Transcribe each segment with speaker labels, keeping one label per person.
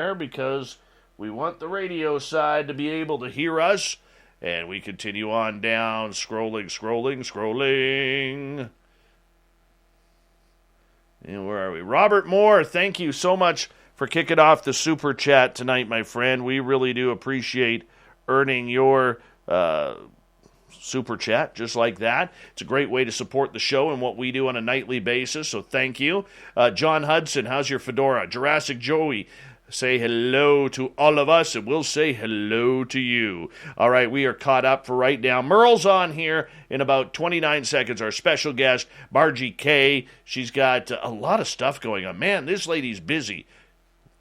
Speaker 1: because we want the radio side to be able to hear us. And we continue on down, scrolling. And where are we? Robert Moore, thank you so much for kicking off the super chat tonight, my friend. We really do appreciate earning your super chat just like that. It's a great way to support the show and what we do on a nightly basis, so thank you. John Hudson, how's your fedora? Jurassic Joey, say hello to all of us, and we'll say hello to you. All right, we are caught up for right now. Merle's on here in about 29 seconds. Our special guest, Margie K. She's got a lot of stuff going on. Man, this lady's busy.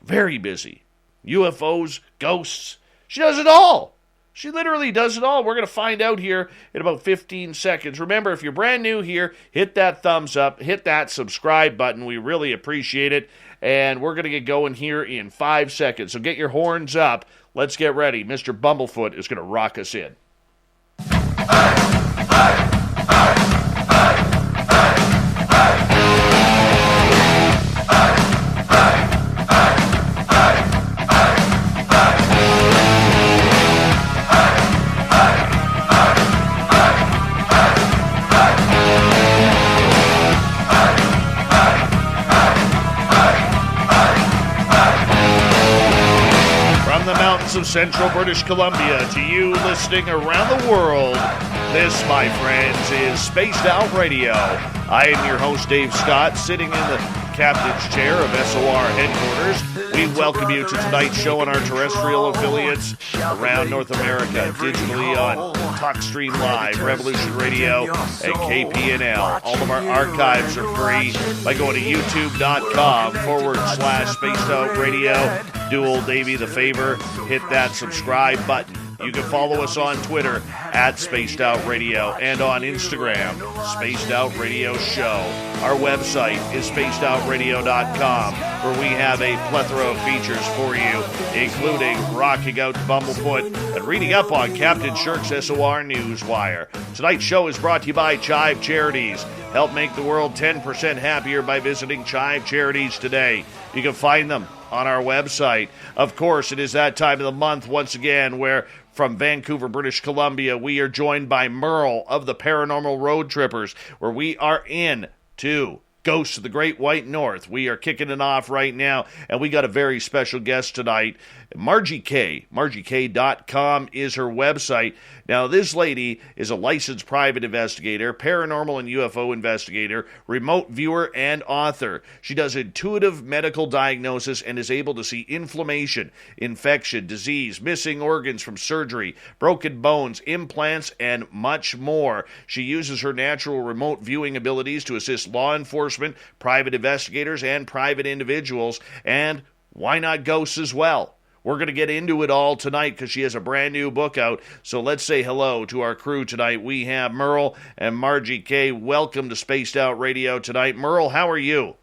Speaker 1: Very busy. UFOs, ghosts. She does it all. She literally does it all. We're going to find out here in about 15 seconds. Remember, if you're brand new here, hit that thumbs up, hit that subscribe button. We really appreciate it. And we're going to get going here in 5 seconds. So get your horns up. Let's get ready. Mr. Bumblefoot is going to rock us in. Of central British Columbia to you listening around the world, this, my friends, is Spaced Out Radio. I am your host, Dave Scott, sitting in the captain's chair of SOR headquarters. We welcome you to tonight's show on our terrestrial affiliates around North America, digitally on TalkStream Live, Revolution Radio, and KPNL. All of our archives are free by going to youtube.com/Spaced Out Radio. Do old Davey the favor, hit that subscribe button. You can follow us on Twitter at Spaced Out Radio and on Instagram, Spaced Out Radio Show. Our website is spacedoutradio.com, where we have a plethora of features for you, including rocking out to Bumblefoot and reading up on Captain Shirk's SOR Newswire. Tonight's show is brought to you by Chive Charities. Help make the world 10% happier by visiting Chive Charities today. You can find them on our website. Of course, it is that time of the month once again where from Vancouver, British Columbia, we are joined by Merle of the Paranormal Road Trippers, where we are in to Ghosts of the Great White North. We are kicking it off right now, and we got a very special guest tonight, Margie K. MargieK.com is her website. Now, this lady is a licensed private investigator, paranormal and UFO investigator, remote viewer, and author. She does intuitive medical diagnosis and is able to see inflammation, infection, disease, missing organs from surgery, broken bones, implants, and much more. She uses her natural remote viewing abilities to assist law enforcement, private investigators, and private individuals, and why not ghosts as well? We're going to get into it all tonight because she has a brand new book out. So let's say hello to our crew tonight. We have Merle and Margie K. Welcome to Spaced Out Radio tonight. Merle, how are you?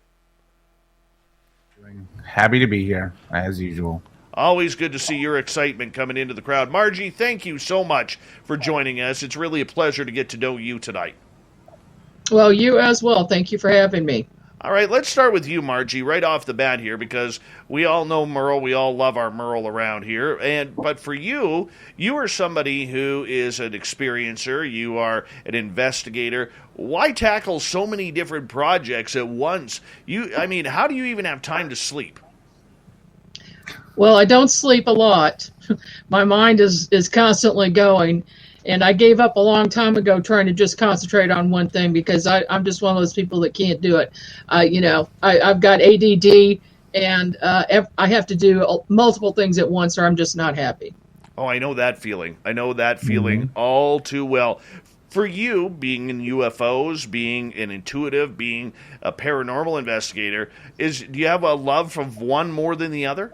Speaker 2: Happy to be here, as usual.
Speaker 1: Always good to see your excitement coming into the crowd. Margie, thank you so much for joining us. It's really a pleasure to get to know you tonight.
Speaker 3: Well, you as well. Thank you for having me.
Speaker 1: All right, let's start with you, Margie, right off the bat here, because we all know Merle. We all love our Merle around here. But for you, you are somebody who is an experiencer. You are an investigator. Why tackle so many different projects at once? How do you even have time to sleep?
Speaker 3: Well, I don't sleep a lot. My mind is constantly going. And I gave up a long time ago trying to just concentrate on one thing because I'm just one of those people that can't do it. I've got ADD, and I have to do multiple things at once or I'm just not happy.
Speaker 1: Oh, I know that feeling. All too well. For you, being in UFOs, being an intuitive, being a paranormal investigator, do you have a love for one more than the other?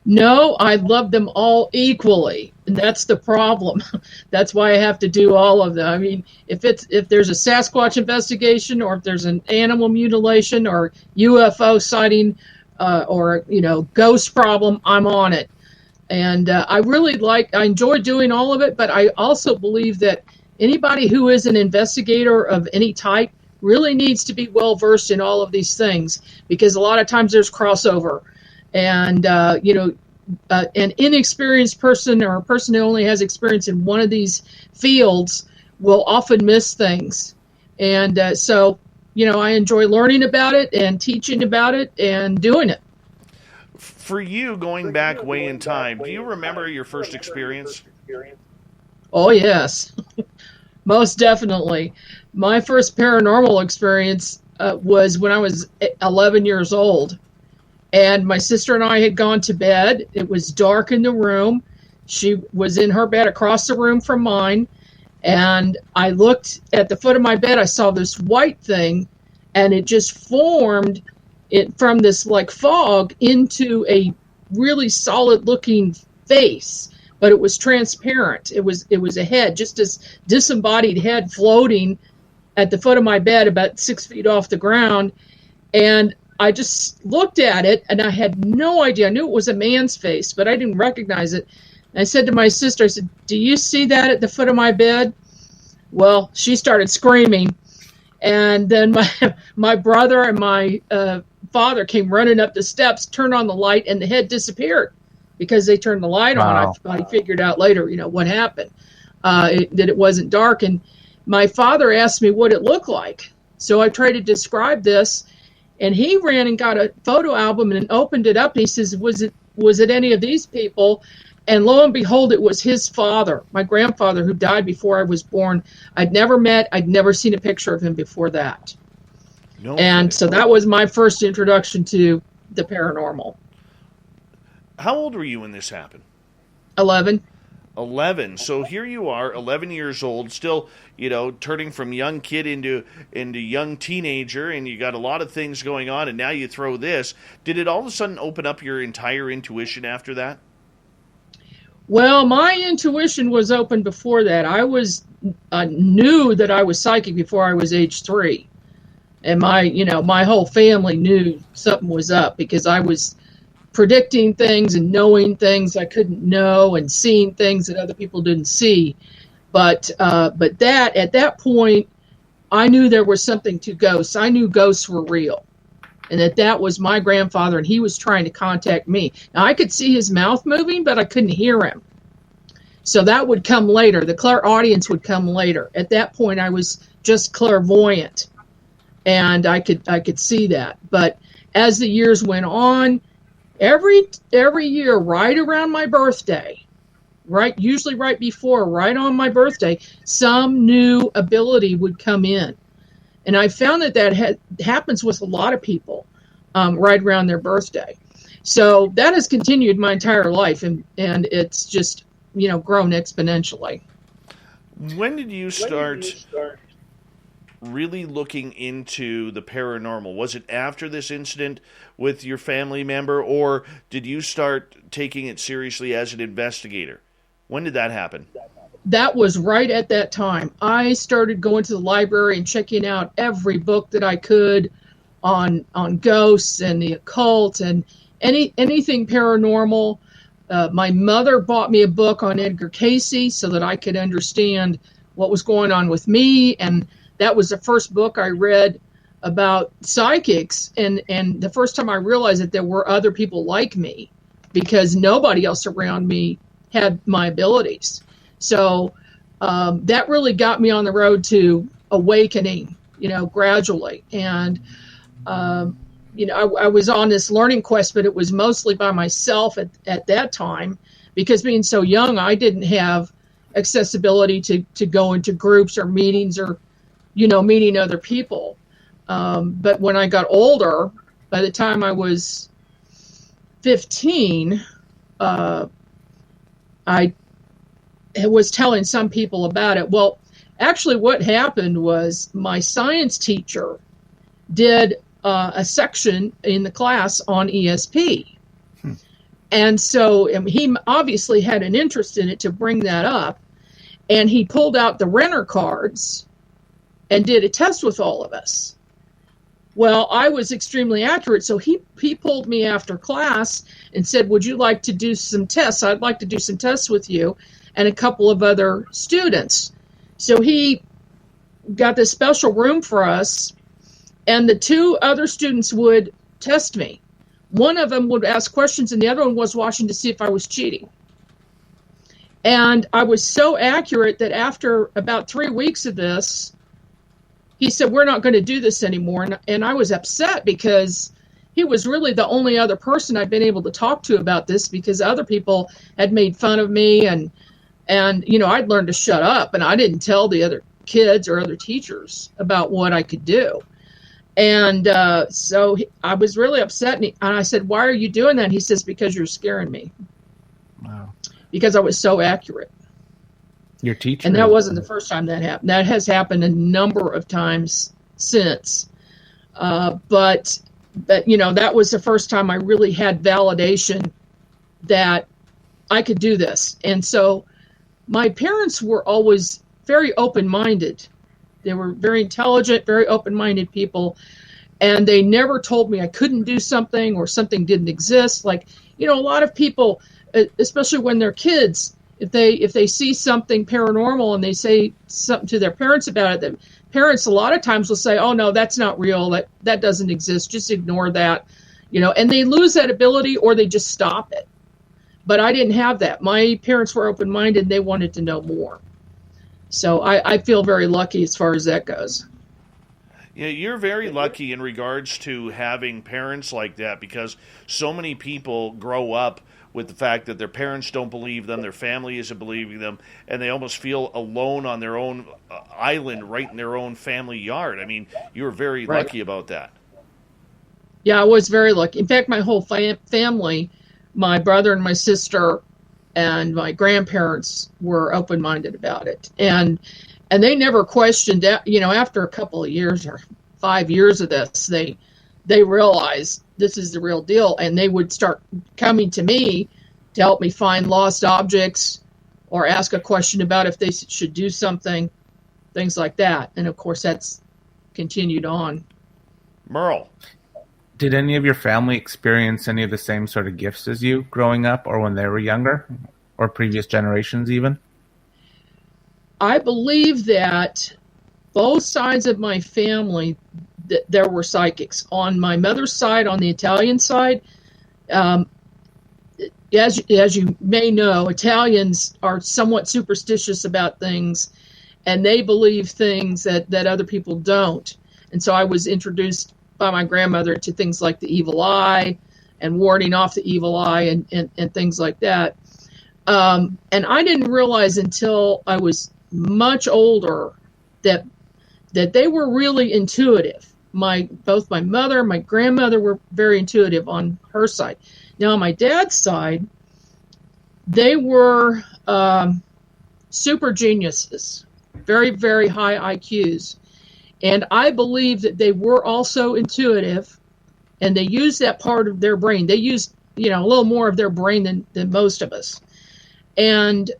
Speaker 3: No, I love them all equally. And that's the problem. That's why I have to do all of them. I mean, if there's a Sasquatch investigation or if there's an animal mutilation or UFO sighting or ghost problem, I'm on it. And I enjoy doing all of it, but I also believe that anybody who is an investigator of any type really needs to be well versed in all of these things because a lot of times there's crossover. And, an inexperienced person or a person who only has experience in one of these fields will often miss things. And so, I enjoy learning about it and teaching about it and doing it.
Speaker 1: For you, going back way in time, do you remember your first experience?
Speaker 3: Oh, yes, most definitely. My first paranormal experience was when I was 11 years old. And my sister and I had gone to bed. It was dark in the room. She was in her bed across the room from mine. And I looked at the foot of my bed. I saw this white thing, and it just formed it from this like fog into a really solid looking face, but it was transparent. It was a head, just this disembodied head floating at the foot of my bed about 6 feet off the ground. And I just looked at it, and I had no idea. I knew it was a man's face, but I didn't recognize it. And I said to my sister, I said, "Do you see that at the foot of my bed?" Well, she started screaming. And then my brother and my father came running up the steps, turned on the light, and the head disappeared because they turned the light on. I figured out later, what happened, that it wasn't dark. And my father asked me what it looked like. So I tried to describe this, and he ran and got a photo album and opened it up. And he says, was it any of these people? And lo and behold, it was his father, my grandfather, who died before I was born. I'd never met, I'd never seen a picture of him before that. No. And so that was my first introduction to the paranormal.
Speaker 1: How old were you when this happened?
Speaker 3: 11.
Speaker 1: 11. So here you are, 11 years old, still, turning from young kid into young teenager, and you got a lot of things going on, and now you throw this. Did it all of a sudden open up your entire intuition after that?
Speaker 3: Well, my intuition was open before that. I knew that I was psychic before I was age 3. And my whole family knew something was up because I was predicting things and knowing things I couldn't know and seeing things that other people didn't see. But at that point, I knew there was something to ghosts. I knew ghosts were real. And that was my grandfather, and he was trying to contact me. Now, I could see his mouth moving, but I couldn't hear him. So that would come later. The clairaudience would come later. At that point, I was just clairvoyant, and I could see that. But as the years went on, every year, right around my birthday, usually right before, right on my birthday, some new ability would come in. And I found that happens with a lot of people right around their birthday. So that has continued my entire life, and it's just, grown exponentially.
Speaker 1: When did you start really looking into the paranormal? Was it after this incident with your family member, or did you start taking it seriously as an investigator? When did that happen?
Speaker 3: That was right at that time. I started going to the library and checking out every book that I could on ghosts and the occult and anything paranormal. My mother bought me a book on Edgar Cayce so that I could understand what was going on with me, and that was the first book I read about psychics, and the first time I realized that there were other people like me because nobody else around me had my abilities. So that really got me on the road to awakening, gradually. And, I was on this learning quest, but it was mostly by myself at that time because being so young, I didn't have accessibility to go into groups or meetings or, meeting other people. But when I got older, by the time I was 15, I was telling some people about it. Well, actually what happened was my science teacher did a section in the class on ESP. And so he obviously had an interest in it to bring that up. And he pulled out the Renner cards and did a test with all of us. Well, I was extremely accurate, so he pulled me after class and said, "Would you like to do some tests? I'd like to do some tests with you and a couple of other students." So he got this special room for us, and the 2 other students would test me. one of them would ask questions and the other one was watching to see if I was cheating. And I was so accurate that after about 3 weeks of this, he said, we're not going to do this anymore. And I was upset because he was really the only other person I'd been able to talk to about this, because other people had made fun of me and I'd learned to shut up, and I didn't tell the other kids or other teachers about what I could do. And so I was really upset. And I said, why are you doing that? And he says, because you're scaring me.
Speaker 2: Wow. Because
Speaker 3: I was so accurate.
Speaker 2: Your teacher.
Speaker 3: And that wasn't the first time that happened. That has happened a number of times since. But that was the first time I really had validation that I could do this. And so my parents were always very open-minded. They were very intelligent, very open-minded people. And they never told me I couldn't do something or something didn't exist. Like, a lot of people, especially when they're kids, if they see something paranormal and they say something to their parents about it, the parents a lot of times will say, oh no, that's not real, that doesn't exist, just ignore that, and they lose that ability or they just stop it. But I didn't have that. My parents were open-minded. They wanted to know more. So I feel very lucky as far as that goes.
Speaker 1: Yeah, you're very lucky in regards to having parents like that, because so many people grow up with the fact that their parents don't believe them, their family isn't believing them, and they almost feel alone on their own island right in their own family yard. I mean, you were very lucky about that.
Speaker 3: Yeah, I was very lucky. In fact, my whole family, my brother and my sister and my grandparents were open-minded about it. And they never questioned that. After a couple of years or 5 years of this, they realized this is the real deal, and they would start coming to me to help me find lost objects or ask a question about if they should do something, things like that. And of course, that's continued on.
Speaker 1: Merle.
Speaker 2: Did any of your family experience any of the same sort of gifts as you growing up or when they were younger, or previous generations even?
Speaker 3: I believe that both sides of my family, there were psychics. On my mother's side, on the Italian side, as you may know, Italians are somewhat superstitious about things, and they believe things that other people don't. And so I was introduced by my grandmother to things like the evil eye and warding off the evil eye and things like that. And I didn't realize until I was much older that they were really intuitive. Both my mother and my grandmother were very intuitive on her side. Now, on my dad's side, they were super geniuses, very, very high IQs. And I believe that they were also intuitive, and they used that part of their brain. They used, a little more of their brain than most of us. And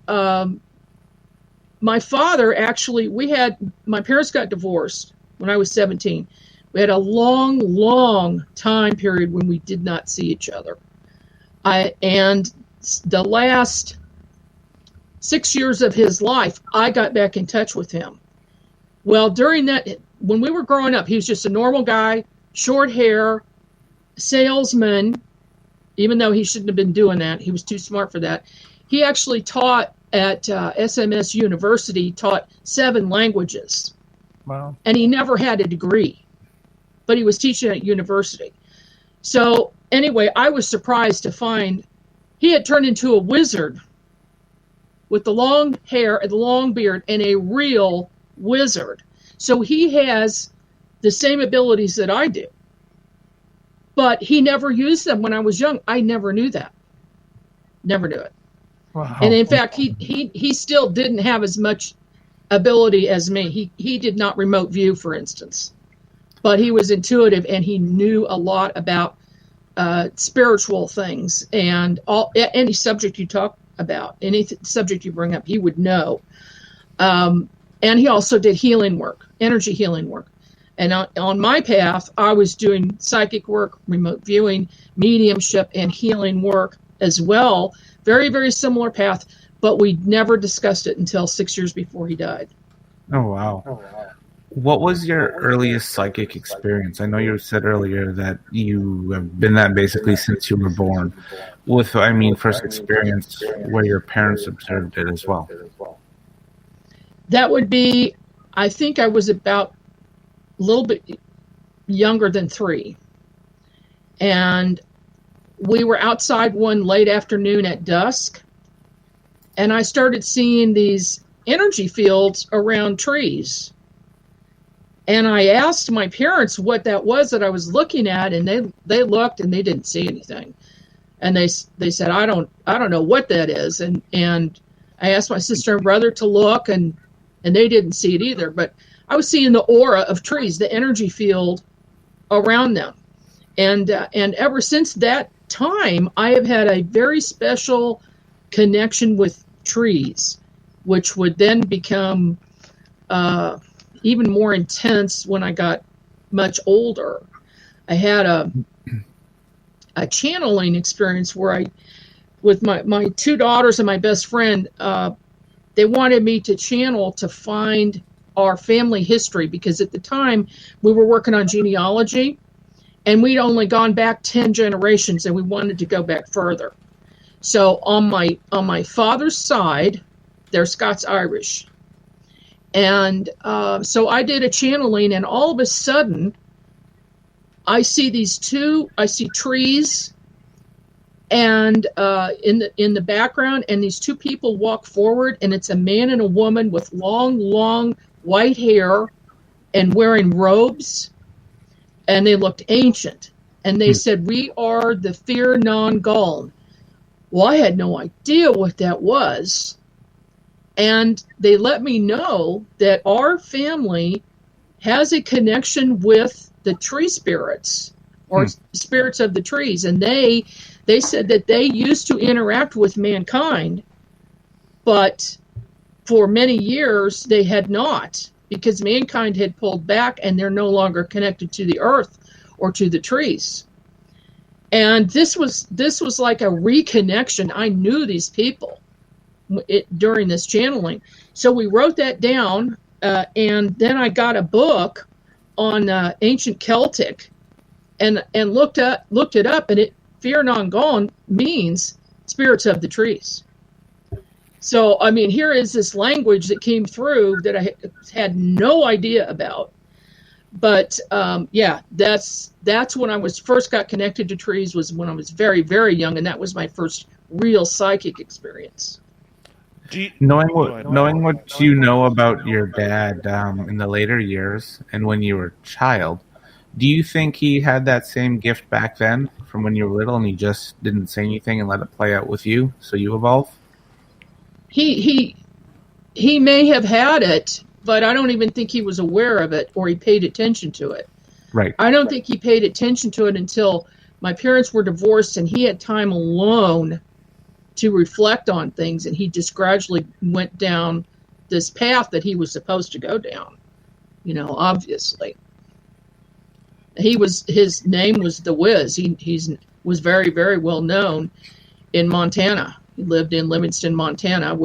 Speaker 3: my father, actually, my parents got divorced when I was 17. We had a long, long time period when we did not see each other. And the last 6 years of his life, I got back in touch with him. Well, during that, when we were growing up, he was just a normal guy, short hair, salesman, even though he shouldn't have been doing that. He was too smart for that. He actually taught at SMS University, taught 7 languages.
Speaker 2: Wow.
Speaker 3: And he never had a degree, but he was teaching at university. So anyway, I was surprised to find he had turned into a wizard with the long hair and the long beard, and a real wizard. So he has the same abilities that I do, but he never used them when I was young. I never knew that. Never knew it.
Speaker 2: Wow.
Speaker 3: And in fact, he still didn't have as much ability as me. He did not remote view, for instance, but he was intuitive, and he knew a lot about spiritual things, and any subject you talk about, any subject you bring up, he would know. And he also did healing work, energy healing work. And on my path, I was doing psychic work, remote viewing, mediumship, and healing work as well. Very, very similar path, but we never discussed it until 6 years before he died.
Speaker 2: Oh, wow. What was your earliest psychic experience? I know you said earlier that you have been that basically since you were born. First experience where your parents observed it as well.
Speaker 3: That would be, I think I was about a little bit younger than 3. And we were outside one late afternoon at dusk, and I started seeing these energy fields around trees. And I asked my parents what that was that I was looking at, and they looked and they didn't see anything. And they said, I don't know what that is. And I asked my sister and brother to look, and they didn't see it either. But I was seeing the aura of trees, the energy field around them. And ever since that time, I have had a very special connection with trees, which would then become even more intense when I got much older. I had a channeling experience where with my 2 daughters and my best friend, they wanted me to channel to find our family history, because at the time we were working on genealogy, and we'd only gone back 10 generations, and we wanted to go back further. So on my father's side, they're Scots-Irish. And so I did a channeling, and all of a sudden, I see trees, and in the background, and these 2 people walk forward, and it's a man and a woman with long white hair and wearing robes, and they looked ancient. And they said, "We are the Fear Non Guln." Well, I had no idea what that was. And they let me know that our family has a connection with the tree spirits, or spirits of the trees. And they said that they used to interact with mankind, but for many years they had not, because mankind had pulled back and they're no longer connected to the earth or to the trees. And this was like a reconnection. I knew these people during this channeling. So we wrote that down, and then I got a book on ancient Celtic, and looked it up, and Fear Non Guln means spirits of the trees. So, I mean, here is this language that came through that I had no idea about. But that's when I was first got connected to trees, was when I was very, very young, and that was my first real psychic experience.
Speaker 2: Knowing what you know about your dad in the later years and when you were a child, do you think he had that same gift back then from when you were little, and he just didn't say anything and let it play out with you, so you evolve?
Speaker 3: He may have had it, but I don't even think he was aware of it, or he paid attention to it.
Speaker 2: Right.
Speaker 3: I don't think he paid attention to it until my parents were divorced and he had time alone to reflect on things, and he just gradually went down this path that he was supposed to go down. Obviously. His name was The Wiz. He was very, very well known in Montana. He lived in Livingston, Montana,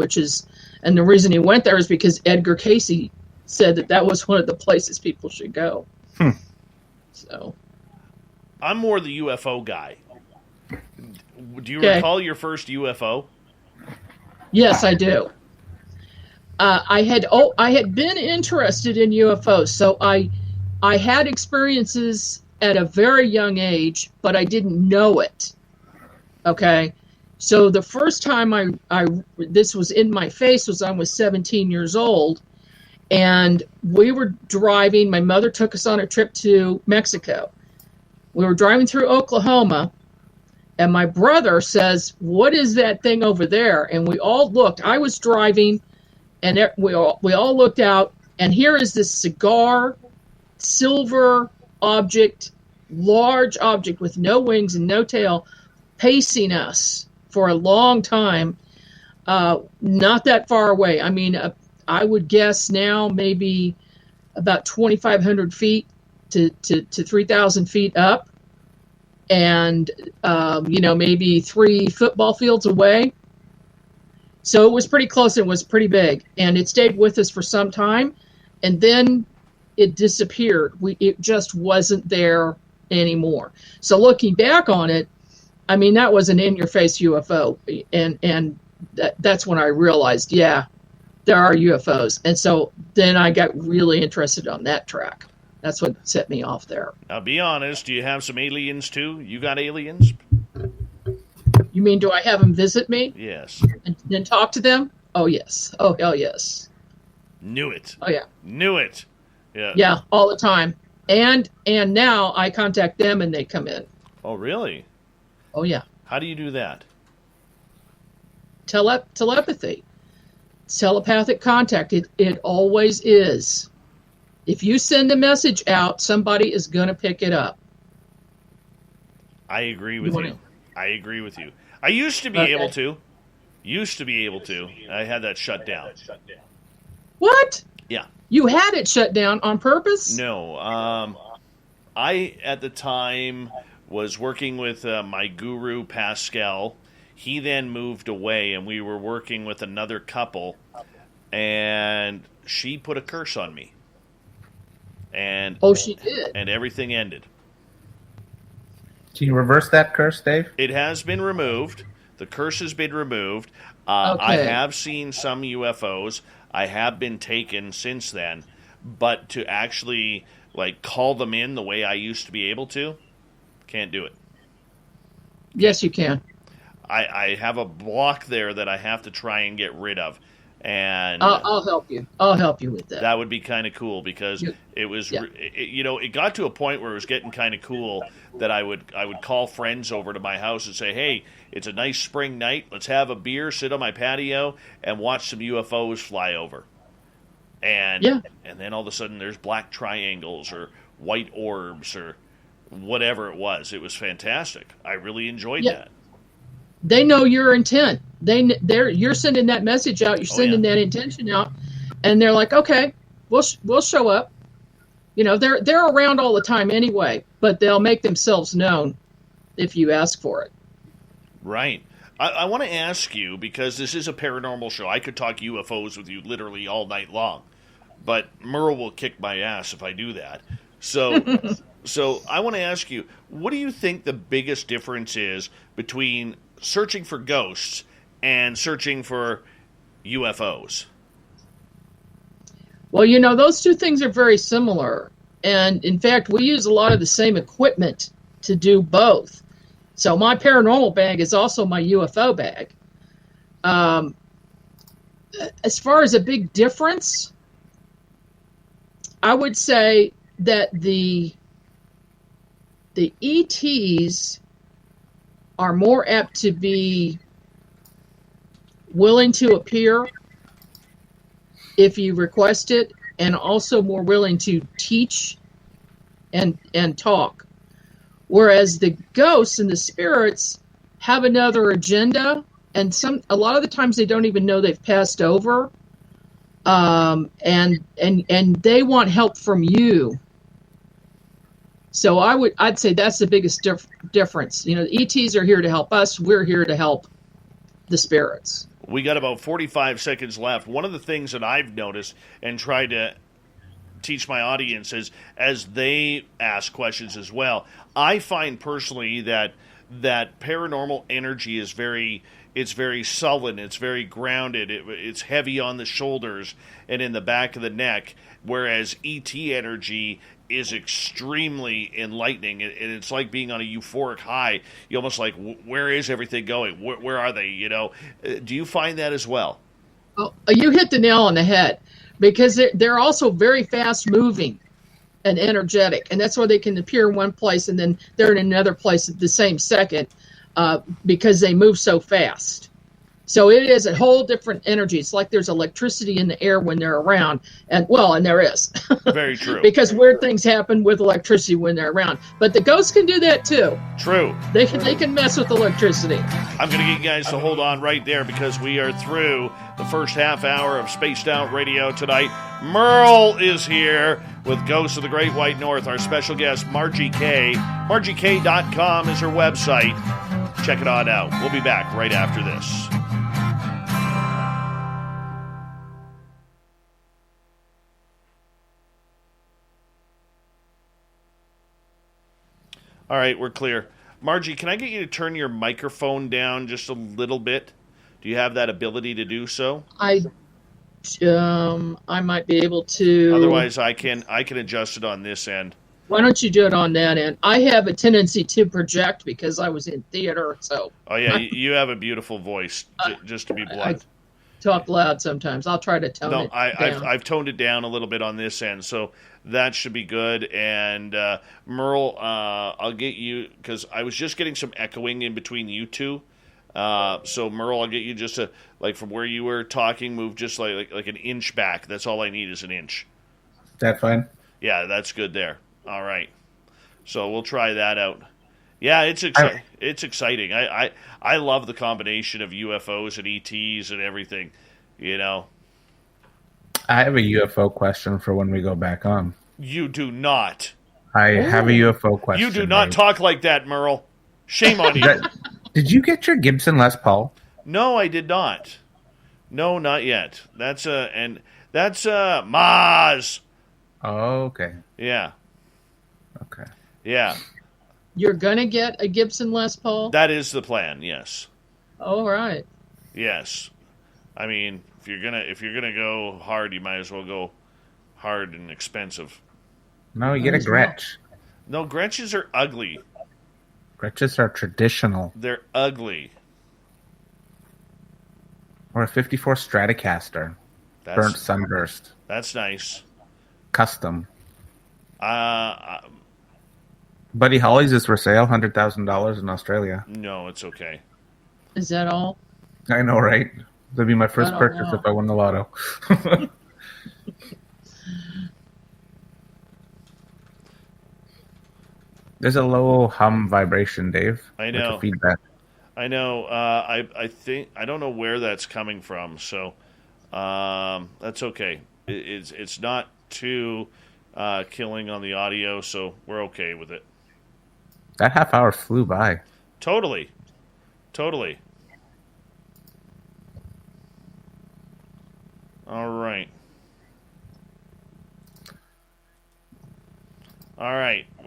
Speaker 3: and the reason he went there is because Edgar Cayce said that was one of the places people should go. So,
Speaker 1: I'm more the UFO guy. Do you recall your first UFO?
Speaker 3: Yes, I do. I had been interested in UFOs, so I had experiences at a very young age, but I didn't know it. Okay, so the first time this was in my face was I was 17 years old, and we were driving. My mother took us on a trip to Mexico. We were driving through Oklahoma, and my brother says, "What is that thing over there?" And we all looked. I was driving, and we all looked out, and here is this cigar, silver object, large object with no wings and no tail, pacing us for a long time, not that far away. I mean, I would guess now maybe about 2,500 feet to 3,000 feet up, and maybe 3 football fields away. So it was pretty close. It was pretty big, and it stayed with us for some time, and then it disappeared. It just wasn't there anymore. So looking back on it, I mean, that was an in-your-face UFO, and that's when I realized, yeah, there are UFOs. And so then I got really interested on that track. That's what set me off there.
Speaker 1: Now, be honest, do you have some aliens too? You got aliens?
Speaker 3: You mean, do I have them visit me?
Speaker 1: Yes.
Speaker 3: And then talk to them? Oh, yes. Oh, hell yes.
Speaker 1: Knew it.
Speaker 3: Oh, yeah.
Speaker 1: Knew it. Yeah.
Speaker 3: Yeah, all the time. And now I contact them and they come in.
Speaker 1: Oh, really?
Speaker 3: Oh, yeah.
Speaker 1: How do you do that?
Speaker 3: Telepathy. Telepathic contact. It always is. If you send a message out, somebody is going to pick it up.
Speaker 1: I agree with you. I agree with you. I used to be able to. I had that shut down.
Speaker 3: What?
Speaker 1: Yeah.
Speaker 3: You had it shut down on purpose?
Speaker 1: No. I, at the time, was working with my guru, Pascal. He then moved away, and we were working with another couple, and she put a curse on me. And
Speaker 3: she did.
Speaker 1: And everything ended.
Speaker 2: Can you reverse that curse, Dave?
Speaker 1: It has been removed. The curse has been removed.
Speaker 3: Okay.
Speaker 1: I have seen some UFOs. I have been taken since then. But to actually call them in the way I used to be able to, can't do it.
Speaker 3: Yes, you can.
Speaker 1: I have a block there that I have to try and get rid of. And
Speaker 3: I'll help you. I'll help you with that.
Speaker 1: That would be kind of cool because it was, it got to a point where it was getting kind of cool that I would call friends over to my house and say, hey, it's a nice spring night. Let's have a beer, sit on my patio, and watch some UFOs fly over. And then all of a sudden there's black triangles or white orbs or whatever it was. It was fantastic. I really enjoyed that.
Speaker 3: They know your intent. You're sending that message out. You're sending that intention out, and they're like, okay, we'll show up. You know, they're around all the time anyway, but they'll make themselves known if you ask for it.
Speaker 1: Right. I want to ask you, because this is a paranormal show. I could talk UFOs with you literally all night long, but Merle will kick my ass if I do that. So, so I want to ask you, what do you think the biggest difference is between searching for ghosts and searching for UFOs?
Speaker 3: Well, you know, those two things are very similar. And in fact, we use a lot of the same equipment to do both. So my paranormal bag is also my UFO bag. As far as a big difference, I would say that the ETs are more apt to be willing to appear if you request it, and also more willing to teach and talk. Whereas the ghosts and the spirits have another agenda, and a lot of the times they don't even know they've passed over, and they want help from you. So I'd say that's the biggest difference. You know, the ETs are here to help us. We're here to help the spirits.
Speaker 1: We got about 45 seconds left. One of the things that I've noticed and tried to teach my audience is, as they ask questions as well, I find personally that paranormal energy is very sullen, it's very grounded, it's heavy on the shoulders and in the back of the neck, whereas ET energy is extremely enlightening, and it's like being on a euphoric high. You almost like, where is everything going? Where are they? You know, do you find that as well?
Speaker 3: Oh, you hit the nail on the head, because they're also very fast moving and energetic, and that's why they can appear in one place and then they're in another place at the same second, because they move so fast. So it is a whole different energy. It's like there's electricity in the air when they're around, and there is.
Speaker 1: Very true.
Speaker 3: Because weird things happen with electricity when they're around. But the ghosts can do that too.
Speaker 1: True.
Speaker 3: They can mess with electricity.
Speaker 1: I'm going to get you guys to hold on right there, because we are through the first half hour of Spaced Out Radio tonight. Merle is here with Ghosts of the Great White North. Our special guest, Margie K. MargieK.com is her website. Check it on out. We'll be back right after this. All right, we're clear. Margie, can I get you to turn your microphone down just a little bit? Do you have that ability to do so?
Speaker 3: I might be able to.
Speaker 1: Otherwise, I can adjust it on this end.
Speaker 3: Why don't you do it on that end? I have a tendency to project because I was in theater, so.
Speaker 1: Oh yeah, you have a beautiful voice. Just to be blunt.
Speaker 3: I talk loud sometimes. I'll try to tone it down.
Speaker 1: I've toned it down a little bit on this end, so that should be good. And Merle, I'll get you because I was just getting some echoing in between you two. So Merle, I'll get you just from where you were talking, move just like an inch back. That's all I need is an inch.
Speaker 2: That fine?
Speaker 1: Yeah, that's good there. All right. So we'll try that out. Yeah, it's exciting. I love the combination of UFOs and ETs and everything, you know.
Speaker 2: I have a UFO question for when we go back on.
Speaker 1: You do not.
Speaker 2: I have a UFO question.
Speaker 1: You do not talk like that, Merle. Shame on you.
Speaker 2: Did you get your Gibson Les Paul?
Speaker 1: No, I did not. No, not yet. That's Maz.
Speaker 2: Oh, okay.
Speaker 1: Yeah.
Speaker 2: Okay.
Speaker 1: Yeah.
Speaker 3: You're gonna get a Gibson Les Paul?
Speaker 1: That is the plan. Yes.
Speaker 3: All right.
Speaker 1: Yes. I mean, if you're gonna go hard, you might as well go hard and expensive.
Speaker 2: No, you get a Gretsch.
Speaker 1: No, Gretches are ugly.
Speaker 2: Gretches are traditional.
Speaker 1: They're ugly.
Speaker 2: Or a 54 Stratocaster. Burnt sunburst.
Speaker 1: That's nice.
Speaker 2: Custom. Buddy Holly's is for sale, $100,000 in Australia.
Speaker 1: No, it's okay.
Speaker 3: Is that all?
Speaker 2: I know, right? That'd be my first purchase if I won the lotto. There's a low hum vibration, Dave.
Speaker 1: I know.
Speaker 2: Like feedback.
Speaker 1: I know. I think I don't know where that's coming from, so that's okay. It's not too killing on the audio, so we're okay with it.
Speaker 2: That half hour flew by.
Speaker 1: Totally. All right.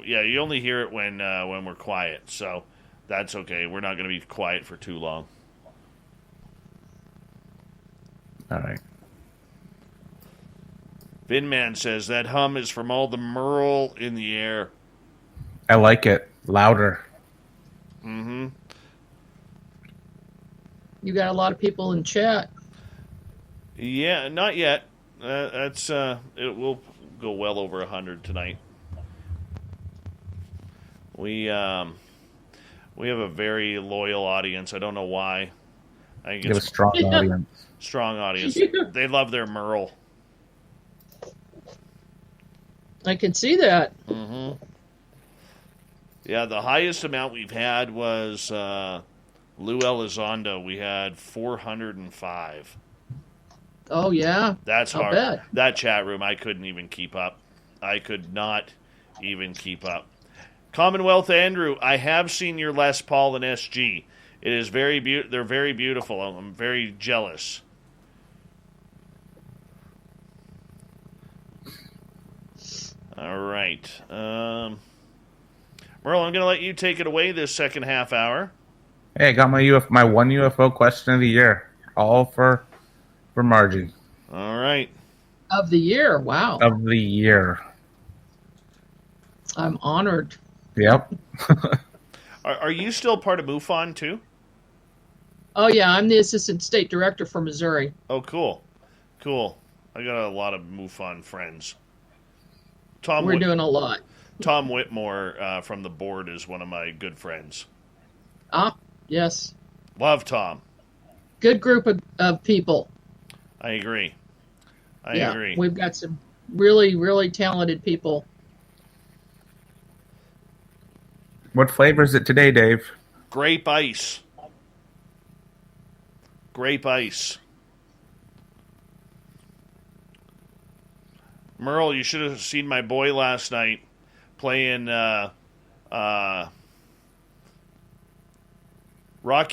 Speaker 1: Yeah, you only hear it when we're quiet, so that's okay. We're not going to be quiet for too long.
Speaker 2: All right.
Speaker 1: Vinman says that hum is from all the Merle in the air.
Speaker 2: I like it. Louder.
Speaker 1: Mm-hmm.
Speaker 3: You got a lot of people in chat.
Speaker 1: Yeah, not yet. It will go well over 100 tonight. We have a very loyal audience. I don't know why. I think it's
Speaker 2: a strong audience.
Speaker 1: Strong audience. They love their Merle.
Speaker 3: I can see that.
Speaker 1: Mm-hmm. Yeah, the highest amount we've had was Lou Elizondo. We had 405.
Speaker 3: Oh, yeah.
Speaker 1: That's hard.
Speaker 3: Bet.
Speaker 1: That chat room, I couldn't even keep up. I could not even keep up. Commonwealth Andrew, I have seen your Les Paul and SG. It is very they're very beautiful. I'm very jealous. All right. Merle, I'm going to let you take it away this second half hour.
Speaker 2: Hey, I got my one UFO question of the year. All for Margie.
Speaker 1: All right.
Speaker 3: Of the year. Wow.
Speaker 2: Of the year.
Speaker 3: I'm honored.
Speaker 2: Yep.
Speaker 1: Are you still part of MUFON too?
Speaker 3: Oh, yeah. I'm the assistant state director for Missouri.
Speaker 1: Oh, cool. I got a lot of MUFON friends.
Speaker 3: We're doing a lot.
Speaker 1: Tom Whitmore from the board is one of my good friends.
Speaker 3: Ah, yes.
Speaker 1: Love Tom.
Speaker 3: Good group of people.
Speaker 1: I agree. I agree.
Speaker 3: We've got some really, really talented people.
Speaker 2: What flavor is it today, Dave?
Speaker 1: Grape ice. Merle, you should have seen my boy last night playing Rock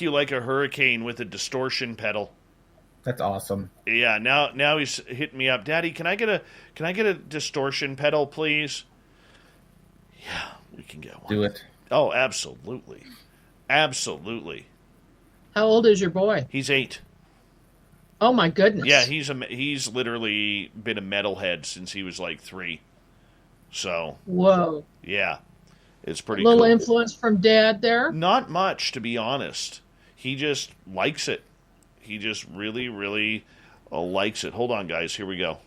Speaker 1: You Like a Hurricane with a distortion pedal.
Speaker 2: That's awesome.
Speaker 1: Yeah, now he's hitting me up. Daddy, can I get a distortion pedal, please? Yeah, we can get one.
Speaker 2: Do it.
Speaker 1: Oh, absolutely. Absolutely.
Speaker 3: How old is your boy?
Speaker 1: He's 8.
Speaker 3: Oh my goodness.
Speaker 1: Yeah, he's literally been a metalhead since he was like 3. So.
Speaker 3: Whoa.
Speaker 1: Yeah, it's pretty
Speaker 3: a little
Speaker 1: cool.
Speaker 3: Influence from Dad there?
Speaker 1: Not much, to be honest. He just likes it. He just really, really likes it. Hold on, guys. Here we go.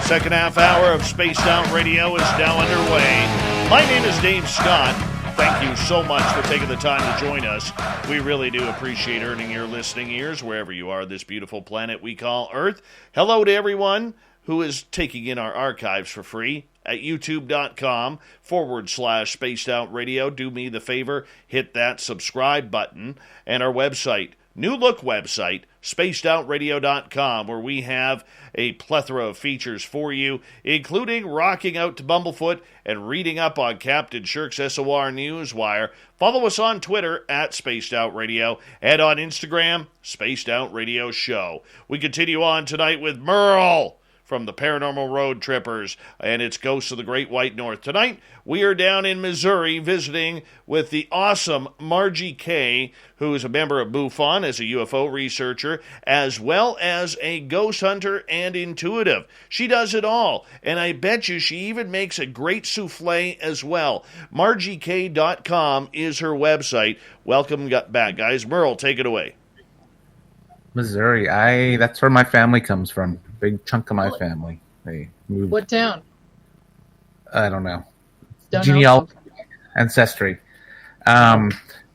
Speaker 1: Second half hour of Spaced Out Radio is now underway. My name is Dave Scott. Thank you so much for taking the time to join us. We really do appreciate earning your listening ears wherever you are on this beautiful planet we call Earth. Hello to everyone who is taking in our archives for free at youtube.com/Spaced Out Radio. Do me the favor, hit that subscribe button, and our website, new look website, spacedoutradio.com, where we have a plethora of features for you, including rocking out to Bumblefoot and reading up on Captain Shirk's SOR Newswire. Follow us on Twitter at Spaced Out Radio and on Instagram, Spaced Out Radio Show. We continue on tonight with Merle from the Paranormal Road Trippers and its Ghosts of the Great White North. Tonight, we are down in Missouri visiting with the awesome Margie K., who is a member of MUFON as a UFO researcher, as well as a ghost hunter and intuitive. She does it all, and I bet you she even makes a great souffle as well. MargieK.com is her website. Welcome back, guys. Merle, take it away.
Speaker 2: Missouri. That's where my family comes from. Big chunk of my family. They moved.
Speaker 3: What town?
Speaker 2: I don't know.
Speaker 3: Don't
Speaker 2: Genealogy,
Speaker 3: know.
Speaker 2: ancestry. But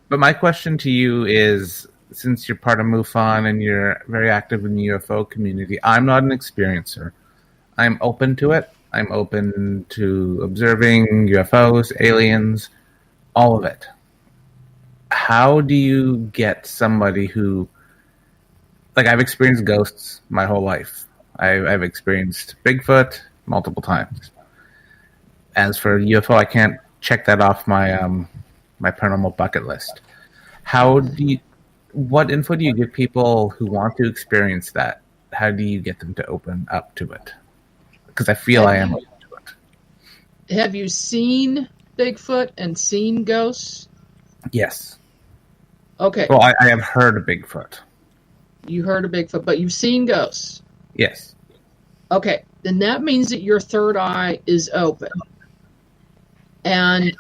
Speaker 2: my question to you is, since you're part of MUFON and you're very active in the UFO community, I'm not an experiencer. I'm open to it. I'm open to observing UFOs, aliens, all of it. How do you get somebody who, like, I've experienced ghosts my whole life. I've experienced Bigfoot multiple times. As for UFO, I can't check that off my my paranormal bucket list. What info do you give people who want to experience that? How do you get them to open up to it? Because I feel I am open to it.
Speaker 3: Have you seen Bigfoot and seen ghosts?
Speaker 2: Yes.
Speaker 3: Okay.
Speaker 2: Well, I have heard of Bigfoot.
Speaker 3: You heard of Bigfoot, but you've seen ghosts.
Speaker 2: Yes.
Speaker 3: Okay, then that means that your third eye is open. And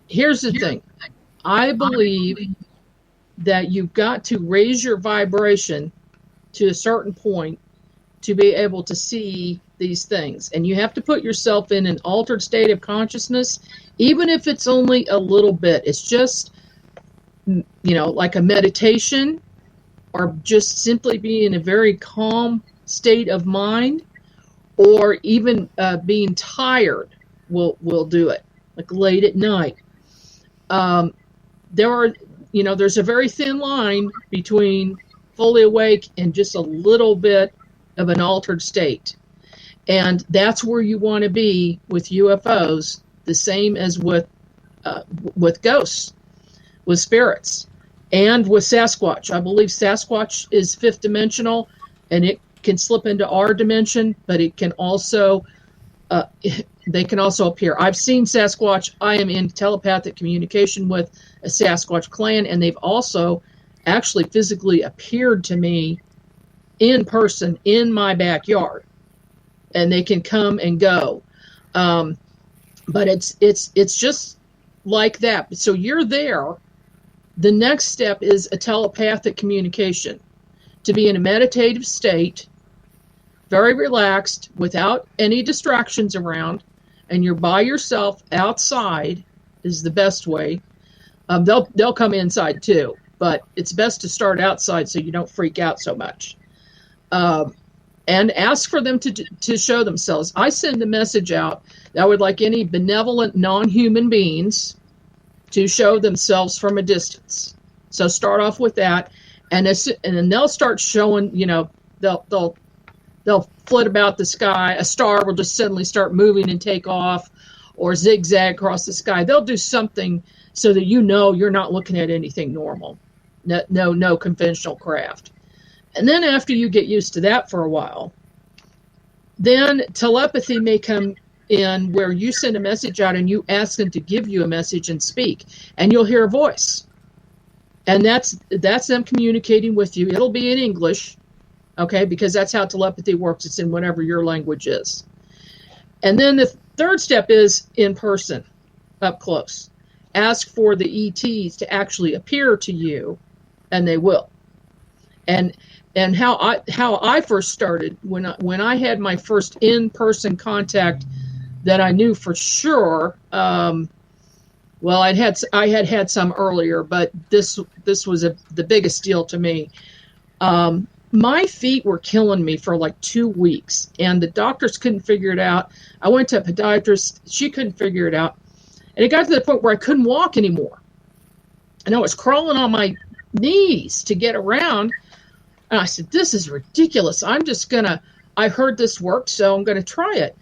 Speaker 3: here's the thing. I believe that you've got to raise your vibration to a certain point to be able to see these things. And you have to put yourself in an altered state of consciousness, even if it's only a little bit. It's just, like a meditation, or just simply be in a very calm state of mind, or even being tired will do it, like late at night. There's a very thin line between fully awake and just a little bit of an altered state. And that's where you want to be with UFOs, the same as with ghosts, with spirits, and with Sasquatch. I believe Sasquatch is fifth dimensional, and it can slip into our dimension, but it can also they can also appear. I've seen Sasquatch. I am in telepathic communication with a Sasquatch clan, and they've also actually physically appeared to me in person in my backyard, and they can come and go. But it's just like that. So you're there. The next step is a telepathic communication, to be in a meditative state, very relaxed, without any distractions around, and you're by yourself outside is the best way. They'll come inside too, but it's best to start outside so you don't freak out so much. And ask for them to show themselves. I send the message out that I would like any benevolent non-human beings to show themselves from a distance. So start off with that, and then they'll start showing, they'll flit about the sky. A star will just suddenly start moving and take off, or zigzag across the sky. They'll do something so that you know you're not looking at anything normal. No conventional craft. And then after you get used to that for a while, then telepathy may come in where you send a message out and you ask them to give you a message and speak, and you'll hear a voice. And that's them communicating with you. It'll be in English, okay, because that's how telepathy works. It's in whatever your language is. And then the third step is in person, up close. Ask for the ETs to actually appear to you, and they will. And how I first started, when I had my first in-person contact that I knew for sure, well, I had some earlier, but this was the biggest deal to me. My feet were killing me for like 2 weeks, and the doctors couldn't figure it out. I went to a podiatrist. She couldn't figure it out. And it got to the point where I couldn't walk anymore. And I was crawling on my knees to get around. And I said, this is ridiculous. I heard this worked, so I'm going to try it.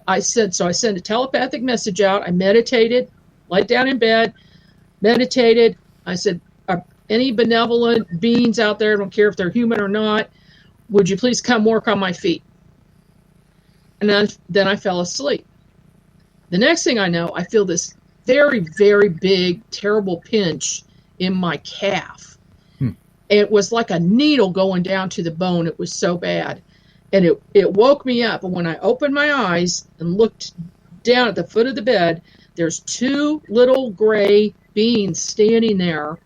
Speaker 3: I sent a telepathic message out. I meditated, laid down in bed, meditated. I said, are any benevolent beings out there, I don't care if they're human or not, would you please come work on my feet? And then I fell asleep. The next thing I know, I feel this very, very big, terrible pinch in my calf. It was like a needle going down to the bone. It was so bad. And it woke me up. And when I opened my eyes and looked down at the foot of the bed, there's 2 little gray beings standing there.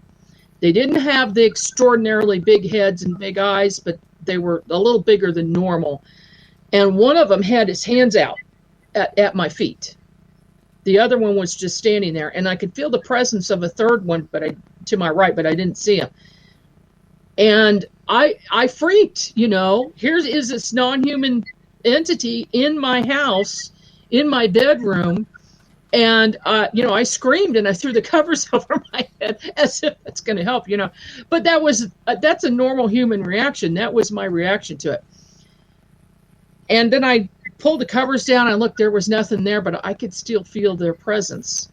Speaker 3: They didn't have the extraordinarily big heads and big eyes, but they were a little bigger than normal. And one of them had his hands out at my feet. The other one was just standing there. And I could feel the presence of a third one to my right, but I didn't see him. And I freaked, Here is this non-human entity in my house, in my bedroom. And, I screamed and I threw the covers over my head as if it's going to help, But that's a normal human reaction. That was my reaction to it. And then I pulled the covers down and looked, there was nothing there, but I could still feel their presence.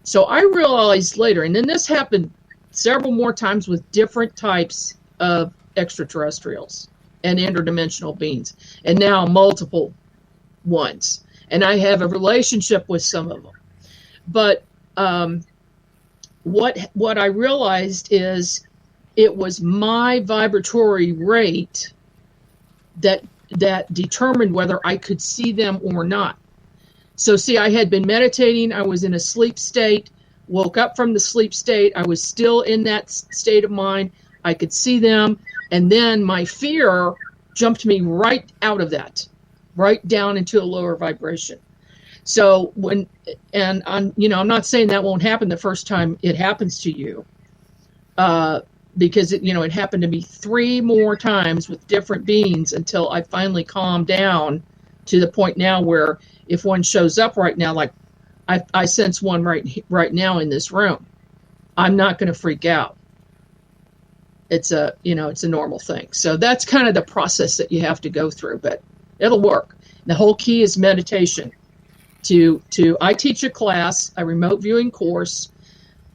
Speaker 3: So I realized later, and then this happened several more times with different types of extraterrestrials and interdimensional beings, and now multiple ones. And I have a relationship with some of them. But what I realized is it was my vibratory rate that determined whether I could see them or not. So see, I had been meditating. I was in a sleep state, woke up from the sleep state. I was still in that state of mind. I could see them. And then my fear jumped me right out of that, right down into a lower vibration. So I'm not saying that won't happen the first time it happens to you, because it happened to me 3 more times with different beings until I finally calmed down to the point now where if one shows up right now, like I sense one right now in this room, I'm not going to freak out. It's a normal thing. So that's kind of the process that you have to go through, but it'll work. The whole key is meditation. I teach a class, a remote viewing course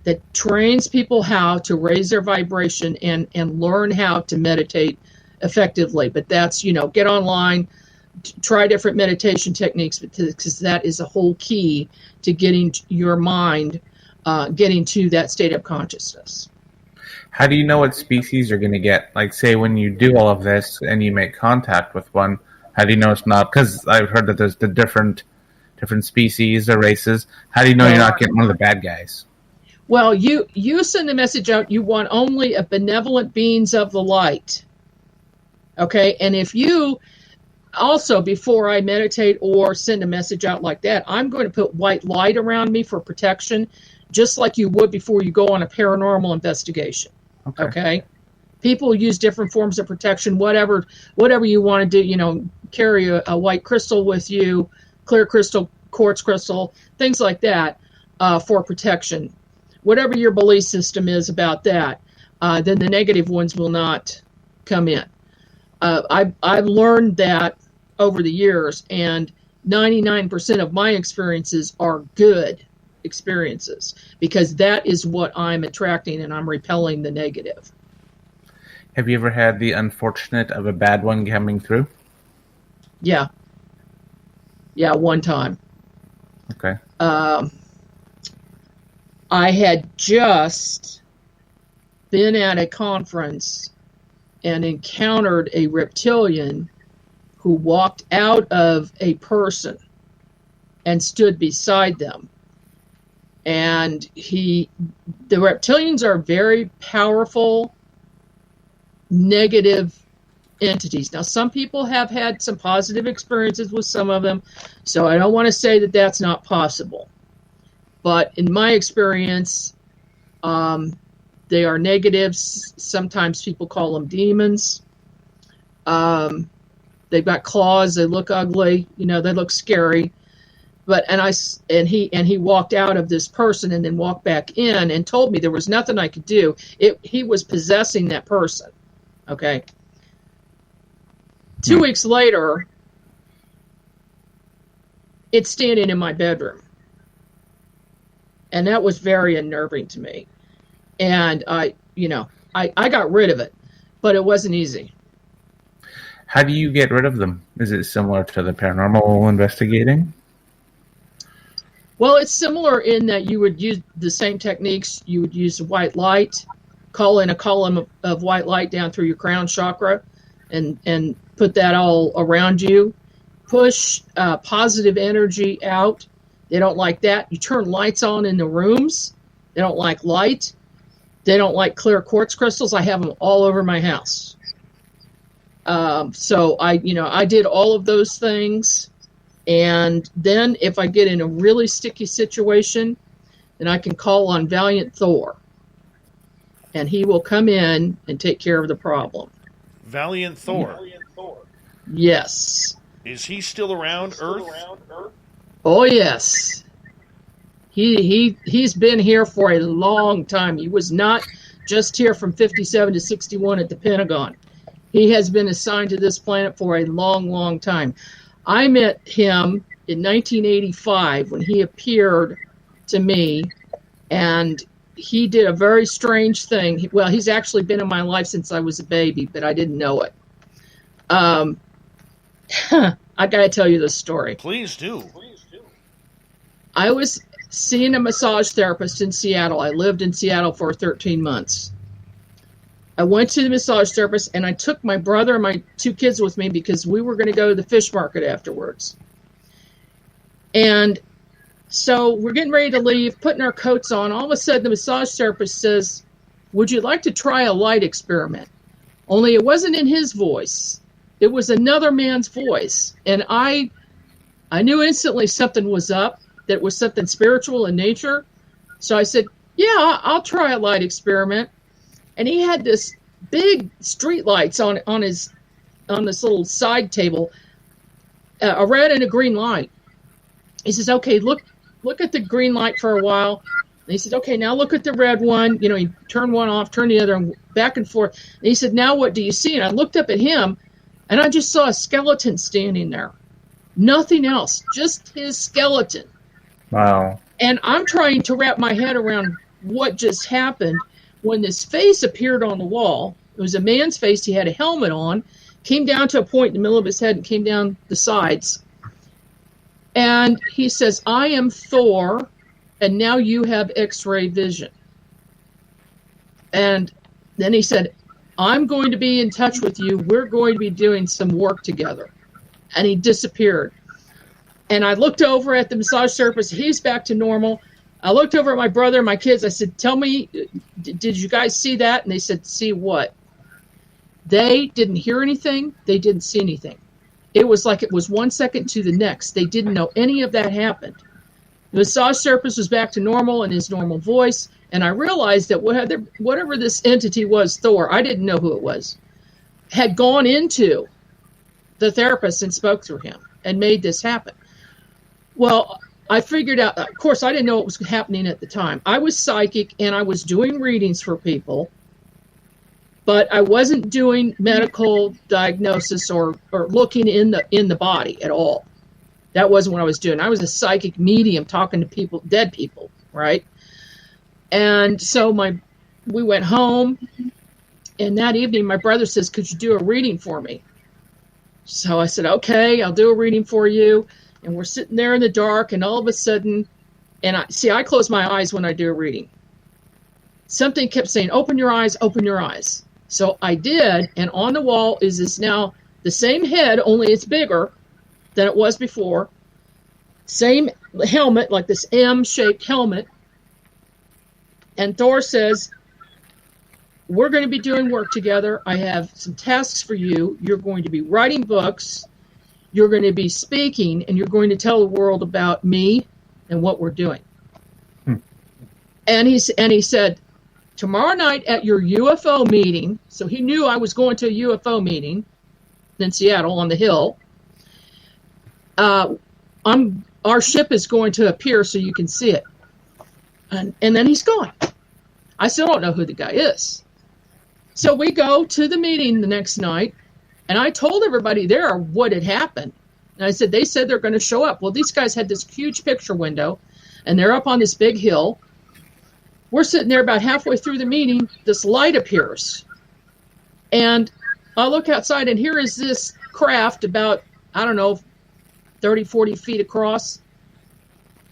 Speaker 3: that trains people how to raise their vibration and learn how to meditate effectively. But that's, get online, try different meditation techniques, because that is a whole key to getting your mind, getting to that state of consciousness.
Speaker 2: How do you know what species you're going to get? Like, say, when you do all of this and you make contact with one, how do you know it's not? Because I've heard that there's the different species or races. How do you know you're not getting one of the bad guys?
Speaker 3: Well, you send the message out, you want only a benevolent beings of the light. Okay? And if you also, before I meditate or send a message out like that, I'm going to put white light around me for protection, just like you would before you go on a paranormal investigation. Okay? People use different forms of protection, whatever you want to do, carry a white crystal with you, clear crystal, quartz crystal, things like that, for protection. Whatever your belief system is about that, then the negative ones will not come in. I've learned that over the years, and 99% of my experiences are good experiences, because that is what I'm attracting, and I'm repelling the negative.
Speaker 2: Have you ever had the unfortunate of a bad one coming through?
Speaker 3: Yeah, one time.
Speaker 2: Okay.
Speaker 3: I had just been at a conference and encountered a reptilian who walked out of a person and stood beside them. And the reptilians are very powerful, negative entities. Now, some people have had some positive experiences with some of them, so I don't want to say that that's not possible. But in my experience, they are negatives. Sometimes people call them demons. They've got claws. They look ugly. They look scary. But he walked out of this person and then walked back in and told me there was nothing I could do. He was possessing that person. Okay. 2 weeks later, it's standing in my bedroom. And that was very unnerving to me. And I got rid of it, but it wasn't easy.
Speaker 2: How do you get rid of them? Is it similar to the paranormal investigating?
Speaker 3: Well, it's similar in that you would use the same techniques. You would use white light, call in a column of white light down through your crown chakra, and put that all around you. Push positive energy out. They don't like that. You turn lights on in the rooms. They don't like light. They don't like clear quartz crystals. I have them all over my house. So I did all of those things. And then if I get in a really sticky situation, then I can call on Valiant Thor. And he will come in and take care of the problem.
Speaker 1: Valiant Thor?
Speaker 3: Yes.
Speaker 1: Is he still around Earth?
Speaker 3: Oh, yes. He's been here for a long time. He was not just here from 57 to 61 at the Pentagon. He has been assigned to this planet for a long, long time. I met him in 1985 when he appeared to me, and he did a very strange thing. He's actually been in my life since I was a baby, but I didn't know it. I got to tell you this story.
Speaker 1: Please do.
Speaker 3: I was seeing a massage therapist in Seattle. I lived in Seattle for 13 months. I went to the massage therapist, and I took my brother and my 2 kids with me because we were going to go to the fish market afterwards. And so we're getting ready to leave, putting our coats on. All of a sudden, the massage therapist says, "Would you like to try a light experiment?" Only it wasn't in his voice. It was another man's voice. And I knew instantly something was up, that it was something spiritual in nature. So I said, "Yeah, I'll try a light experiment." And he had this big street lights on this little side table, a red and a green light. He says, "Okay, look at the green light for a while." And he said, "Okay, now look at the red one." He turned one off, turned the other, and back and forth. And he said, "Now what do you see?" And I looked up at him, and I just saw a skeleton standing there. Nothing else, just his skeleton.
Speaker 2: Wow.
Speaker 3: And I'm trying to wrap my head around what just happened when this face appeared on the wall. It was a man's face. He had a helmet on, came down to a point in the middle of his head and came down the sides. And he says, "I am Thor, and now you have X-ray vision." And then he said, "I'm going to be in touch with you. We're going to be doing some work together." And he disappeared. And I looked over at the massage therapist. He's back to normal. I looked over at my brother and my kids. I said, "Tell me, did you guys see that?" And they said, "See what?" They didn't hear anything. They didn't see anything. It was like it was 1 second to the next. They didn't know any of that happened. The massage therapist was back to normal in his normal voice. And I realized that whatever this entity was, Thor, I didn't know who it was, had gone into the therapist and spoke through him and made this happen. Well, I figured out, of course, I didn't know what was happening at the time. I was psychic, and I was doing readings for people. but I wasn't doing medical diagnosis or looking in the body at all. That wasn't what I was doing. I was a psychic medium talking to people, dead people, right? And so we went home, and that evening my brother says, "Could you do a reading for me?" So I said, "Okay, I'll do a reading for you." And we're sitting there in the dark, and all of a sudden, I close my eyes when I do a reading. Something kept saying, "Open your eyes, open your eyes." So I did, and on the wall is this now the same head, only it's bigger than it was before. Same helmet, like this M-shaped helmet. And Thor says, "We're going to be doing work together. I have some tasks for you. You're going to be writing books. You're going to be speaking, and you're going to tell the world about me and what we're doing." And he said, "Tomorrow night at your UFO meeting," so he knew I was going to a UFO meeting in Seattle on the hill. Our ship is going to appear so you can see it. And then he's gone. I still don't know who the guy is. So we go to the meeting the next night, and I told everybody there what had happened. And I said, they said they're going to show up. Well, these guys had this huge picture window, and they're up on this big hill. We're sitting there about halfway through the meeting. This light appears. And I look outside, and here is this craft about, 30, 40 feet across,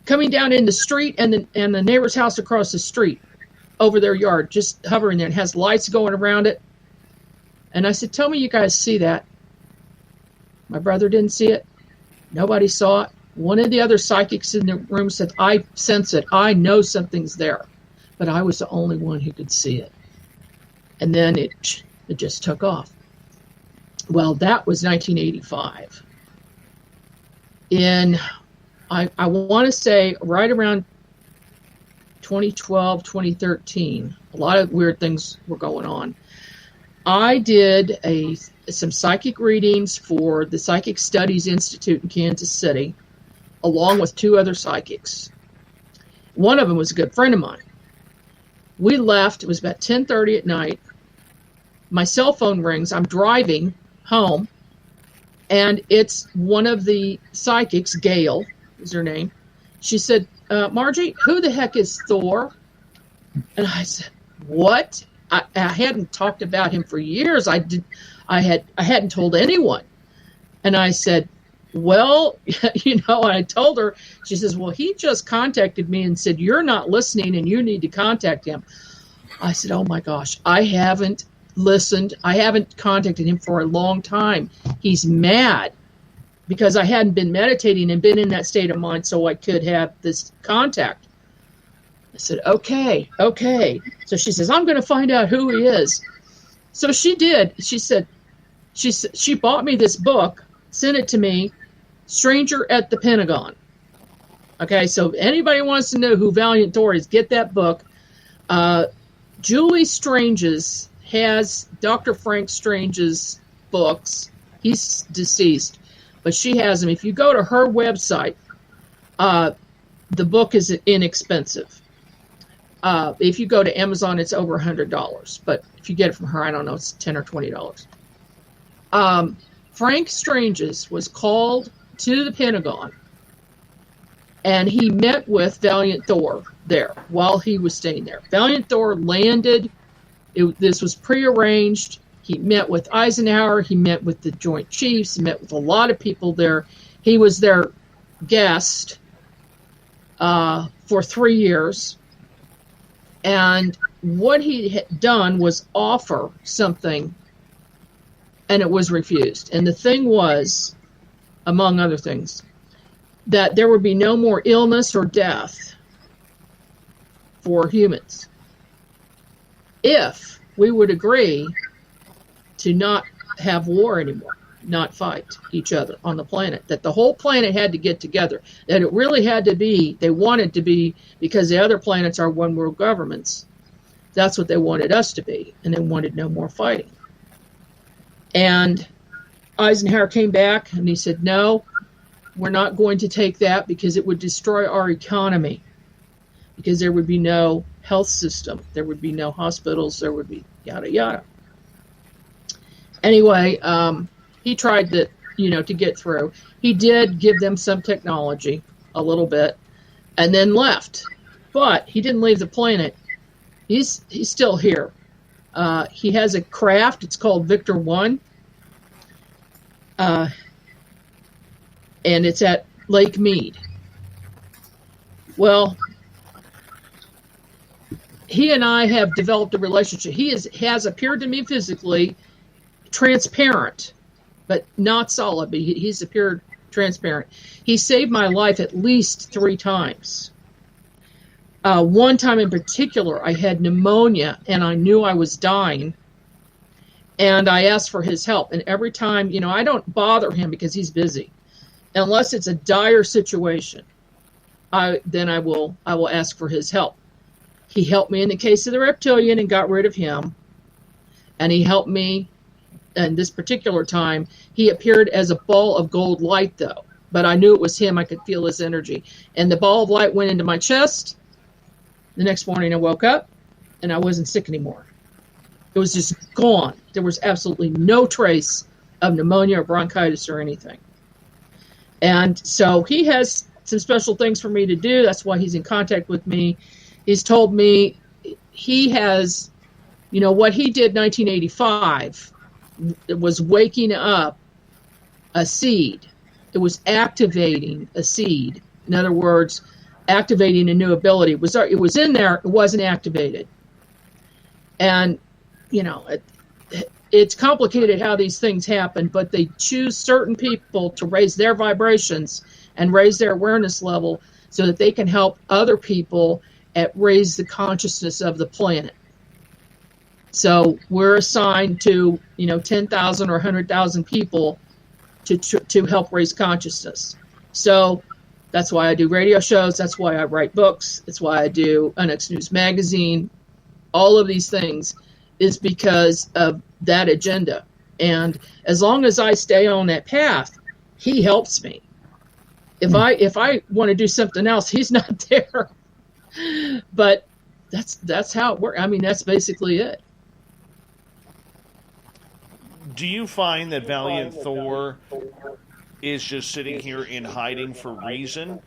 Speaker 3: coming down in the street and the neighbor's house across the street over their yard, just hovering there. It has lights going around it. And I said, "Tell me you guys see that." My brother didn't see it. Nobody saw it. One of the other psychics in the room said, "I sense it. I know something's there." But I was the only one who could see it. And then it just took off. Well, that was 1985. I want to say right around 2012, 2013, a lot of weird things were going on. I did some psychic readings for the Psychic Studies Institute in Kansas City, along with two other psychics. One of them was a good friend of mine. We left. It was about 10:30 at night. My cell phone rings. I'm driving home, and it's one of the psychics, Gail is her name. She said, "Margie, who the heck is Thor?" And I said, "What?" I hadn't talked about him for years. I hadn't told anyone. And I said, "Well," I told her. She says, "Well, he just contacted me and said you're not listening and you need to contact him." I said, "Oh my gosh, I haven't listened. I haven't contacted him for a long time. He's mad because I hadn't been meditating and been in that state of mind so I could have this contact." I said, okay. So she says, "I'm going to find out who he is." So she did. She said, she bought me this book, sent it to me, Stranger at the Pentagon. Okay, so if anybody wants to know who Valiant Thor is, get that book. Julie Strange's has Dr. Frank Strange's books. He's deceased, but she has them. If you go to her website, the book is inexpensive. If you go to Amazon, it's over $100. But if you get it from her, I don't know, it's $10 or $20. Frank Strange's was called to the Pentagon, and he met with Valiant Thor there while he was staying there. Valiant Thor landed. This was prearranged. He met with Eisenhower. He met with the Joint Chiefs. He met with a lot of people there. He was their guest for 3 years. And what he had done was offer something, and it was refused. And the thing was, among other things, that there would be no more illness or death for humans if we would agree to not have war anymore, not fight each other on the planet, that the whole planet had to get together, that it really had to be, they wanted to be, because the other planets are one world governments. That's what they wanted us to be, and they wanted no more fighting. And Eisenhower came back and he said, "No, we're not going to take that because it would destroy our economy, because there would be no health system, there would be no hospitals, there would be yada yada." Anyway, he tried to get through. He did give them some technology, a little bit, and then left. But he didn't leave the planet. He's still here. He has a craft. It's called Victor 1. And it's at Lake Mead. Well, he and I have developed a relationship. He has appeared to me physically transparent, but not solid. But he's appeared transparent. He saved my life at least 3 times. One time in particular, I had pneumonia, and I knew I was dying, and I asked for his help. And every time, I don't bother him because he's busy, unless it's a dire situation. I will ask for his help. He helped me in the case of the reptilian and got rid of him, and he helped me. And this particular time, he appeared as a ball of gold light, though. But I knew it was him. I could feel his energy. And the ball of light went into my chest. The next morning, I woke up, and I wasn't sick anymore. It was just gone. There was absolutely no trace of pneumonia or bronchitis or anything. And so he has some special things for me to do. That's why he's in contact with me. He's told me he has, what he did in 1985. It was waking up a seed. It was activating a seed. In other words, activating a new ability. It was in there. It wasn't activated. And, it's complicated how these things happen, but they choose certain people to raise their vibrations and raise their awareness level so that they can help other people raise the consciousness of the planet. So we're assigned to, 10,000 or 100,000 people to help raise consciousness. So that's why I do radio shows. That's why I write books. That's why I do NX News Magazine. All of these things is because of that agenda. And as long as I stay on that path, he helps me. If I want to do something else, he's not there. But that's how it works. I mean, that's basically it.
Speaker 1: Do you find that Valiant Thor is just sitting here in hiding for reason?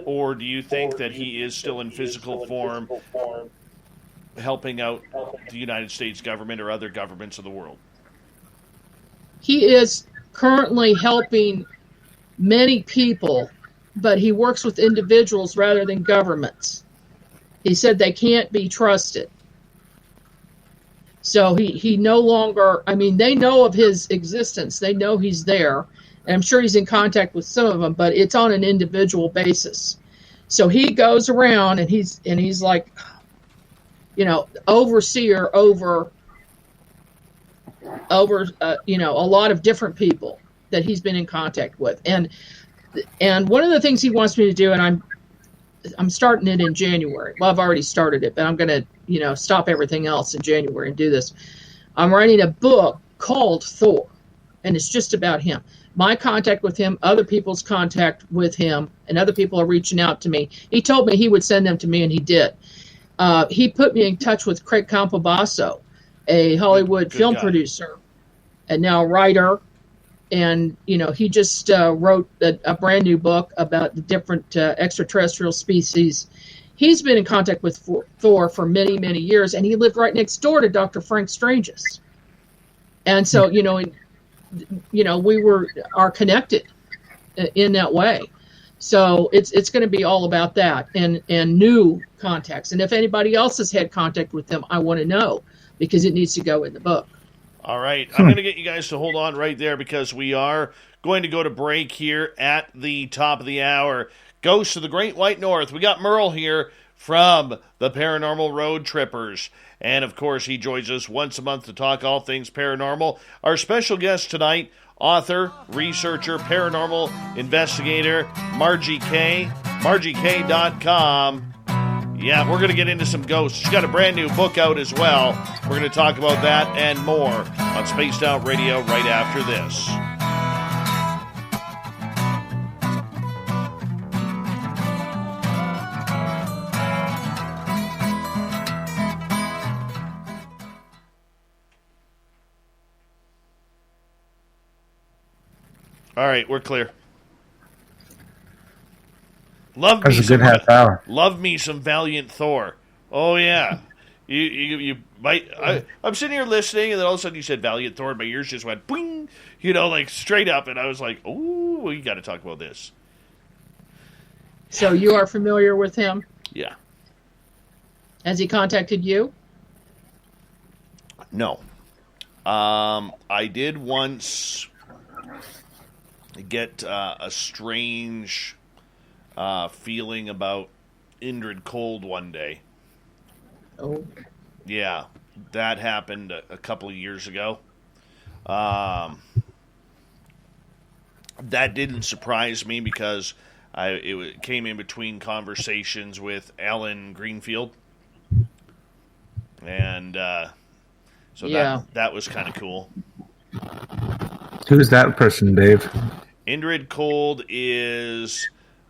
Speaker 1: Or do you think that he is still in physical form helping out the United States government or other governments of the world?
Speaker 3: He is currently helping many people, but he works with individuals rather than governments. He said they can't be trusted. So he no longer, they know of his existence. They know he's there. And I'm sure he's in contact with some of them, but it's on an individual basis. So he goes around and he's like, overseer over a lot of different people that he's been in contact with. And one of the things he wants me to do, and I'm starting it in January. Well, I've already started it, but I'm going to, stop everything else in January and do this. I'm writing a book called Thor, and it's just about him. My contact with him, other people's contact with him, and other people are reaching out to me. He told me he would send them to me, and he did. He put me in touch with Craig Campobasso, a Hollywood film producer, and now writer. And, he just wrote a brand new book about the different extraterrestrial species. He's been in contact with Thor for many, many years, and he lived right next door to Dr. Frank Strange's. And so, we are connected in that way. So it's going to be all about that and new contacts. And if anybody else has had contact with them, I want to know, because it needs to go in the book.
Speaker 1: All right. I'm going to get you guys to hold on right there, because we are going to go to break here at the top of the hour. Ghosts of the Great White North. We got Merle here from the Paranormal Road Trippers. And, of course, he joins us once a month to talk all things paranormal. Our special guest tonight, author, researcher, paranormal investigator, Margie K. MargieK.com. Yeah, we're going to get into some ghosts. She's got a brand new book out as well. We're going to talk about that and more on Spaced Out Radio right after this. All right, we're clear. Love
Speaker 2: That's
Speaker 1: me
Speaker 2: a good
Speaker 1: some
Speaker 2: half hour.
Speaker 1: Love me some Valiant Thor. Oh yeah. You might. I'm sitting here listening, and then all of a sudden you said Valiant Thor, and my ears just went boing, like straight up, and I was like, "Ooh, we got to talk about this."
Speaker 3: So you are familiar with him?
Speaker 1: Yeah.
Speaker 3: Has he contacted you?
Speaker 1: No. I did once get a strange feeling about Indrid Cold one day.
Speaker 3: Oh.
Speaker 1: Yeah, that happened a couple of years ago. That didn't surprise me because it came in between conversations with Alan Greenfield. And so that was kind of cool.
Speaker 2: Who's that person, Dave?
Speaker 1: Indrid Cold is...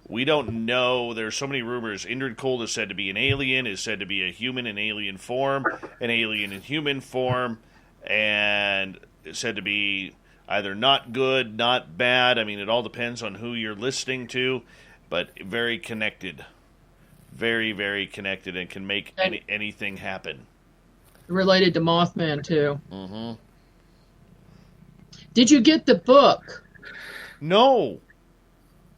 Speaker 1: We don't know. There's so many rumors. Indrid Cold is said to be an alien, is said to be a human in alien form, an alien in human form, and is said to be either not good, not bad. I mean, it all depends on who you're listening to, but very connected. Very, very connected and can make anything happen.
Speaker 3: Related to Mothman, too.
Speaker 1: Mm-hmm.
Speaker 3: Did you get the book?
Speaker 1: No.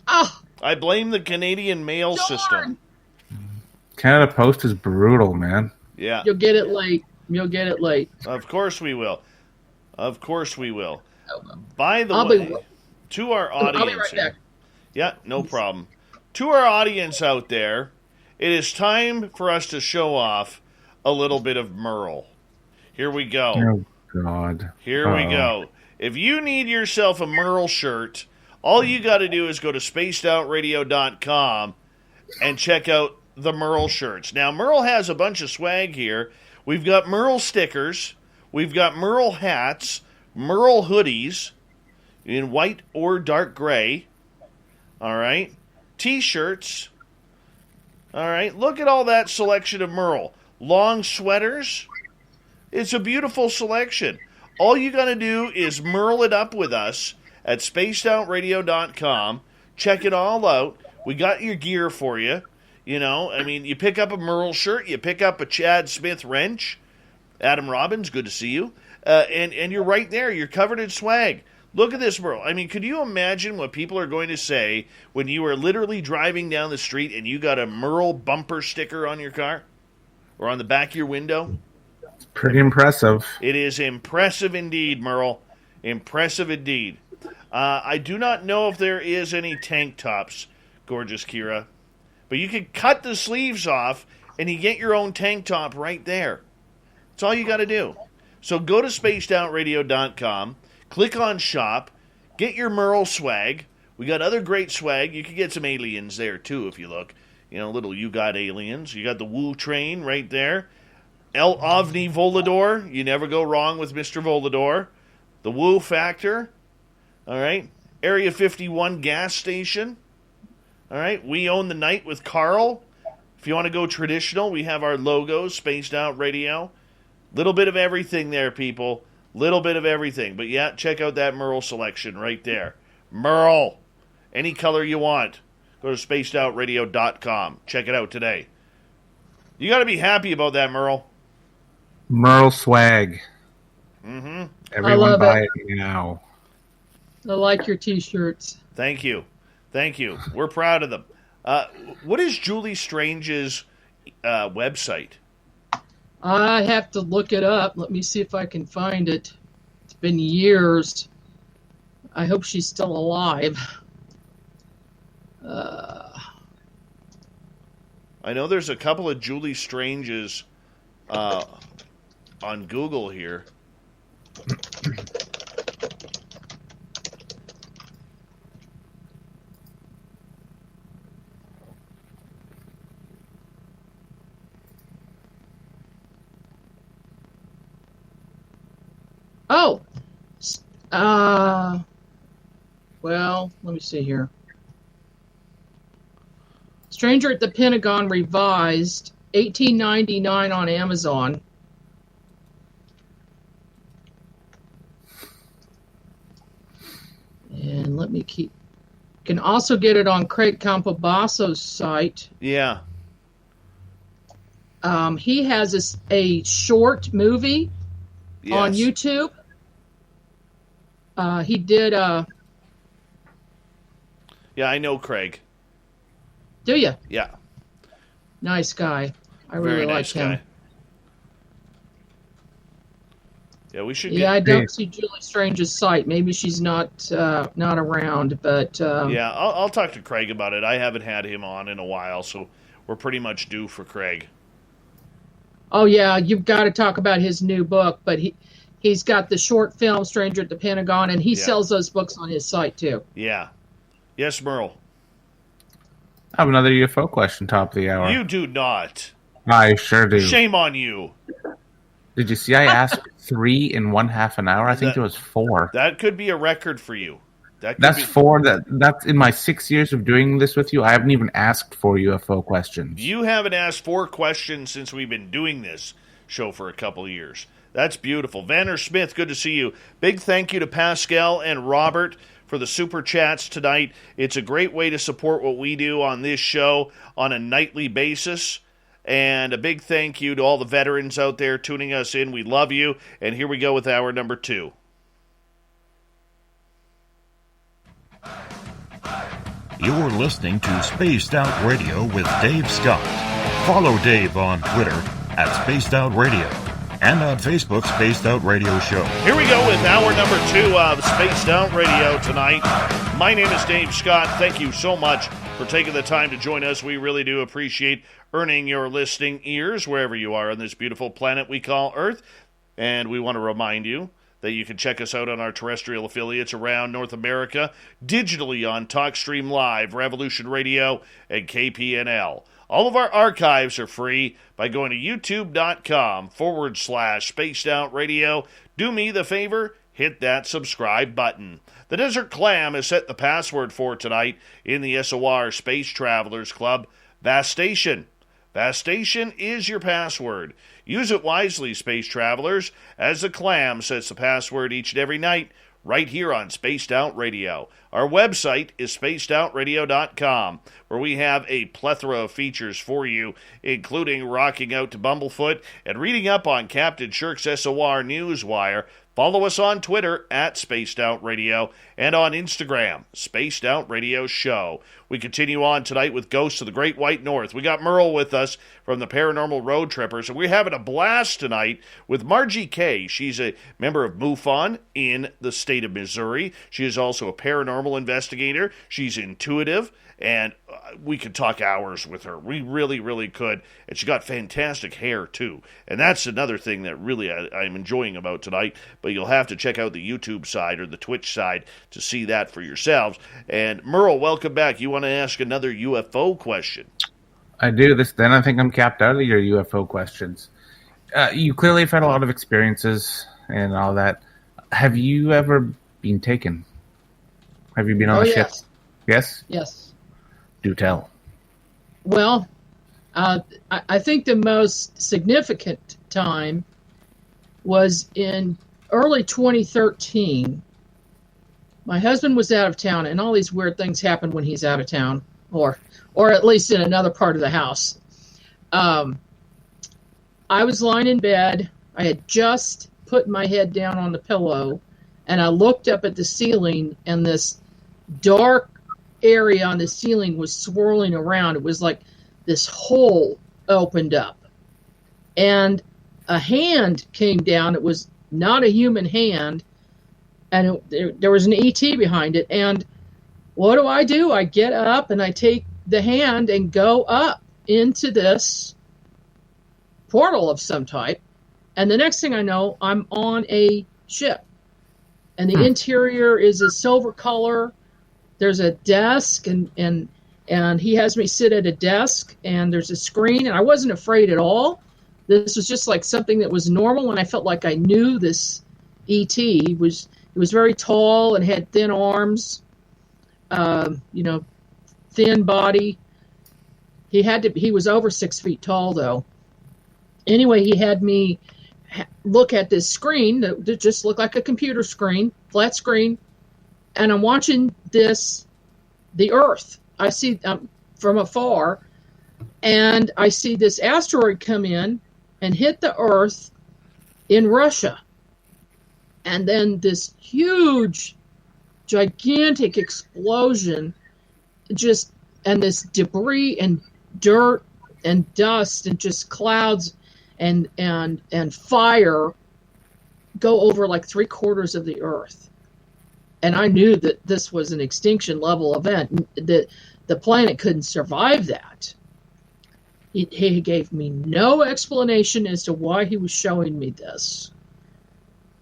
Speaker 3: Oh.
Speaker 1: I blame the Canadian mail system.
Speaker 2: Canada Post is brutal, man.
Speaker 1: Yeah.
Speaker 3: You'll get it late.
Speaker 1: Of course we will. Of course we will.
Speaker 3: Oh,
Speaker 1: By the way, to our audience
Speaker 3: I'll be right back.
Speaker 1: Yeah, no problem. To our audience out there, it is time for us to show off a little bit of Merle. Here we go.
Speaker 2: Oh, God.
Speaker 1: Here we go. If you need yourself a Merle shirt, all you got to do is go to spacedoutradio.com and check out the Merle shirts. Now, Merle has a bunch of swag here. We've got Merle stickers. We've got Merle hats, Merle hoodies in white or dark gray. All right. T-shirts. All right. Look at all that selection of Merle. Long sweaters. It's a beautiful selection. All you got to do is Merle it up with us at spacedoutradio.com. Check it all out. We got your gear for you. You pick up a Merle shirt, you pick up a Chad Smith wrench. Adam Robbins, good to see you. And you're right there. You're covered in swag. Look at this, Merle. I mean, could you imagine what people are going to say when you are literally driving down the street and you got a Merle bumper sticker on your car? Or on the back of your window?
Speaker 2: Pretty impressive.
Speaker 1: It is impressive indeed, Merle. Impressive indeed. I do not know if there is any tank tops, gorgeous Kira. But you can cut the sleeves off and you get your own tank top right there. That's all you got to do. So go to spacedoutradio.com, click on shop, get your Merle swag. We got other great swag. You can get some aliens there too if you look. Little You Got Aliens. You got the Woo Train right there. El Ovni Volador. You never go wrong with Mr. Volador. The Woo Factor. All right. Area 51 gas station. All right. We Own the Night with Carl. If you want to go traditional, we have our logos, Spaced Out Radio. Little bit of everything there, people. Little bit of everything. But yeah, check out that Merle selection right there. Merle. Any color you want. Go to spacedoutradio.com. Check it out today. You got to be happy about that, Merle.
Speaker 2: Merle swag.
Speaker 1: Mm-hmm.
Speaker 2: Everyone buy it now.
Speaker 3: I like your T-shirts.
Speaker 1: Thank you. We're proud of them. What is Julie Strange's website?
Speaker 3: I have to look it up. Let me see if I can find it. It's been years. I hope she's still alive.
Speaker 1: I know there's a couple of Julie Strange's on Google here.
Speaker 3: Oh! Well, let me see here. Stranger at the Pentagon Revised, $18.99 on Amazon. And let let me keep. Can also get it on Craig Campobasso's site.
Speaker 1: Yeah.
Speaker 3: He has a short movie on YouTube. He did.
Speaker 1: Yeah, I know Craig.
Speaker 3: Do you?
Speaker 1: Yeah.
Speaker 3: Nice guy. I really like him.
Speaker 1: Guy. Yeah, we should.
Speaker 3: I don't see Julie Strange's site. Maybe she's not around, but
Speaker 1: yeah, I'll talk to Craig about it. I haven't had him on in a while, so we're pretty much due for Craig.
Speaker 3: Oh yeah, you've got to talk about his new book. But he's got the short film Stranger at the Pentagon, and he sells those books on his site too.
Speaker 1: Yeah. Yes, Merle.
Speaker 2: I have another UFO question, top of the hour.
Speaker 1: You do not.
Speaker 2: I sure do.
Speaker 1: Shame on you.
Speaker 2: Did you see I asked 3 in 1/2 an hour? I think it was 4.
Speaker 1: That could be a record for you.
Speaker 2: That's 4. That's in my 6 years of doing this with you. I haven't even asked 4 UFO questions.
Speaker 1: You haven't asked 4 questions since we've been doing this show for a couple of years. That's beautiful. Vanner Smith, good to see you. Big thank you to Pascal and Robert for the super chats tonight. It's a great way to support what we do on this show on a nightly basis. And a big thank you to all the veterans out there tuning us in. We love you. And here we go with hour number 2.
Speaker 4: You're listening to Spaced Out Radio with Dave Scott. Follow Dave on Twitter at Spaced Out Radio and on Facebook, Spaced Out Radio Show.
Speaker 1: Here we go with hour number 2 of Spaced Out Radio tonight. My name is Dave Scott. Thank you so much for taking the time to join us. We really do appreciate earning your listening ears wherever you are on this beautiful planet we call Earth. And we want to remind you that you can check us out on our terrestrial affiliates around North America, digitally on TalkStream Live, Revolution Radio, and KPNL. All of our archives are free by going to youtube.com/Spaced Out Radio. Do me the favor, hit that subscribe button. The Desert Clam has set the password for tonight in the SOR Space Travelers Club. Vastation. Vastation is your password. Use it wisely, space travelers, as the Clam sets the password each and every night right here on Spaced Out Radio. Our website is spacedoutradio.com, where we have a plethora of features for you, including rocking out to Bumblefoot and reading up on Captain Shirk's SOR Newswire. Follow us on Twitter at Spaced Out Radio and on Instagram, Spaced Out Radio Show. We continue on tonight with Ghosts of the Great White North. We got Merle with us from the Paranormal Road Trippers, and we're having a blast tonight with Margie K. She's a member of MUFON in the state of Missouri. She is also a paranormal investigator. She's intuitive, and we could talk hours with her. We really, really could. And she got fantastic hair, too. And that's another thing that really I'm enjoying about tonight. But you'll have to check out the YouTube side or the Twitch side to see that for yourselves. And Merle, welcome back. You want to ask another UFO question?
Speaker 2: I do. Then I think I'm capped out of your UFO questions. You clearly have had a lot of experiences and all that. Have you ever been taken? Have you been on a ship? Yes?
Speaker 3: Yes.
Speaker 2: Do tell.
Speaker 3: Well, I think the most significant time was in early 2013. My husband was out of town, and all these weird things happen when he's out of town, or at least in another part of the house. I was lying in bed. I had just put my head down on the pillow, and I looked up at the ceiling, and this dark area on the ceiling was swirling around. It was like this hole opened up, and a hand came down. It was not a human hand, and there was an ET behind it. And what do? I get up and I take the hand and go up into this portal of some type, and the next thing I know, I'm on a ship, and the interior is a silver color. There's a desk, and he has me sit at a desk, and there's a screen, and I wasn't afraid at all. This was just like something that was normal, and I felt like I knew this ET. He was very tall and had thin arms, thin body. He was over 6 feet tall, though. Anyway, he had me look at this screen that just looked like a computer screen, flat screen. and I'm watching the Earth. I see from afar, and I see this asteroid come in and hit the Earth in Russia. And then this huge, gigantic explosion, and this debris and dirt and dust and just clouds and fire go over like 3/4 of the Earth. And I knew that this was an extinction level event, that the planet couldn't survive that. He gave me no explanation as to why he was showing me this.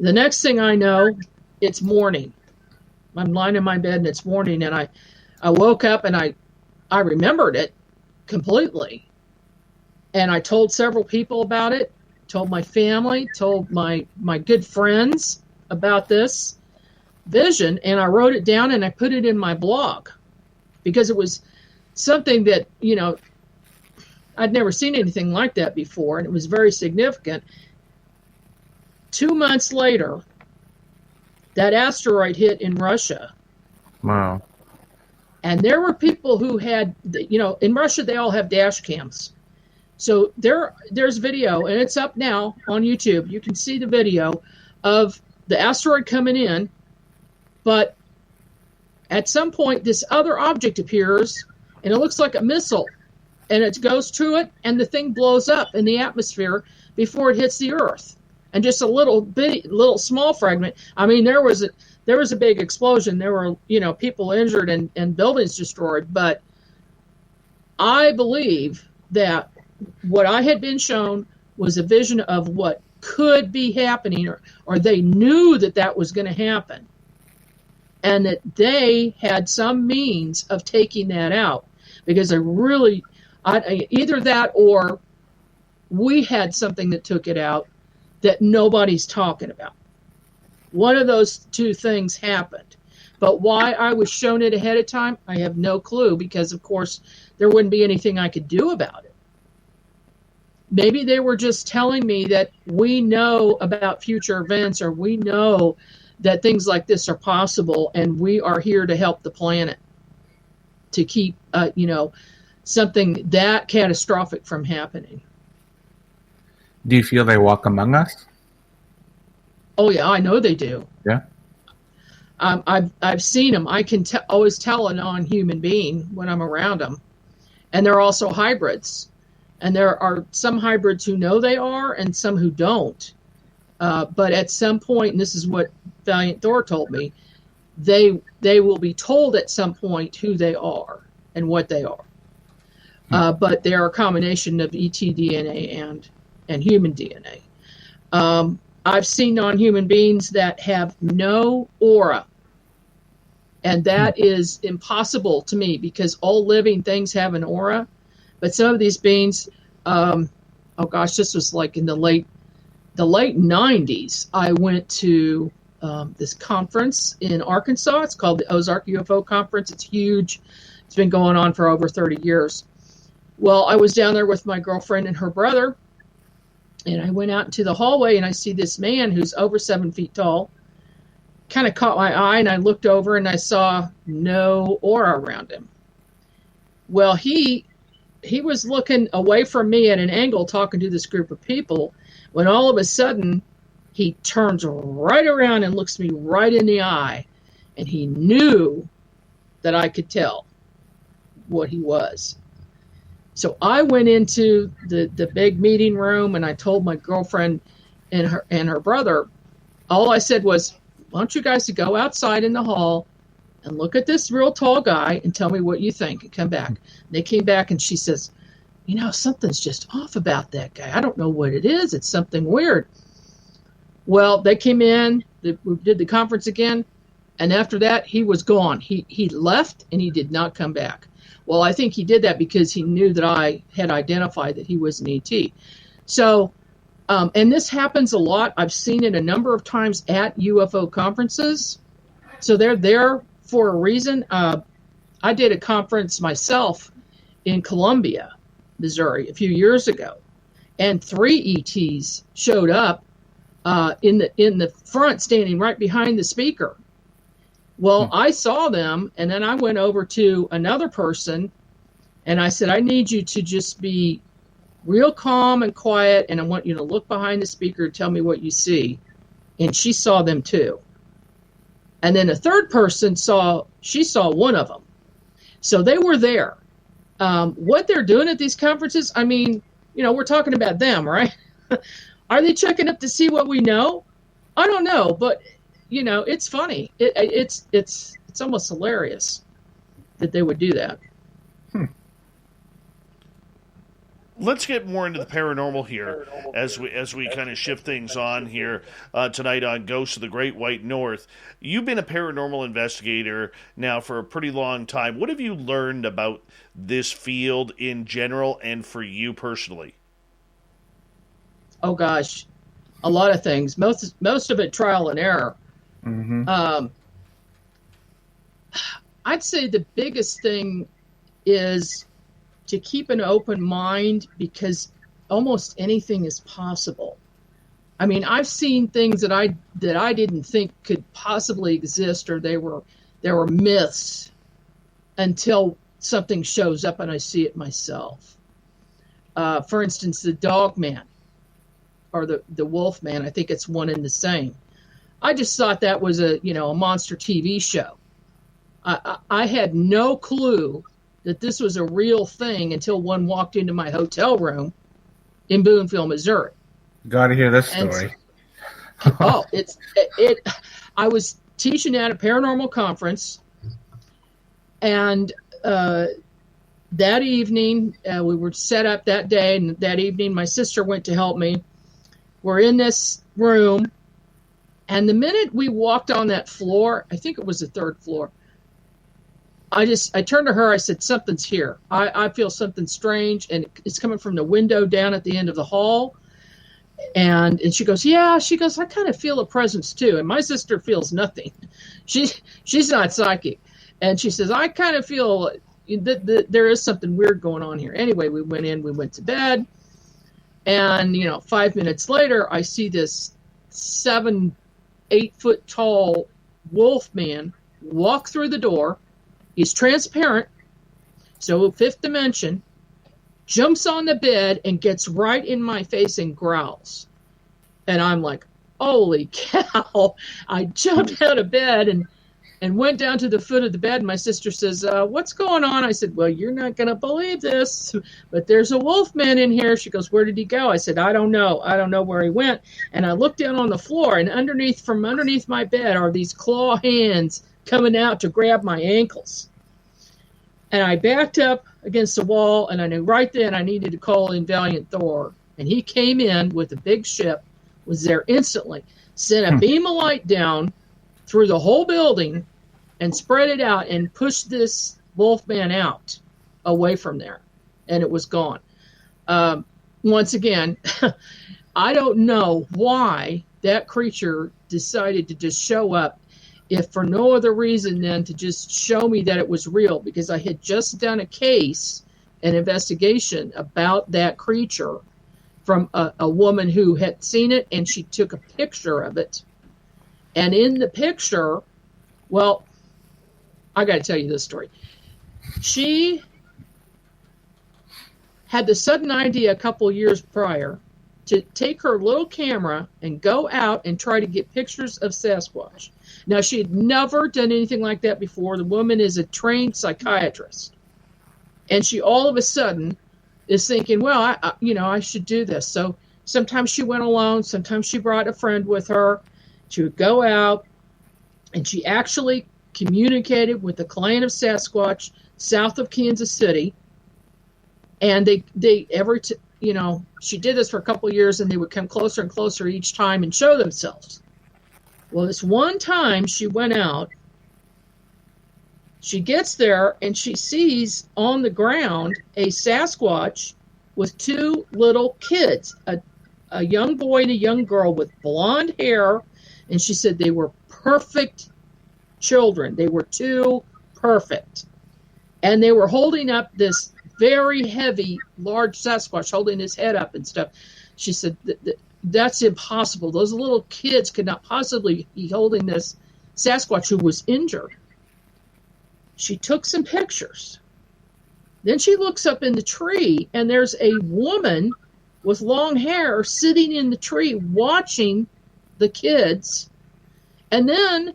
Speaker 3: The next thing I know, it's morning. I'm lying in my bed and it's morning, and I woke up and I remembered it completely. And I told several people about it, told my family, told my good friends about this vision, and I wrote it down and I put it in my blog because it was something that, I'd never seen anything like that before, and it was very significant. 2 months later, that asteroid hit in Russia.
Speaker 2: Wow.
Speaker 3: And there were people who had, in Russia, they all have dash cams. So there's video, and it's up now on YouTube. You can see the video of the asteroid coming in, but at some point, this other object appears, and it looks like a missile, and it goes to it, and the thing blows up in the atmosphere before it hits the Earth. And just a little small fragment. I mean, there was a big explosion. There were, people injured and buildings destroyed. But I believe that what I had been shown was a vision of what could be happening, or they knew that was going to happen, and that they had some means of taking that out, because either that or we had something that took it out that nobody's talking about. One of those two things happened. But why I was shown it ahead of time, I have no clue, because, of course, there wouldn't be anything I could do about it. Maybe they were just telling me that we know about future events, or we know that things like this are possible, and we are here to help the planet to keep, something that catastrophic from happening.
Speaker 2: Do you feel they walk among us?
Speaker 3: Oh yeah, I know they do.
Speaker 2: Yeah.
Speaker 3: I've seen them. I can always tell a non-human being when I'm around them, and they're also hybrids. And there are some hybrids who know they are, and some who don't. But at some point, and this is what Valiant Thor told me, they will be told at some point who they are and what they are. But they are a combination of ET DNA and human DNA. I've seen non-human beings that have no aura. And that is impossible to me, because all living things have an aura. But some of these beings, this was like in the late 90s. I went to this conference in Arkansas. It's called the Ozark UFO Conference. It's huge. It's been going on for over 30 years. Well, I was down there with my girlfriend and her brother, and I went out into the hallway, and I see this man who's over 7 feet tall. Kind of caught my eye, and I looked over, and I saw no aura around him. Well, he was looking away from me at an angle, talking to this group of people, when all of a sudden he turns right around and looks me right in the eye, and he knew that I could tell what he was. So I went into the big meeting room, and I told my girlfriend and her brother, all I said was, why don't you guys go outside in the hall and look at this real tall guy and tell me what you think, and come back. And they came back, and she says, something's just off about that guy. I don't know what it is. It's something weird. Well, they came in, we did the conference again, and after that, he was gone. He left, and he did not come back. Well, I think he did that because he knew that I had identified that he was an ET. So, and this happens a lot. I've seen it a number of times at UFO conferences. So they're there for a reason. I did a conference myself in Columbia, Missouri, a few years ago, and 3 ETs showed up in the front, standing right behind the speaker. Well, I saw them, and then I went over to another person, and I said, I need you to just be real calm and quiet, and I want you to look behind the speaker and tell me what you see. And she saw them too. And then a third person saw one of them. So they were there. What they're doing at these conferences, I mean, we're talking about them, right? Are they checking up to see what we know? I don't know, but it's funny. It's almost hilarious that they would do that.
Speaker 1: Let's get more into the paranormal here as we kind of shift things on here tonight on Ghosts of the Great White North. You've been a paranormal investigator now for a pretty long time. What have you learned about this field in general and for you personally?
Speaker 3: Oh gosh, a lot of things. Most of it trial and error. Mm-hmm. I'd say the biggest thing is to keep an open mind, because almost anything is possible. I mean, I've seen things that I didn't think could possibly exist, or they were myths, until something shows up and I see it myself. For instance, the dog man or the wolf man, I think it's one and the same. I just thought that was a monster TV show. I had no clue that this was a real thing until one walked into my hotel room in Boonville, Missouri.
Speaker 2: Got to hear this story.
Speaker 3: I was teaching at a paranormal conference, and that evening we were set up that day, and that evening my sister went to help me. We're in this room, and the minute we walked on that floor, I think it was the third floor, I turned to her, I said, something's here. I feel something strange, and it's coming from the window down at the end of the hall. And she goes, yeah, I kind of feel a presence too. And my sister feels nothing. She's not psychic. And she says, I kind of feel that there is something weird going on here. Anyway, we went to bed. And, 5 minutes later, I see this 7-8 foot tall wolf man walk through the door. He's transparent, so fifth dimension, jumps on the bed and gets right in my face and growls. And I'm like, holy cow. I jumped out of bed and went down to the foot of the bed. And my sister says, what's going on? I said, well, you're not going to believe this, but there's a wolf man in here. She goes, where did he go? I said, I don't know. I don't know where he went. And I looked down on the floor, and from underneath my bed are these claw hands coming out to grab my ankles. And I backed up against the wall, and I knew right then I needed to call in Valiant Thor. And he came in with a big ship, was there instantly, sent a beam of light down through the whole building and spread it out and pushed this wolfman out away from there. And it was gone. Once again, I don't know why that creature decided to just show up, if for no other reason than to just show me that it was real, because I had just done an investigation about that creature from a woman who had seen it, and she took a picture of it. And in the picture, well, I got to tell you this story. She had the sudden idea a couple years prior to take her little camera and go out and try to get pictures of Sasquatch. Now, she had never done anything like that before. The woman is a trained psychiatrist. And she all of a sudden is thinking, well, I should do this. So sometimes she went alone. Sometimes she brought a friend with her. She would go out, and she actually communicated with the clan of Sasquatch south of Kansas City. And she did this for a couple of years, and they would come closer and closer each time and show themselves. Well, this one time she went out, she gets there, and she sees on the ground a Sasquatch with two little kids, a young boy and a young girl with blonde hair, and she said they were perfect children. They were too perfect. And they were holding up this very heavy, large Sasquatch, holding his head up and stuff. She said, that's impossible. Those little kids could not possibly be holding this Sasquatch who was injured. She took some pictures. Then she looks up in the tree, and there's a woman with long hair sitting in the tree watching the kids. And then,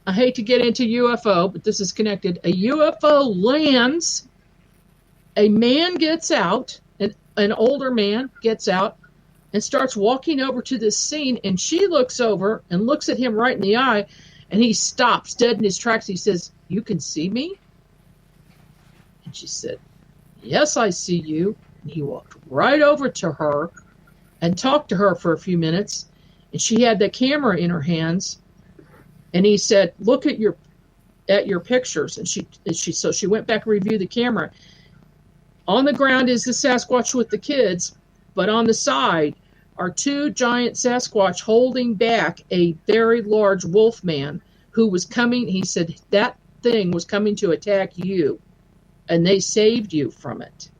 Speaker 3: I hate to get into UFO, but this is connected. A UFO lands. A man gets out, an older man gets out, and starts walking over to this scene. And she looks over and looks at him right in the eye, and he stops dead in his tracks. He says, "You can see me?" And she said, "Yes, I see you." And he walked right over to her and talked to her for a few minutes. And she had the camera in her hands. And he said, "Look at your pictures." And she went back and reviewed the camera. On the ground is the Sasquatch with the kids, but on the side are two giant Sasquatch holding back a very large wolf man who was coming. He said that thing was coming to attack you, and they saved you from it.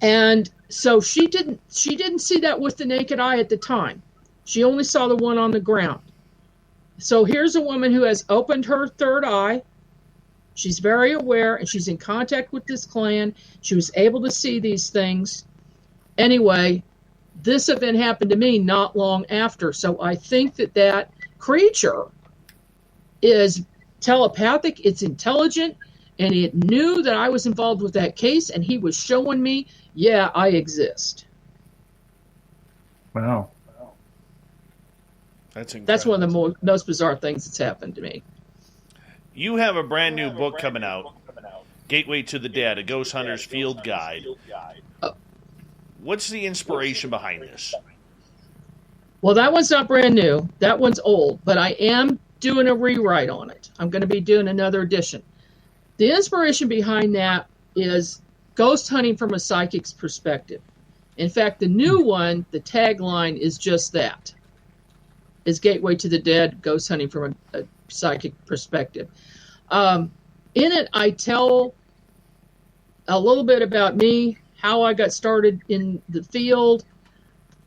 Speaker 3: And so she didn't see that with the naked eye at the time. She only saw the one on the ground. So here's a woman who has opened her third eye. She's very aware, and she's in contact with this clan. She was able to see these things. Anyway, this event happened to me not long after. So I think that creature is telepathic, it's intelligent, and it knew that I was involved with that case, and he was showing me, yeah, I exist.
Speaker 2: Wow.
Speaker 1: That's incredible.
Speaker 3: That's one of the most bizarre things that's happened to me.
Speaker 1: You have a brand new book coming out, Gateway to the Dead, a Ghost Hunter's Field Guide. What's the inspiration behind this?
Speaker 3: Well, that one's not brand new. That one's old, but I am doing a rewrite on it. I'm going to be doing another edition. The inspiration behind that is ghost hunting from a psychic's perspective. In fact, the new one, the tagline is just that. Is Gateway to the Dead, ghost hunting from a psychic perspective. In it, I tell a little bit about me, how I got started in the field,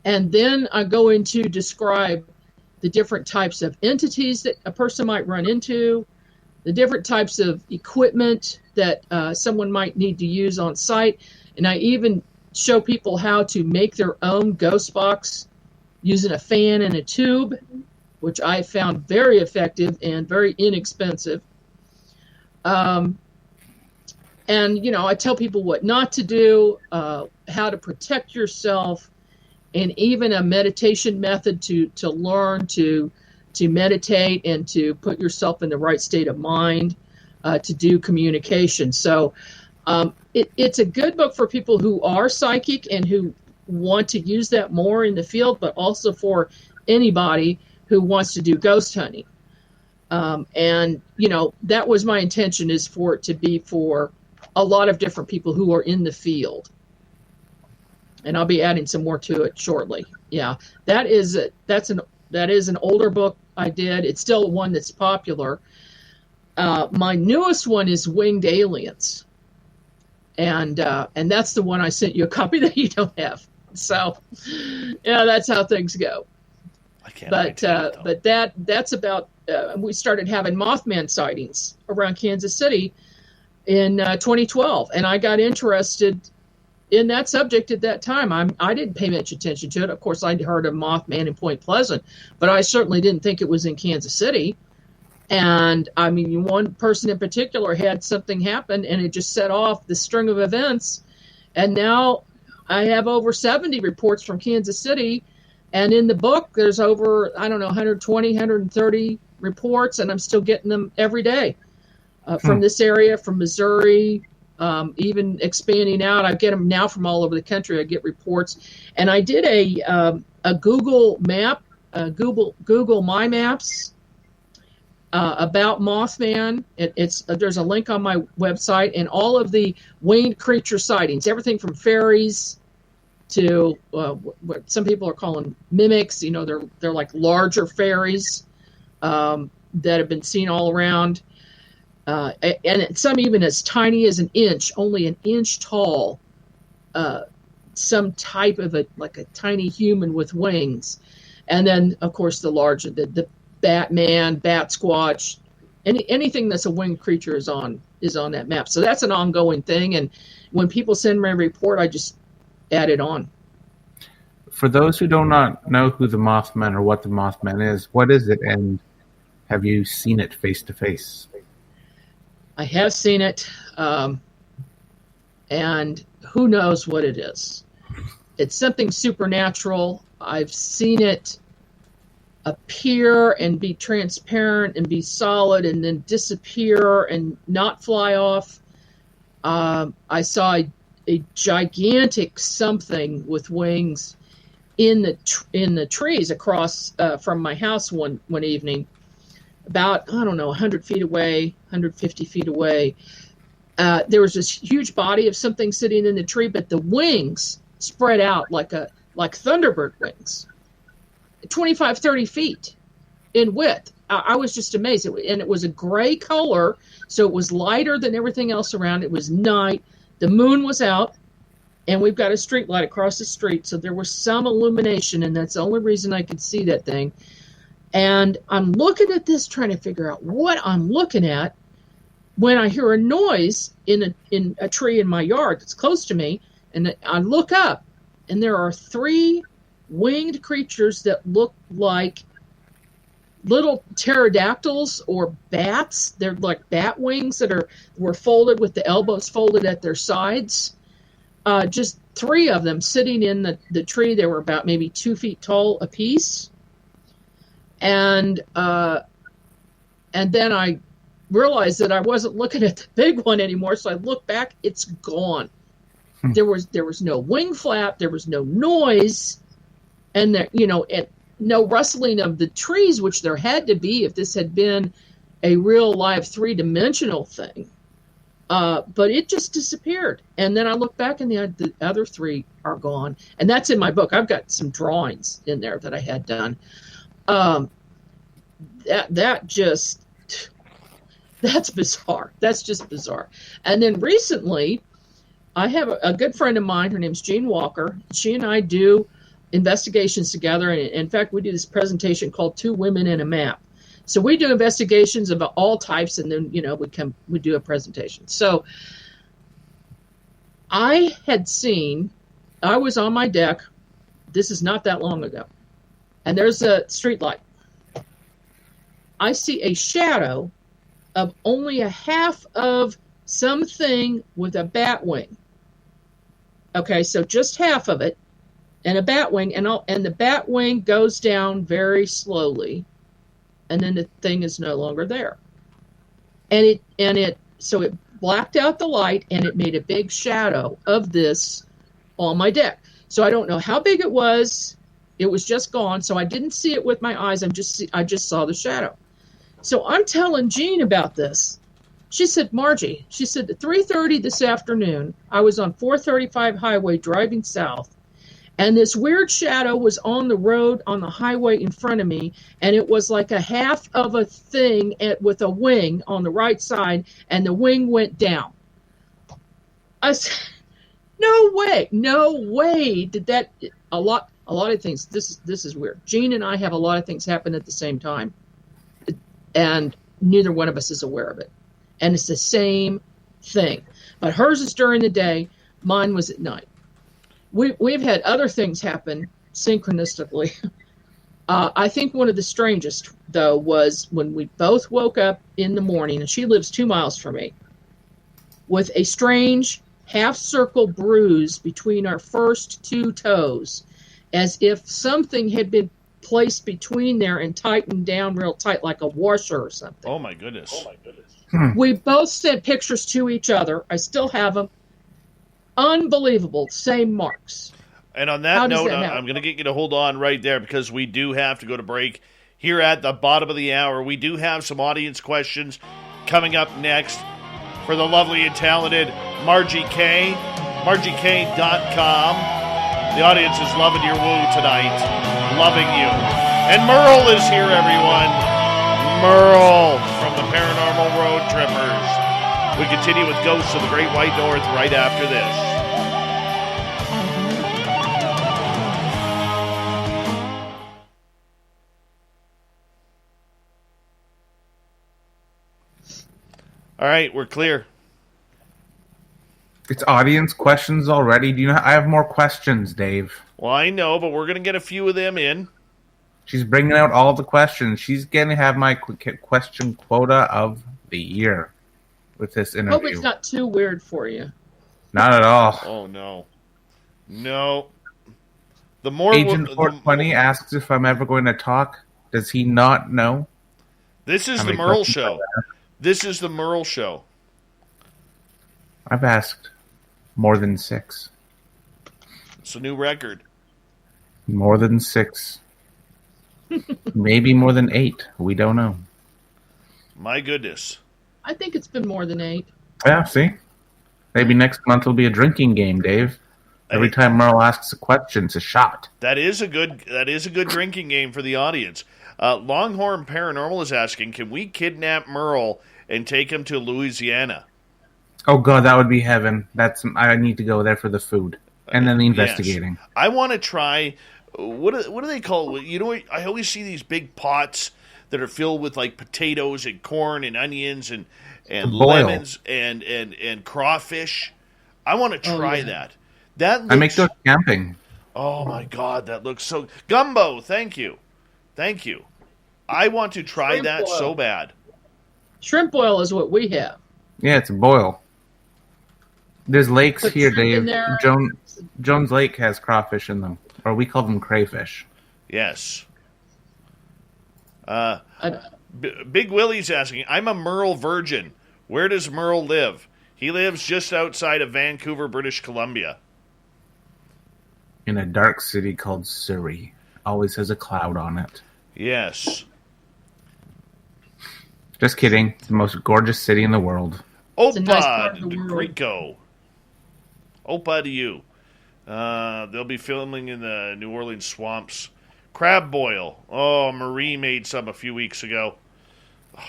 Speaker 3: and then I go into describe the different types of entities that a person might run into, the different types of equipment that someone might need to use on site, and I even show people how to make their own ghost box using a fan and a tube, which I found very effective and very inexpensive. And, I tell people what not to do, how to protect yourself, and even a meditation method to learn to meditate and to put yourself in the right state of mind to do communication. So it's a good book for people who are psychic and who want to use that more in the field, but also for anybody who wants to do ghost hunting. And, that was my intention, is for it to be for a lot of different people who are in the field. And I'll be adding some more to it shortly. Yeah, that is an older book I did. It's still one that's popular. My newest one is Winged Aliens. And that's the one I sent you a copy that you don't have. So, yeah, that's how things go.
Speaker 1: I can't.
Speaker 3: But that's about. We started having Mothman sightings around Kansas City in 2012, and I got interested in that subject at that time. I didn't pay much attention to it. Of course, I'd heard of Mothman in Point Pleasant, but I certainly didn't think it was in Kansas City. And I mean, one person in particular had something happen, and it just set off the string of events. And now I have over 70 reports from Kansas City. And in the book, there's over, 120, 130 reports, and I'm still getting them every day from this area, from Missouri, even expanding out. I get them now from all over the country. I get reports. And I did a Google map, Google My Maps, about Mothman. There's a link on my website, and all of the winged creature sightings, everything from fairies to what some people are calling mimics. They're like larger fairies that have been seen all around, and some even as tiny as an inch, only an inch tall. Some type of a tiny human with wings. And then, of course, the larger, the Batman, Bat Squatch, anything that's a winged creature is on that map. So that's an ongoing thing. And when people send me a report, I just add it on.
Speaker 2: For those who do not know who the Mothman or what the Mothman is, what is it, and have you seen it face to face?
Speaker 3: I have seen it, and who knows what it is. It's something supernatural. I've seen it appear and be transparent and be solid and then disappear and not fly off. I saw a gigantic something with wings in the trees across from my house one evening, about, 100 feet away, 150 feet away. There was this huge body of something sitting in the tree, but the wings spread out like Thunderbird wings, 25, 30 feet in width. I was just amazed. And it was a gray color, so it was lighter than everything else around. It was night. The moon was out. And we've got a street light across the street, so there was some illumination, and that's the only reason I could see that thing. And I'm looking at this, trying to figure out what I'm looking at, when I hear a noise in a tree in my yard that's close to me, and I look up, and there are 3 winged creatures that look like little pterodactyls or bats. They're like bat wings that were folded with the elbows folded at their sides. Just 3 of them sitting in the tree. They were about maybe 2 feet tall apiece. And then I realized that I wasn't looking at the big one anymore. So I looked back, it's gone. There was no wing flap. There was no noise. And there, and no rustling of the trees, which there had to be if this had been a real live 3-dimensional thing. But it just disappeared. And then I look back and the other 3 are gone. And that's in my book. I've got some drawings in there that I had done. That's bizarre. That's just bizarre. And then recently, I have a good friend of mine. Her name's Jean Walker. She and I do investigations together. And in fact, we do this presentation called 2 Women and a Map. So we do investigations of all types, and then, we do a presentation. So I was on my deck. This is not that long ago. And there's a street light. I see a shadow of only a half of something with a bat wing. Okay, so just half of it, and a bat wing, and the bat wing goes down very slowly. And then the thing is no longer there. So it blacked out the light, and it made a big shadow of this on my deck. So I don't know how big it was. It was just gone. So I didn't see it with my eyes. I just saw the shadow. So I'm telling Jean about this. She said, Margie, at 3:30 this afternoon, I was on 435 highway driving south. And this weird shadow was on the road, on the highway in front of me, and it was like a half of a thing with a wing on the right side, and the wing went down. I said, no way did that. A lot of things. This is weird. Jean and I have a lot of things happen at the same time, and neither one of us is aware of it. And it's the same thing. But hers is during the day. Mine was at night. We've had other things happen synchronistically. I think one of the strangest, though, was when we both woke up in the morning, and she lives 2 miles from me, with a strange half-circle bruise between our first 2 toes, as if something had been placed between there and tightened down real tight, like a washer or something.
Speaker 1: Oh, my goodness.
Speaker 3: We both sent pictures to each other. I still have them. Unbelievable. Same marks.
Speaker 1: And on that note, I'm going to get you to hold on right there, because we do have to go to break here at the bottom of the hour. We do have some audience questions coming up next for the lovely and talented Margie K. MargieK.com. The audience is loving your woo tonight. Loving you. And Merle is here, everyone. Merle from the Paranormal Road Trippers. We continue with Ghosts of the Great White North right after this. All right, we're clear.
Speaker 2: It's audience questions already. Do you know? I have more questions, Dave.
Speaker 1: Well, I know, but we're going to get a few of them in.
Speaker 2: She's bringing out all the questions. She's going to have my question quota of the year with this interview.
Speaker 3: Hope it's not too weird for you.
Speaker 2: Not at all.
Speaker 1: Oh, no. No. The more
Speaker 2: Agent 420 asks if I'm ever going to talk. Does he not know?
Speaker 1: This is the Merle Show. This is the Merle Show.
Speaker 2: I've asked more than 6.
Speaker 1: It's a new record.
Speaker 2: More than 6. Maybe more than 8. We don't know.
Speaker 1: My goodness.
Speaker 3: I think it's been more than 8.
Speaker 2: Yeah, see? Maybe next month will be a drinking game, Dave. Every time Merle asks a question, it's a shot.
Speaker 1: That is a good drinking game for the audience. Longhorn Paranormal is asking, can we kidnap Merle and take him to Louisiana?
Speaker 2: Oh, God, that would be heaven. I need to go there for the food. And then the investigating.
Speaker 1: Yes. I want to try... What do they call it? You know, I always see these big pots that are filled with like potatoes and corn and onions and lemons and crawfish. I want to try that.
Speaker 2: I make those camping.
Speaker 1: Oh my God, that looks so gumbo. Thank you. I want to try
Speaker 3: Shrimp
Speaker 1: that
Speaker 3: oil.
Speaker 1: so bad.
Speaker 3: Shrimp oil is what we have.
Speaker 2: Yeah, it's a boil. There's lakes
Speaker 3: Put
Speaker 2: here,
Speaker 3: shrimp in
Speaker 2: Dave.
Speaker 3: there.
Speaker 2: Jones Lake has crawfish in them. Or we call them crayfish.
Speaker 1: Yes. Big Willie's asking, I'm a Merle virgin. Where does Merle live? He lives just outside of Vancouver, British Columbia.
Speaker 2: In a dark city called Surrey. Always has a cloud on it.
Speaker 1: Yes.
Speaker 2: Just kidding. It's the most gorgeous city in the world.
Speaker 3: It's a nice part of the
Speaker 1: Opa
Speaker 3: world.
Speaker 1: Grico. Opa to you. They'll be filming in the New Orleans swamps. Crab boil. Oh, Marie made some a few weeks ago. Oh,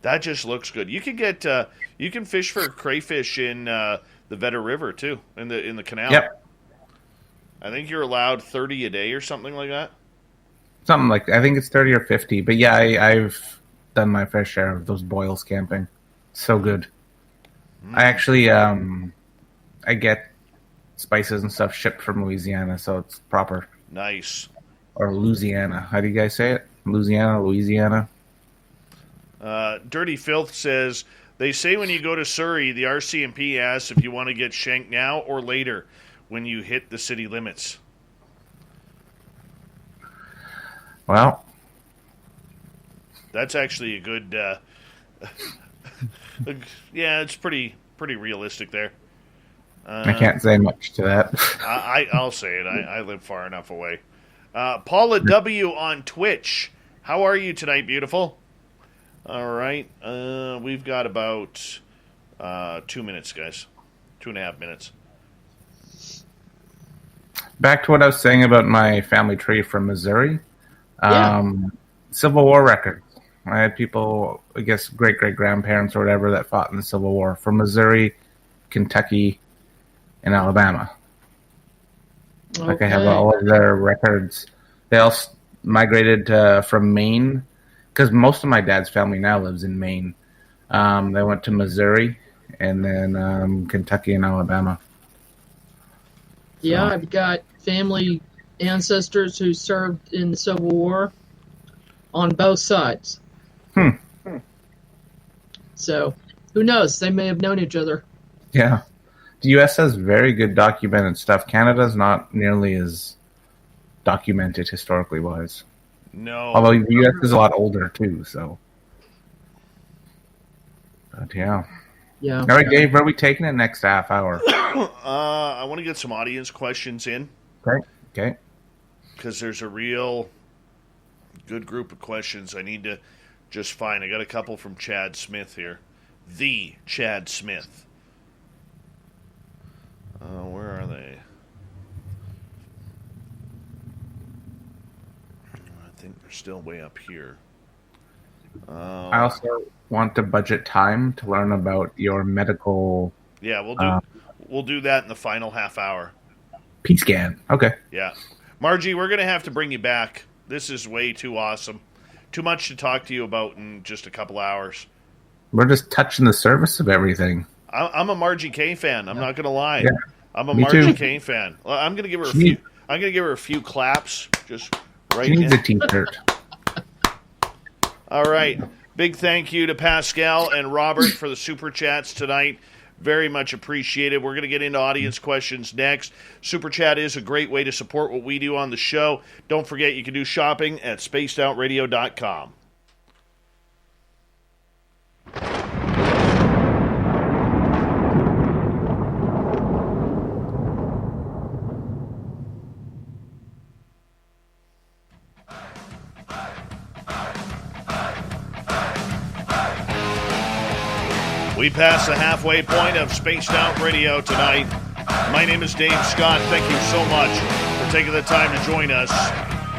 Speaker 1: that just looks good. You can get you can fish for crayfish in the Vedder River too, in the canal.
Speaker 2: Yep.
Speaker 1: I think you're allowed 30 a day or something like that.
Speaker 2: Something like that. I think it's 30 or 50. But yeah, I've done my fair share of those boils camping. So good. I actually I get spices and stuff shipped from Louisiana, so it's proper.
Speaker 1: Nice.
Speaker 2: Or Louisiana. How do you guys say it? Louisiana?
Speaker 1: Dirty Filth says, they say when you go to Surrey, the RCMP asks if you want to get shanked now or later when you hit the city limits.
Speaker 2: Well.
Speaker 1: That's actually a good... yeah, it's pretty realistic there.
Speaker 2: I can't say much to that.
Speaker 1: I'll say it. I live far enough away. Paula W. on Twitch. How are you tonight, beautiful? All right. We've got about 2 minutes, guys. 2.5 minutes.
Speaker 2: Back to what I was saying about my family tree from Missouri.
Speaker 3: Yeah.
Speaker 2: Civil War records. I had people, I guess, great-great-grandparents or whatever that fought in the Civil War from Missouri, Kentucky, and Alabama.
Speaker 3: Okay.
Speaker 2: Like I have all of their records. They all migrated from Maine, because most of my dad's family now lives in Maine. They went to Missouri and then Kentucky and Alabama.
Speaker 3: Yeah, I've got family ancestors who served in the Civil War on both sides. So, who knows? They may have known each other.
Speaker 2: Yeah. The U.S. has very good documented stuff. Canada's not nearly as documented historically wise.
Speaker 1: No.
Speaker 2: Although the U.S. is a lot older, too, so. But, yeah.
Speaker 3: Yeah.
Speaker 2: All right, Dave, where are we taking it next half hour?
Speaker 1: I want to get some audience questions in.
Speaker 2: Okay.
Speaker 1: Because there's a real good group of questions I need to just find. I got a couple from Chad Smith here. The Chad Smith. Where are they? I think they're still way up here.
Speaker 2: I also want to budget time to learn about your medical...
Speaker 1: Yeah, we'll do that in the final half hour.
Speaker 2: P-scan. Okay.
Speaker 1: Yeah. Margie, we're going to have to bring you back. This is way too awesome. Too much to talk to you about in just a couple hours.
Speaker 2: We're just touching the surface of everything.
Speaker 1: I'm a Margie K fan. I'm not going to lie.
Speaker 2: Yeah,
Speaker 1: I'm a
Speaker 2: me
Speaker 1: Margie
Speaker 2: too.
Speaker 1: K fan. Well, I'm going to give her I'm going to give her a few claps. Just right.
Speaker 2: She needs a T-shirt.
Speaker 1: All right. Big thank you to Pascal and Robert for the super chats tonight. Very much appreciated. We're going to get into audience questions next. Super Chat is a great way to support what we do on the show. Don't forget you can do shopping at spacedoutradio.com. We pass the halfway point of Spaced Out Radio tonight. My name is Dave Scott. Thank you so much for taking the time to join us.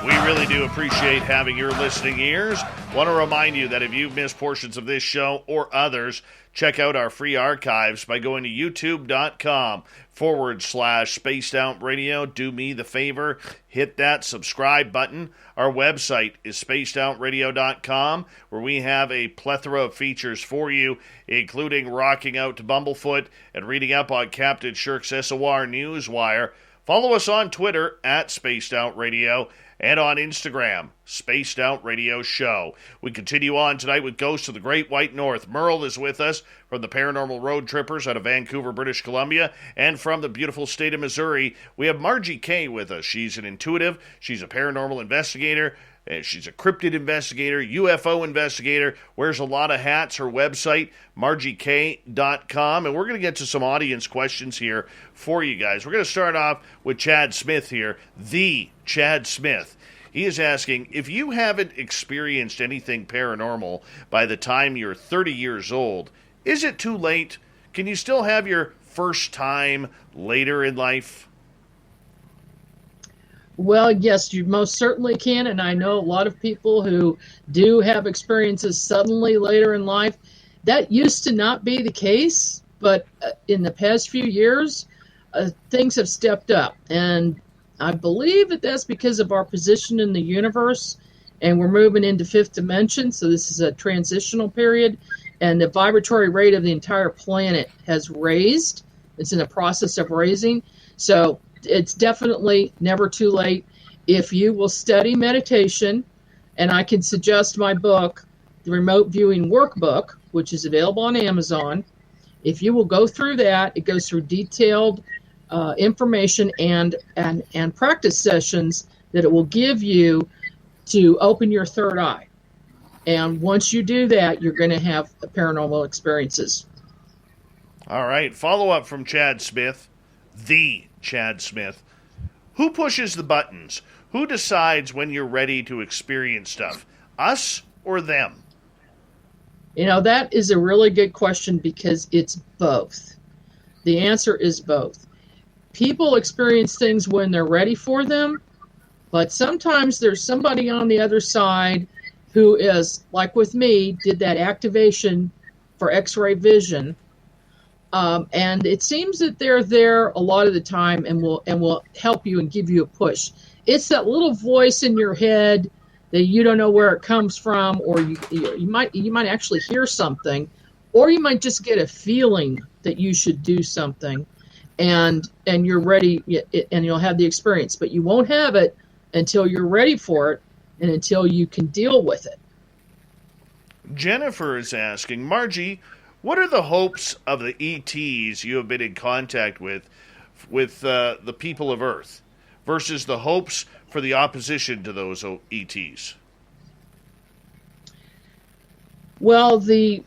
Speaker 1: We really do appreciate having your listening ears. Want to remind you that if you've missed portions of this show or others, check out our free archives by going to youtube.com/Spaced Out Radio. Do me the favor, hit that subscribe button. Our website is spacedoutradio.com, where we have a plethora of features for you, including rocking out to Bumblefoot and reading up on Captain Shirk's SOR Newswire. Follow us on Twitter at Spaced Out Radio and on Instagram, Spaced Out Radio Show. We continue on tonight with Ghosts of the Great White North. Merle is with us from the Paranormal Road Trippers out of Vancouver, British Columbia, and from the beautiful state of Missouri, we have Margie K with us. She's an intuitive, she's a paranormal investigator, she's a cryptid investigator, UFO investigator, wears a lot of hats. Her website, margiek.com. And we're going to get to some audience questions here for you guys. We're going to start off with Chad Smith here, the Chad Smith. He is asking, if you haven't experienced anything paranormal by the time you're 30 years old, is it too late? Can you still have your first time later in life?
Speaker 3: Well, yes, you most certainly can, and I know a lot of people who do have experiences suddenly later in life. That used to not be the case, but in the past few years, things have stepped up, and I believe that that's because of our position in the universe, and we're moving into fifth dimension, so this is a transitional period, and the vibratory rate of the entire planet has raised. It's in the process of raising, so it's definitely never too late if you will study meditation. And I can suggest my book, The Remote Viewing Workbook, which is available on Amazon. If you will go through that, it goes through detailed information and practice sessions that it will give you to open your third eye. And once you do that, you're going to have paranormal experiences.
Speaker 1: All right. Follow up from Chad Smith, the Chad Smith. Who pushes the buttons? Who decides when you're ready to experience stuff? Us or them?
Speaker 3: You know, that is a really good question because it's both. The answer is both. People experience things when they're ready for them, but sometimes there's somebody on the other side who is, like with me, did that activation for X-ray vision. And it seems that they're there a lot of the time and will help you and give you a push. It's that little voice in your head that you don't know where it comes from, or you might actually hear something, or you might just get a feeling that you should do something, and you're ready, and you'll have the experience. But you won't have it until you're ready for it and until you can deal with it.
Speaker 1: Jennifer is asking, Margie, what are the hopes of the ETs you have been in contact with the people of Earth versus the hopes for the opposition to those ETs?
Speaker 3: Well, the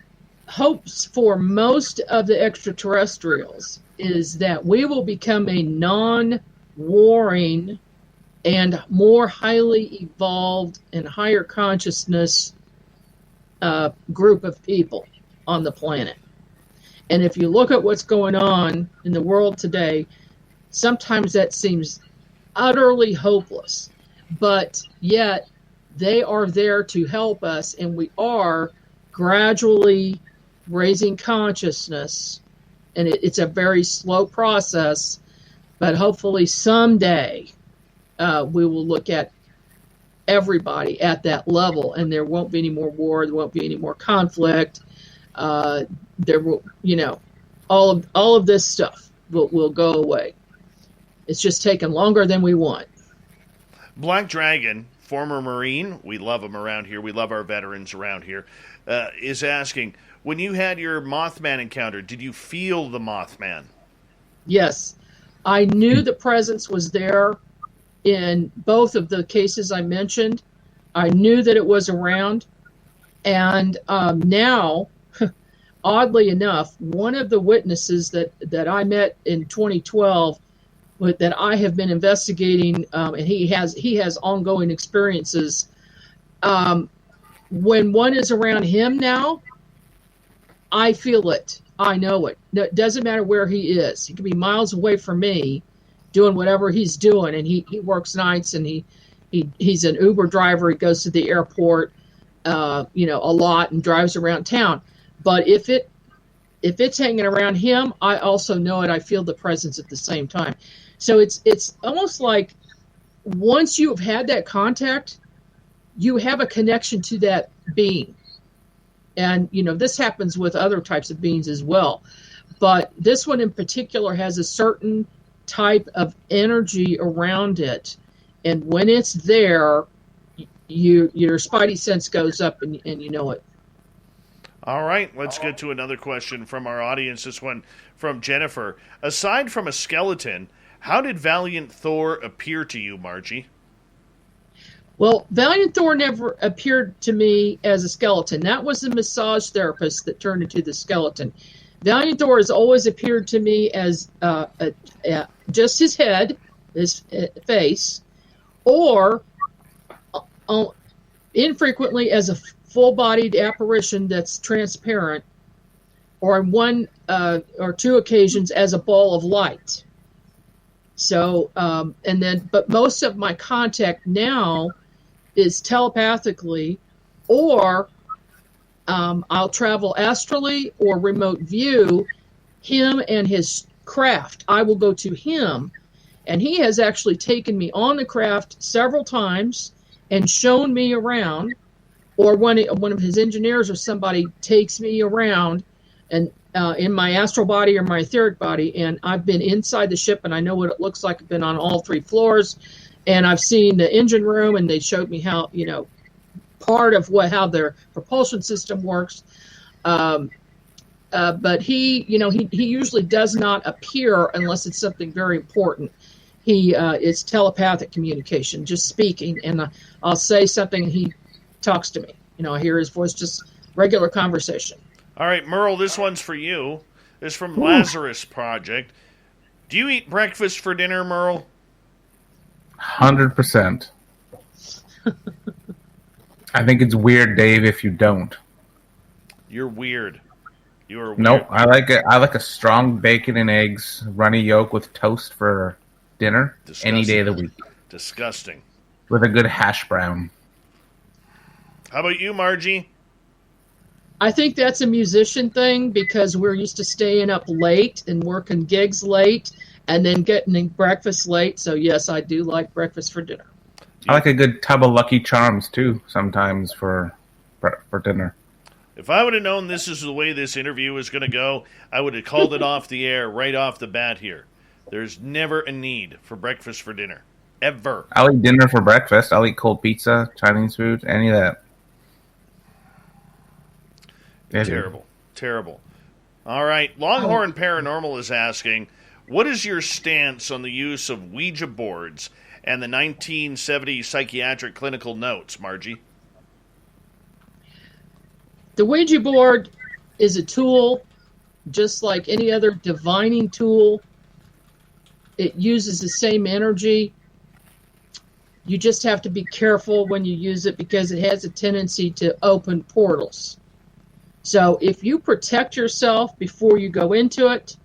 Speaker 3: hopes for most of the extraterrestrials is that we will become a non-warring and more highly evolved and higher consciousness group of people on the planet. And if you look at what's going on in the world today, sometimes that seems utterly hopeless, but yet they are there to help us, and we are gradually raising consciousness, and it's a very slow process, but hopefully someday we will look at everybody at that level, and there won't be any more war, there won't be any more conflict. there will, all of this stuff will go away. It's just taken longer than we want.
Speaker 1: Black Dragon, former Marine, we love them around here. We love our veterans around here. Is asking, when you had your Mothman encounter, did you feel the Mothman?
Speaker 3: Yes, I knew the presence was there in both of the cases I mentioned. I knew that it was around, and now, oddly enough, one of the witnesses that I met in 2012, that I have been investigating, and he has ongoing experiences. When one is around him now, I feel it. I know it. It doesn't matter where he is. He could be miles away from me doing whatever he's doing, and he works nights, and he's an Uber driver. He goes to the airport a lot and drives around town. But if it's hanging around him, I also know it. I feel the presence at the same time. So it's almost like once you have had that contact, you have a connection to that being. And, this happens with other types of beings as well. But this one in particular has a certain type of energy around it. And when it's there, your spidey sense goes up and you know it.
Speaker 1: All right, let's get to another question from our audience. This one from Jennifer. Aside from a skeleton, how did Valiant Thor appear to you, Margie?
Speaker 3: Well, Valiant Thor never appeared to me as a skeleton. That was the massage therapist that turned into the skeleton. Valiant Thor has always appeared to me as just his head, his face, or infrequently as a full-bodied apparition that's transparent, or on one or two occasions as a ball of light. So, but most of my contact now is telepathically, or I'll travel astrally or remote view him and his craft. I will go to him, and he has actually taken me on the craft several times and shown me around, or one of his engineers or somebody takes me around and in my astral body or my etheric body, and I've been inside the ship and I know what it looks like. I've been on all three floors, and I've seen the engine room, and they showed me how, part of how their propulsion system works. But he usually does not appear unless it's something very important. It's telepathic communication, just speaking, and I'll say something and he talks to me. I hear his voice, just regular conversation.
Speaker 1: All right, Merle, this one's for you. This is from Lazarus Project. Do you eat breakfast for dinner, Merle?
Speaker 2: 100%. I think it's weird, Dave, if you don't.
Speaker 1: You're weird. You are weird.
Speaker 2: Nope, I like a strong bacon and eggs, runny yolk with toast for dinner. Disgusting. Any day of the week.
Speaker 1: Disgusting.
Speaker 2: With a good hash brown.
Speaker 1: How about you, Margie?
Speaker 3: I think that's a musician thing, because we're used to staying up late and working gigs late and then getting breakfast late. So, yes, I do like breakfast for dinner.
Speaker 2: I like a good tub of Lucky Charms, too, sometimes for dinner.
Speaker 1: If I would have known this is the way this interview was going to go, I would have called it off the air right off the bat here. There's never a need for breakfast for dinner. Ever.
Speaker 2: I'll eat dinner for breakfast. I'll eat cold pizza, Chinese food, any of that.
Speaker 1: Terrible. All right. Longhorn Paranormal is asking, what is your stance on the use of Ouija boards and the 1970 psychiatric clinical notes, Margie?
Speaker 3: The Ouija board is a tool just like any other divining tool. It uses the same energy. You just have to be careful when you use it, because it has a tendency to open portals. So if you protect yourself before you go into it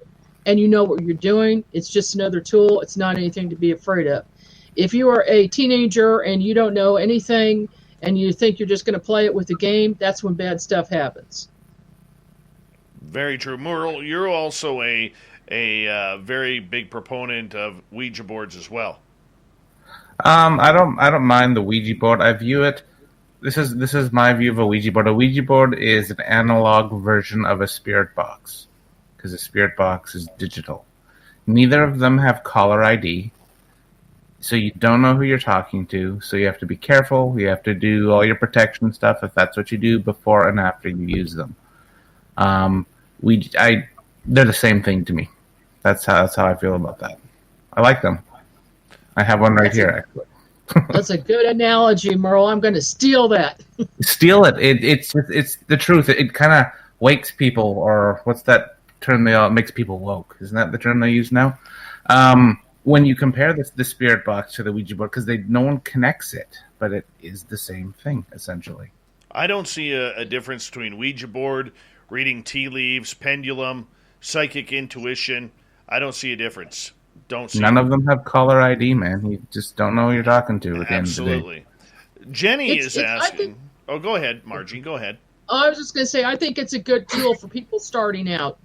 Speaker 3: and you know what you're doing, it's just another tool. It's not anything to be afraid of. If you are a teenager and you don't know anything and you think you're just going to play it with the game, that's when bad stuff happens.
Speaker 1: Very true. Merle, you're also a very big proponent of Ouija boards as well.
Speaker 2: I don't mind the Ouija board. I view it this is my view of a Ouija board. A Ouija board is an analog version of a spirit box, because a spirit box is digital. Neither of them have caller ID, so you don't know who you're talking to. So you have to be careful. You have to do all your protection stuff if that's what you do before and after you use them. They're the same thing to me. That's how I feel about that. I like them. I have one right here, actually.
Speaker 3: That's a good analogy, Merle. I'm going to steal that.
Speaker 2: Steal it. It's the truth. It kind of wakes people, or what's that term they all makes people woke? Isn't that the term they use now? When you compare the spirit box to the Ouija board, because no one connects it, but it is the same thing essentially.
Speaker 1: I don't see a difference between Ouija board, reading tea leaves, pendulum, psychic intuition. I don't see a difference.
Speaker 2: None of them have caller ID, man. You just don't know who you're talking to at the end of the day.
Speaker 1: Absolutely. Jenny is asking. Go ahead, Margie. Go ahead.
Speaker 3: I was just going to say, I think it's a good tool for people starting out.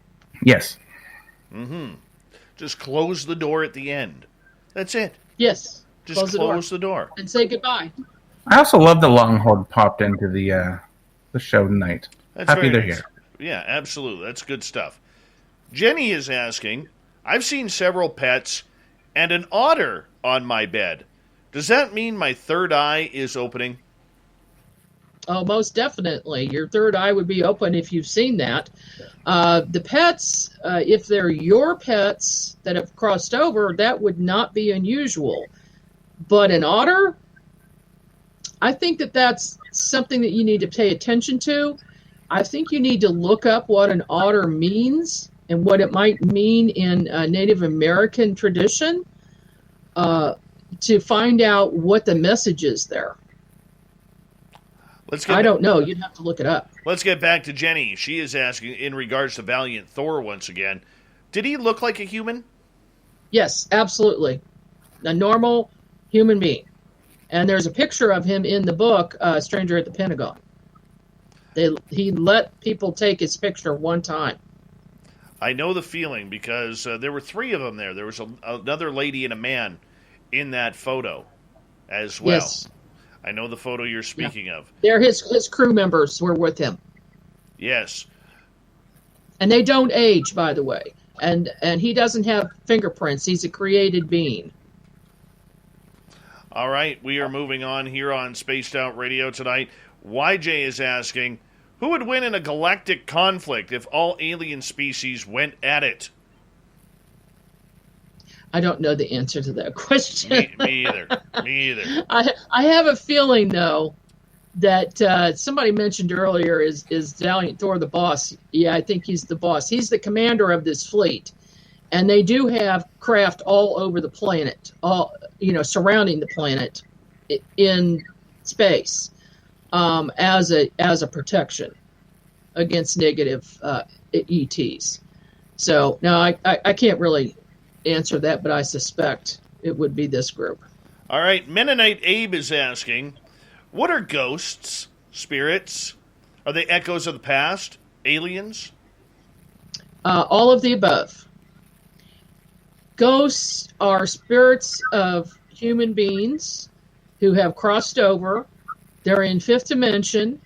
Speaker 2: Yes.
Speaker 1: Mm-hmm. Just close the door at the end. That's it.
Speaker 3: Yes.
Speaker 1: Just close the door.
Speaker 3: And say goodbye.
Speaker 2: I also love the Longhorn popped into the show tonight.
Speaker 1: That's
Speaker 2: Happy they're here.
Speaker 1: Yeah, absolutely. That's good stuff. Jenny is asking, I've seen several pets and an otter on my bed. Does that mean my third eye is opening?
Speaker 3: Oh, most definitely. Your third eye would be open if you've seen that. The pets, if they're your pets that have crossed over, that would not be unusual. But an otter, I think that's something that you need to pay attention to. I think you need to look up what an otter means and what it might mean in Native American tradition to find out what the message is there. I don't know. You'd have to look it up.
Speaker 1: Let's get back to Jenny. She is asking, in regards to Valiant Thor once again, did he look like a human?
Speaker 3: Yes, absolutely. A normal human being. And there's a picture of him in the book, Stranger at the Pentagon. He let people take his picture one time.
Speaker 1: I know the feeling because there were three of them there. There was another lady and a man in that photo as well.
Speaker 3: Yes.
Speaker 1: I know the photo you're speaking of.
Speaker 3: They're his crew members were with him.
Speaker 1: Yes.
Speaker 3: And they don't age, by the way. And he doesn't have fingerprints. He's a created being.
Speaker 1: All right, we are moving on here on Spaced Out Radio tonight. YJ is asking, who would win in a galactic conflict if all alien species went at it?
Speaker 3: I don't know the answer to that question.
Speaker 1: Me either. Me either.
Speaker 3: I have a feeling, though, that somebody mentioned earlier is Valiant Thor the boss. Yeah, I think he's the boss. He's the commander of this fleet. And they do have craft all over the planet, surrounding the planet in space as a protection against negative ETs. So now I can't really answer that, but I suspect it would be this group.
Speaker 1: All right, Mennonite Abe is asking, what are ghosts, spirits? Are they echoes of the past? Aliens?
Speaker 3: All of the above. Ghosts are spirits of human beings who have crossed over. They're in fifth dimension,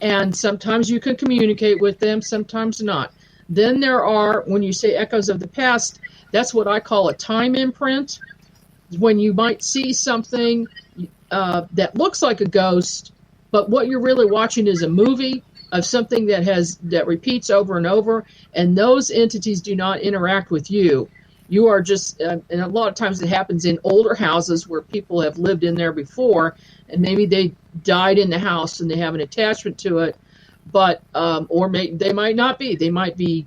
Speaker 3: and sometimes you can communicate with them, sometimes not. Then there are, when you say echoes of the past, that's what I call a time imprint. When you might see something that looks like a ghost, but what you're really watching is a movie of something that repeats over and over, and those entities do not interact with you. You are just, and a lot of times it happens in older houses where people have lived in there before, and maybe they died in the house and they have an attachment to it, but they might not be. They might be,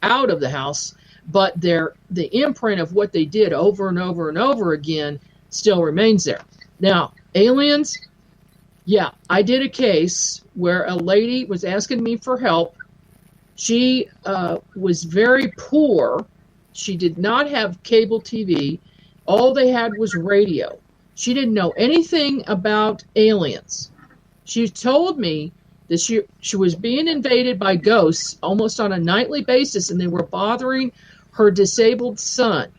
Speaker 3: out of the house, but the imprint of what they did over and over and over again still remains there. Now, aliens, yeah, I did a case where a lady was asking me for help. She was very poor. She did not have cable TV. All they had was radio. She didn't know anything about aliens. She told me that she was being invaded by ghosts almost on a nightly basis, and they were bothering her disabled son.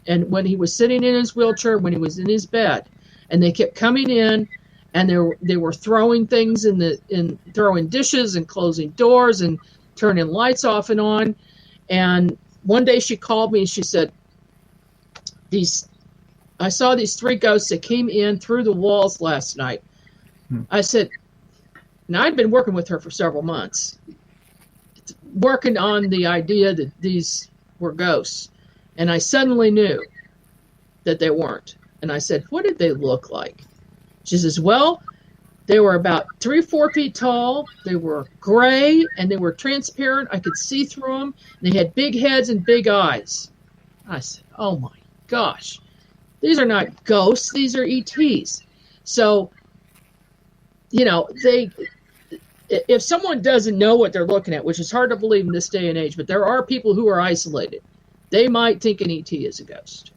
Speaker 3: And when he was sitting in his wheelchair, when he was in his bed, and they kept coming in, and they were throwing things throwing dishes and closing doors and turning lights off and on. And one day she called me and she said, I saw these 3 ghosts that came in through the walls last night. I said, and I'd been working with her for several months, working on the idea that these were ghosts. And I suddenly knew that they weren't. And I said, what did they look like? She says, well, they were about 3 or 4 feet tall. They were gray and they were transparent. I could see through them. They had big heads and big eyes. I said, oh my gosh, these are not ghosts. These are ETs. So, if someone doesn't know what they're looking at, which is hard to believe in this day and age, but there are people who are isolated, they might think an ET is a ghost.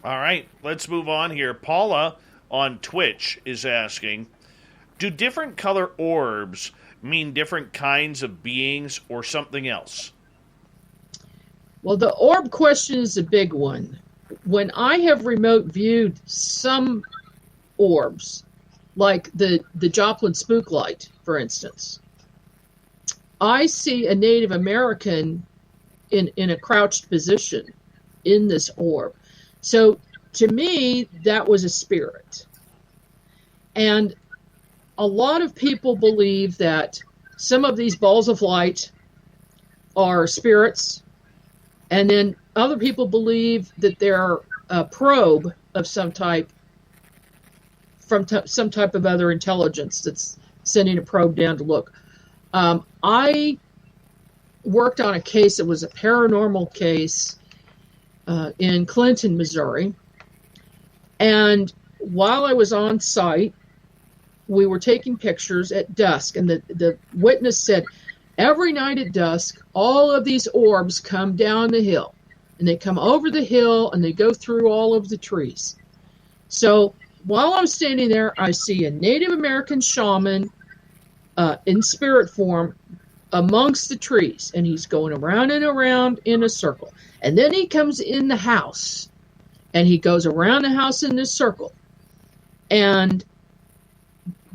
Speaker 1: All right, let's move on here. Paula on Twitch is asking, do different color orbs mean different kinds of beings or something else?
Speaker 3: Well, the orb question is a big one. When I have remote viewed some orbs, like the Joplin spook light, for instance, I see a Native American in a crouched position in this orb. So to me, that was a spirit. And a lot of people believe that some of these balls of light are spirits, and then other people believe that they're a probe of some type from some type of other intelligence that's sending a probe down to look. I worked on a case that was a paranormal case in Clinton, Missouri. And while I was on site, we were taking pictures at dusk. And the witness said, every night at dusk, all of these orbs come down the hill. And they come over the hill and they go through all of the trees. So while I'm standing there, I see a Native American shaman in spirit form amongst the trees. And he's going around and around in a circle. And then he comes in the house. And he goes around the house in this circle. And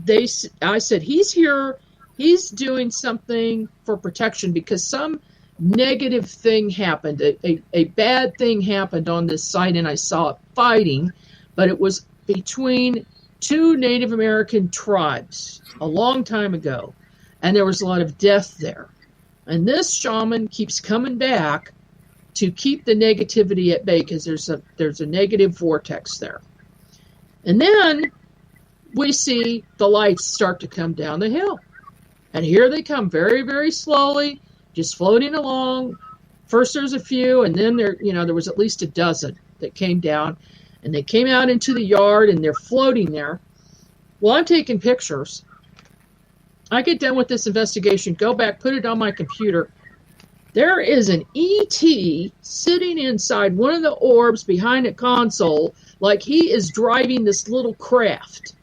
Speaker 3: I said, he's here. He's doing something for protection because some negative thing happened. A bad thing happened on this site, and I saw it fighting. But it was between 2 Native American tribes a long time ago. And there was a lot of death there. And this shaman keeps coming back to keep the negativity at bay because there's a negative vortex there. And then we see the lights start to come down the hill. And here they come very, very slowly, just floating along. First there's a few, and then there was at least a dozen that came down. And they came out into the yard, and they're floating there. Well, I'm taking pictures. I get done with this investigation, go back, put it on my computer. There is an ET sitting inside one of the orbs behind a console like he is driving this little craft.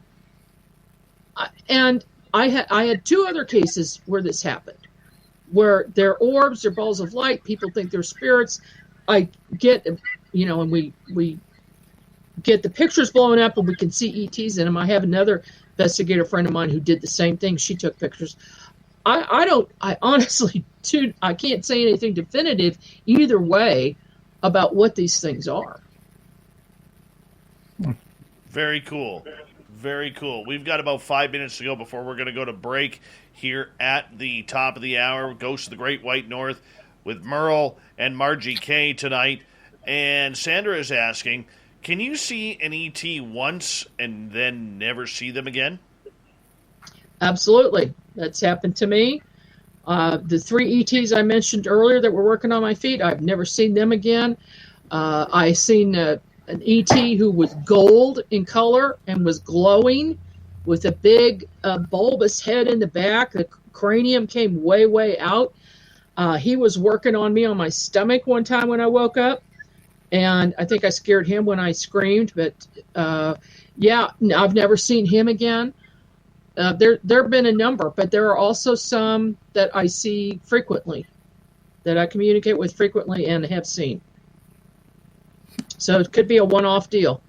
Speaker 3: And I had 2 other cases where this happened, where they're orbs, they're balls of light, people think they're spirits. I get, and we get the pictures blown up and we can see ETs in them. I have another investigator friend of mine who did the same thing. She took pictures. I honestly, I can't say anything definitive either way about what these things are.
Speaker 1: Very cool. Very cool. We've got about 5 minutes to go before we're going to go to break here at the top of the hour. Ghosts of the Great White North with Merle and Margie K tonight. And Sandra is asking, can you see an ET once and then never see them again?
Speaker 3: Absolutely. That's happened to me. The 3 ETs I mentioned earlier that were working on my feet, I've never seen them again. I seen an ET who was gold in color and was glowing with a big bulbous head in the back. The cranium came way, way out. He was working on me on my stomach one time when I woke up. And I think I scared him when I screamed. But, I've never seen him again. There have been a number, but there are also some that I see frequently, that I communicate with frequently and have seen. So it could be a one-off deal.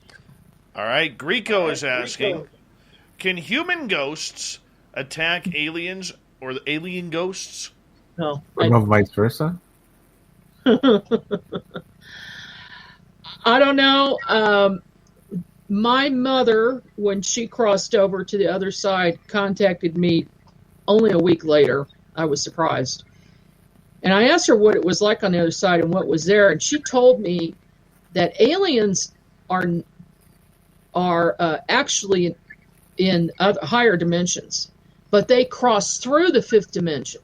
Speaker 1: All right. Greco is asking, can human ghosts attack aliens or the alien ghosts?
Speaker 3: No.
Speaker 2: Or vice versa?
Speaker 3: I don't know. My mother, when she crossed over to the other side, contacted me only a week later. I was surprised. And I asked her what it was like on the other side and what was there. And she told me that aliens are actually in other, higher dimensions, but they cross through the fifth dimension.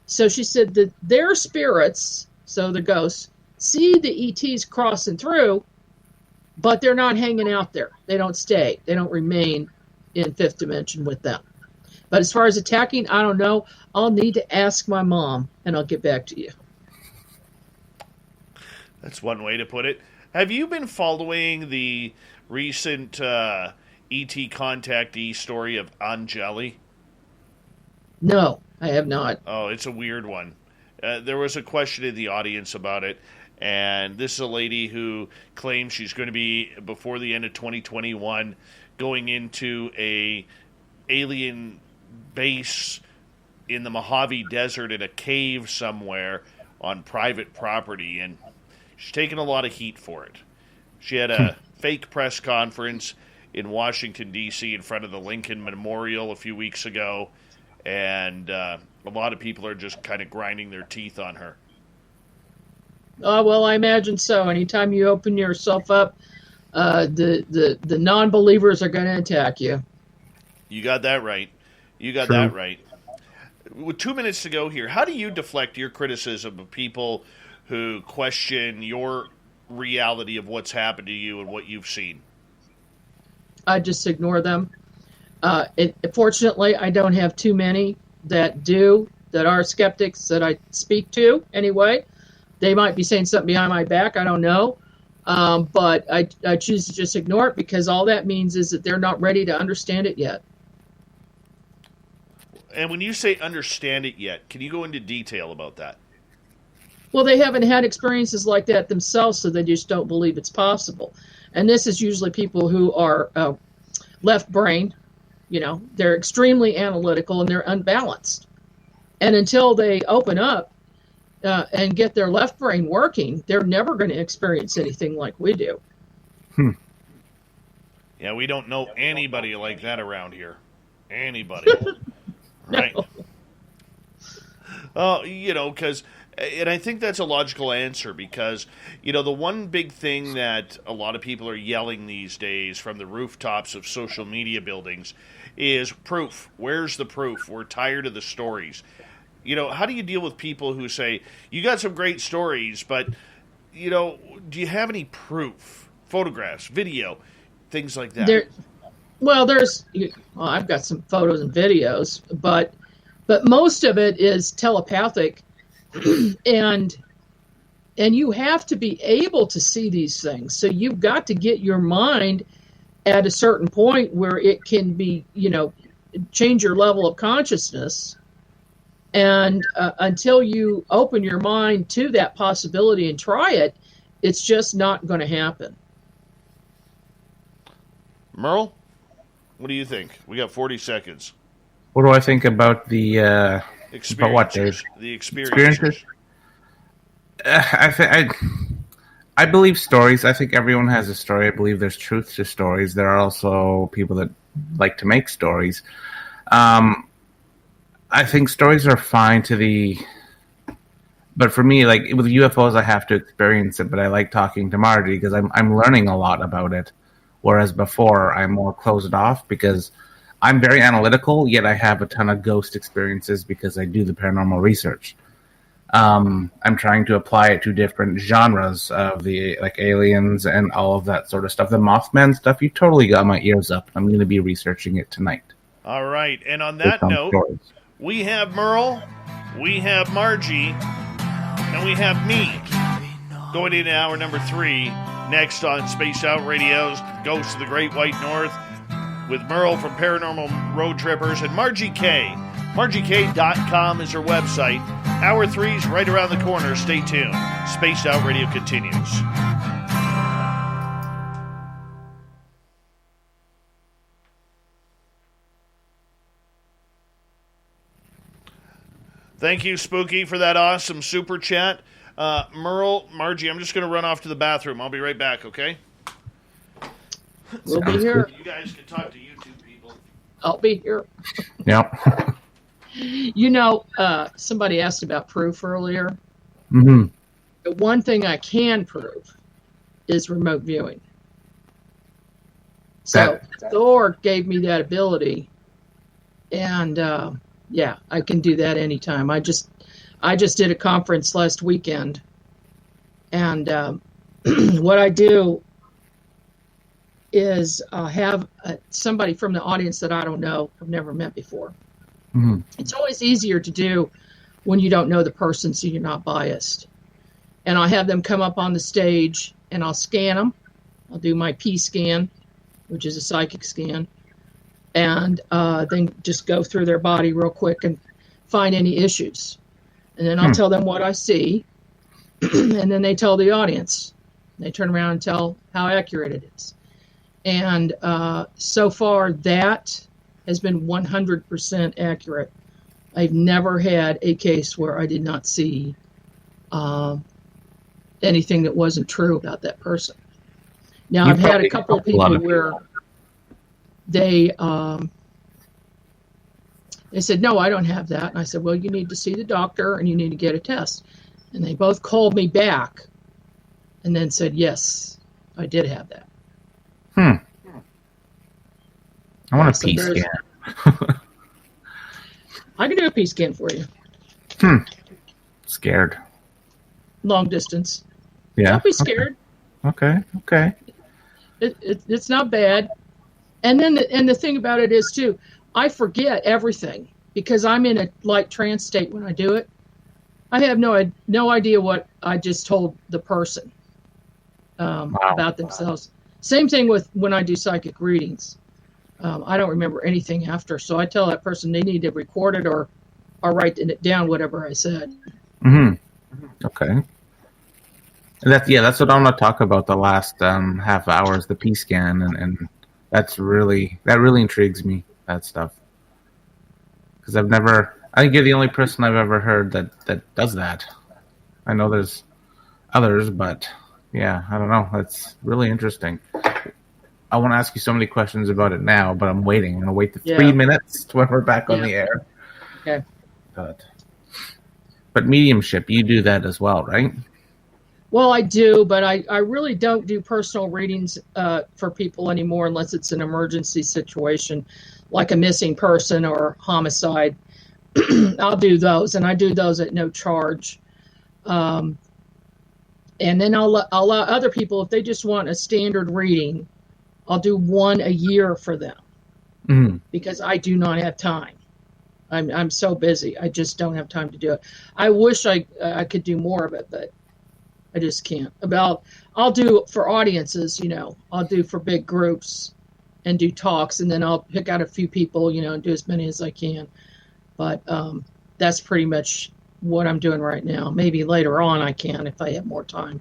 Speaker 3: So she said that their spirits, so the ghosts, see the ETs crossing through, but they're not hanging out there. They don't stay. They don't remain in fifth dimension with them. But as far as attacking, I don't know. I'll need to ask my mom, and I'll get back to you.
Speaker 1: That's one way to put it. Have you been following the recent ET contactee story of Angeli?
Speaker 3: No, I have not.
Speaker 1: Oh, it's a weird one. There was a question in the audience about it, and this is a lady who claims she's going to be, before the end of 2021, going into a alien base in the Mojave Desert in a cave somewhere on private property, and she's taken a lot of heat for it. She had a fake press conference in Washington, D.C. in front of the Lincoln Memorial a few weeks ago, and a lot of people are just kind of grinding their teeth on her.
Speaker 3: Well, I imagine so. Anytime you open yourself up, the non-believers are going to attack you.
Speaker 1: You got that right. You got that right. With 2 minutes to go here, how do you deflect your criticism of people who question your reality of what's happened to you and what you've seen?
Speaker 3: I just ignore them. Fortunately, I don't have too many that are skeptics that I speak to anyway. They might be saying something behind my back. I don't know. But I choose to just ignore it, because all that means is that they're not ready to understand it yet.
Speaker 1: And when you say understand it yet, can you go into detail about that?
Speaker 3: Well, they haven't had experiences like that themselves, so they just don't believe it's possible. And this is usually people who are left brain. You know, they're extremely analytical and they're unbalanced. And until they open up and get their left brain working, they're never going to experience anything like we do.
Speaker 1: Yeah, we don't know anybody like that around here. Anybody. Right. Oh, because, and I think that's a logical answer, because, the one big thing that a lot of people are yelling these days from the rooftops of social media buildings is proof. Where's the proof? We're tired of the stories. How do you deal with people who say, you got some great stories, but, do you have any proof? Photographs, video, things like that.
Speaker 3: I've got some photos and videos, but most of it is telepathic, and you have to be able to see these things. So you've got to get your mind at a certain point where it can be, change your level of consciousness. And until you open your mind to that possibility and try it, it's just not going to happen.
Speaker 1: Merle? What do you think? We got 40 seconds.
Speaker 2: What do I think about the about what, Dave?
Speaker 1: The experiences.
Speaker 2: I believe stories. I think everyone has a story. I believe there's truth to stories. There are also people that like to make stories. I think stories are fine but for me, like with UFOs, I have to experience it. But I like talking to Margie because I'm learning a lot about it. Whereas before, I'm more closed off because I'm very analytical, yet I have a ton of ghost experiences because I do the paranormal research. I'm trying to apply it to different genres of the aliens and all of that sort of stuff. The Mothman stuff, you totally got my ears up. I'm going to be researching it tonight.
Speaker 1: All right. And on that note, we have Merle, we have Margie, and we have me going into hour number 3. Next on Spaced Out Radio's Ghosts of the Great White North with Merle from Paranormal Road Trippers and Margie K. MargieK.com is her website. Hour 3's right around the corner. Stay tuned. Spaced Out Radio continues. Thank you, Spooky, for that awesome super chat. Merle, Margie, I'm just going to run off to the bathroom. I'll be right back, okay?
Speaker 3: We'll be here.
Speaker 1: You guys can talk to YouTube people.
Speaker 3: I'll be here.
Speaker 2: Yep.
Speaker 3: Somebody asked about proof earlier.
Speaker 2: Mm-hmm.
Speaker 3: The one thing I can prove is remote viewing. So Thor gave me that ability, and I can do that anytime. I just did a conference last weekend, and what I do is have somebody from the audience that I don't know, I've never met before.
Speaker 2: Mm-hmm.
Speaker 3: It's always easier to do when you don't know the person, so you're not biased. And I'll have them come up on the stage, and I'll scan them. I'll do my P scan, which is a psychic scan, and then just go through their body real quick and find any issues. And then I'll tell them what I see, and then they tell the audience. They turn around and tell how accurate it is. And so far, that has been 100% accurate. I've never had a case where I did not see anything that wasn't true about that person. Now, I've had a couple of people where they said, no, I don't have that. And I said, well, you need to see the doctor and you need to get a test. And they both called me back and then said, yes, I did have that.
Speaker 2: I want a P scan.
Speaker 3: I can do a P scan for you.
Speaker 2: Scared.
Speaker 3: Long distance.
Speaker 2: Yeah.
Speaker 3: Don't be scared.
Speaker 2: Okay.
Speaker 3: It's not bad. And then the thing about it is too, I forget everything because I'm in a light trance state when I do it. I have no idea what I just told the person about themselves. Same thing with when I do psychic readings. I don't remember anything after, so I tell that person they need to record it or write it down, whatever I said.
Speaker 2: Mm-hmm. Okay. And that's what I want to talk about the last half hour is the P scan, and that really intrigues me, that stuff. Because I think you're the only person I've ever heard that does that. I know there's others, but yeah, I don't know. That's really interesting. I want to ask you so many questions about it now, but I'm waiting. I'm going to wait the 3 minutes when we're back on the air.
Speaker 3: Okay.
Speaker 2: But mediumship, you do that as well, right?
Speaker 3: Well, I do, but I really don't do personal readings for people anymore unless it's an emergency situation, like a missing person or homicide. I'll do those, and I do those at no charge. And then I'll allow other people, if they just want a standard reading, I'll do one a year for them because I do not have time. I'm so busy. I just don't have time to do it. I wish I could do more of it, but I just can't. I'll do for audiences, I'll do for big groups and do talks, and then I'll pick out a few people, and do as many as I can. But that's pretty much what I'm doing right now. Maybe later on I can if I have more time.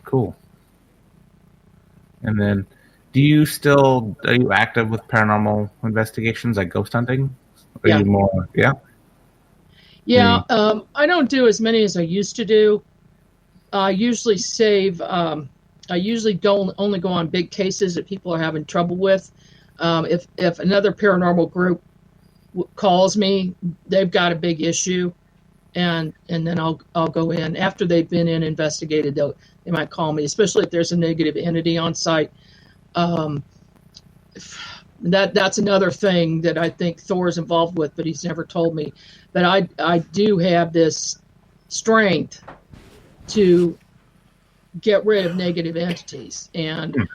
Speaker 2: Cool. And then, are you active with paranormal investigations, like ghost hunting?
Speaker 3: Yeah.
Speaker 2: Are you more, yeah?
Speaker 3: Yeah, I don't do as many as I used to do. I usually I usually don't only go on big cases that people are having trouble with. If another paranormal group calls me, they've got a big issue, and then I'll go in after they've been investigated. They might call me, especially if there's a negative entity on site. That's another thing that I think Thor's involved with, but he's never told me. But I do have this strength to get rid of negative entities. And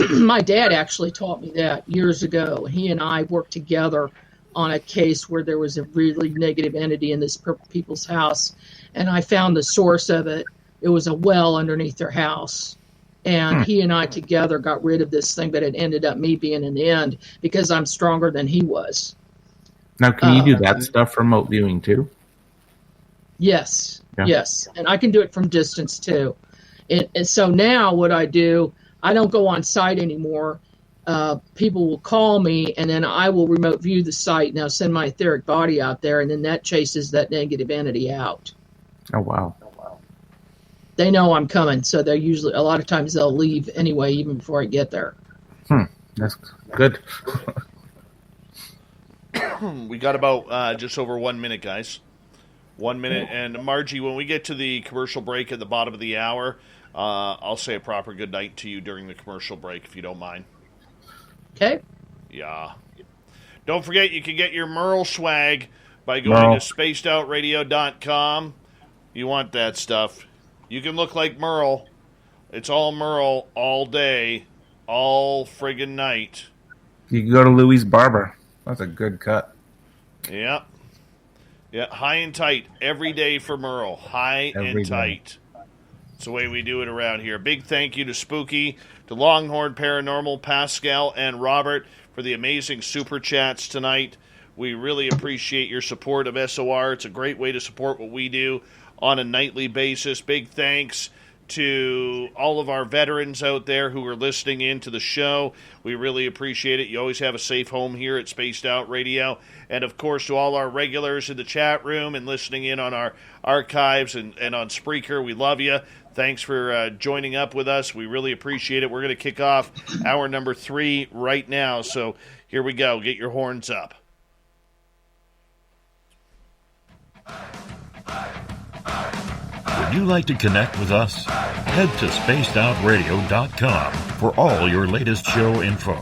Speaker 3: my dad actually taught me that years ago. He and I worked together on a case where there was a really negative entity in this people's house. And I found the source of it. It was a well underneath their house. And he and I together got rid of this thing, but it ended up me being in the end because I'm stronger than he was.
Speaker 2: Now, can you do that stuff remote viewing too?
Speaker 3: Yes, yes. And I can do it from distance too. And so now what I do, I don't go on site anymore. people will call me, and then I will remote view the site, and I'll send my etheric body out there, and then that chases that negative entity out.
Speaker 2: Oh, wow.
Speaker 3: They know I'm coming, so they're usually, a lot of times they'll leave anyway, even before I get there.
Speaker 2: That's good.
Speaker 1: We got about just over 1 minute, guys. 1 minute. And Margie, when we get to the commercial break at the bottom of the hour, I'll say a proper good night to you during the commercial break, if you don't mind.
Speaker 3: Okay.
Speaker 1: Yeah. Don't forget, you can get your MERLE swag by going to spacedoutradio.com. You want that stuff. You can look like MERLE. It's all MERLE all day, all friggin' night.
Speaker 2: You can go to Louis' Barber. That's a good cut.
Speaker 1: Yep. Yeah, high and tight every day for MERLE. High and tight. It's the way we do it around here. Big thank you to Spooky, to Longhorn Paranormal, Pascal, and Robert for the amazing super chats tonight. We really appreciate your support of SOR. It's a great way to support what we do on a nightly basis. Big thanks to all of our veterans out there who are listening in to the show. We really appreciate it. You always have a safe home here at Spaced Out Radio. And, of course, to all our regulars in the chat room and listening in on our archives and on Spreaker, we love you. Thanks for joining up with us. We really appreciate it. We're going to kick off hour number 3 right now. So here we go. Get your horns up.
Speaker 4: Would you like to connect with us? Head to spacedoutradio.com for all your latest show info.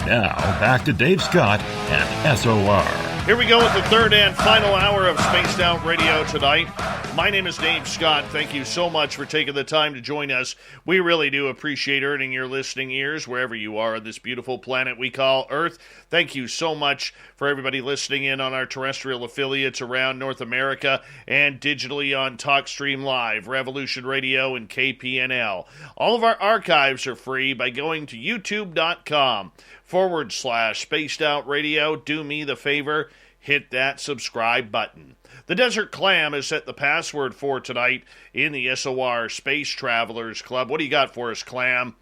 Speaker 4: Now, back to Dave Scott and SOR.
Speaker 1: Here we go with the third and final hour of Spaced Out Radio tonight. My name is Dave Scott. Thank you so much for taking the time to join us. We really do appreciate earning your listening ears wherever you are on this beautiful planet we call Earth. Thank you so much for everybody listening in on our terrestrial affiliates around North America and digitally on TalkStream Live, Revolution Radio, and KPNL. All of our archives are free by going to youtube.com/Spaced Out Radio. Do me the favor, hit that subscribe button. The Desert Clam has set the password for tonight in the SOR Space Travelers Club. What do you got for us, Clam?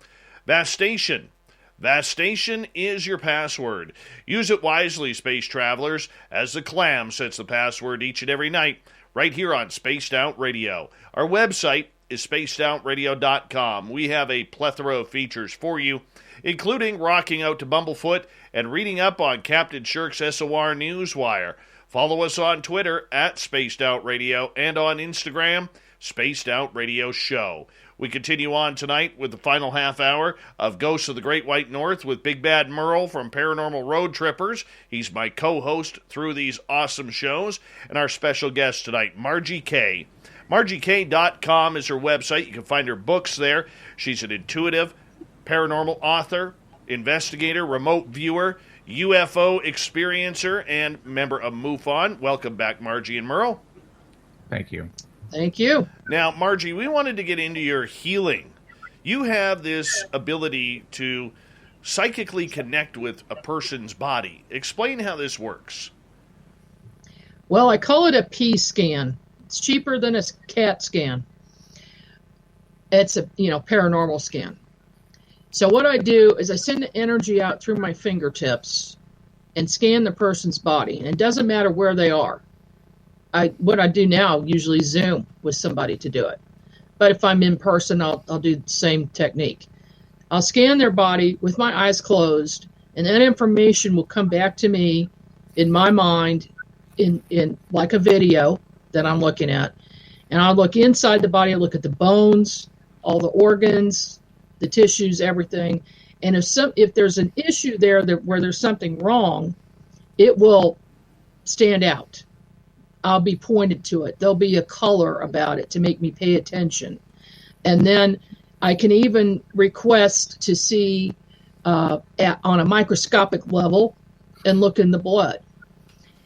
Speaker 1: Vastation. Vastation is your password. Use it wisely, Space Travelers, as the Clam sets the password each and every night right here on Spaced Out Radio. Our website is spacedoutradio.com. We have a plethora of features for you, including rocking out to Bumblefoot and reading up on Captain Shirk's SOR Newswire. Follow us on Twitter at Spaced Out Radio and on Instagram, Spaced Out Radio Show. We continue on tonight with the final half hour of Ghosts of the Great White North with Big Bad Merle from Paranormal Road Trippers. He's my co-host through these awesome shows. And our special guest tonight, Margie K. MargieK.com is her website. You can find her books there. She's an intuitive paranormal author, investigator, remote viewer, UFO experiencer, and member of MUFON. Welcome back, Margie and Merle.
Speaker 2: Thank you.
Speaker 3: Thank you.
Speaker 1: Now, Margie, we wanted to get into your healing. You have this ability to psychically connect with a person's body. Explain how this works.
Speaker 3: Well, I call it a P scan. It's cheaper than a CAT scan. It's a paranormal scan. So what I do is I send the energy out through my fingertips and scan the person's body. And it doesn't matter where they are. What I do now, usually Zoom with somebody to do it. But if I'm in person, I'll do the same technique. I'll scan their body with my eyes closed, and that information will come back to me in my mind in like a video that I'm looking at. And I'll look inside the body, I'll look at the bones, all the organs, the tissues, everything. And if there's an issue there where there's something wrong, it will stand out. I'll be pointed to it. There'll be a color about it to make me pay attention. And then I can even request to see on a microscopic level and look in the blood.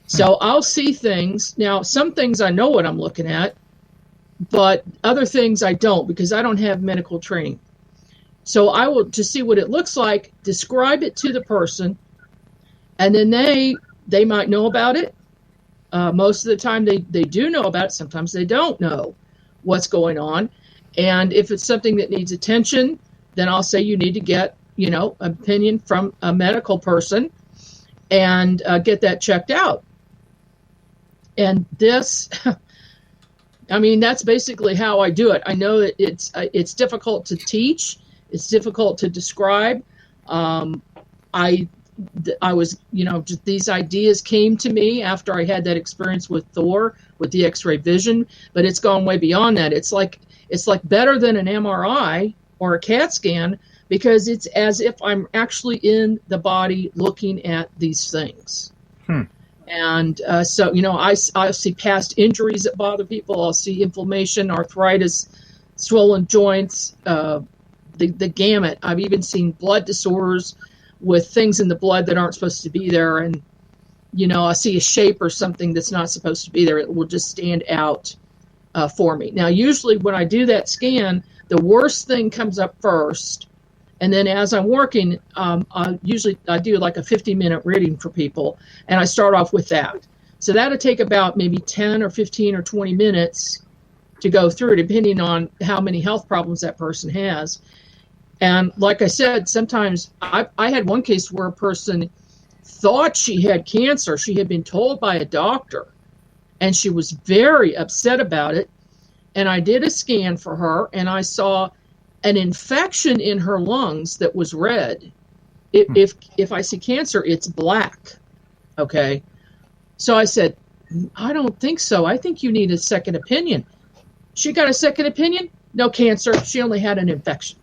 Speaker 3: So I'll see things. Now, some things I know what I'm looking at, but other things I don't because I don't have medical training. So I will, to see what it looks like, describe it to the person, and then they might know about it. Most of the time they do know about it. Sometimes they don't know what's going on. And if it's something that needs attention, then I'll say you need to get opinion from a medical person and get that checked out. And this, I mean, that's basically how I do it. I know that it's difficult to teach. It's difficult to describe. I was, just these ideas came to me after I had that experience with Thor, with the X-ray vision, but it's gone way beyond that. It's like better than an MRI or a CAT scan, because it's as if I'm actually in the body looking at these things. And so, I see past injuries that bother people. I'll see inflammation, arthritis, swollen joints, the gamut. I've even seen blood disorders with things in the blood that aren't supposed to be there. And, I see a shape or something that's not supposed to be there. It will just stand out for me. Now, usually when I do that scan, the worst thing comes up first. And then as I'm working, I do like a 50-minute reading for people, and I start off with that. So that'll take about maybe 10 or 15 or 20 minutes to go through, depending on how many health problems that person has. And like I said, sometimes I had one case where a person thought she had cancer. She had been told by a doctor, and she was very upset about it. And I did a scan for her, and I saw an infection in her lungs that was red. If I see cancer, it's black. Okay. So I said, I don't think so. I think you need a second opinion. She got a second opinion. No cancer. She only had an infection.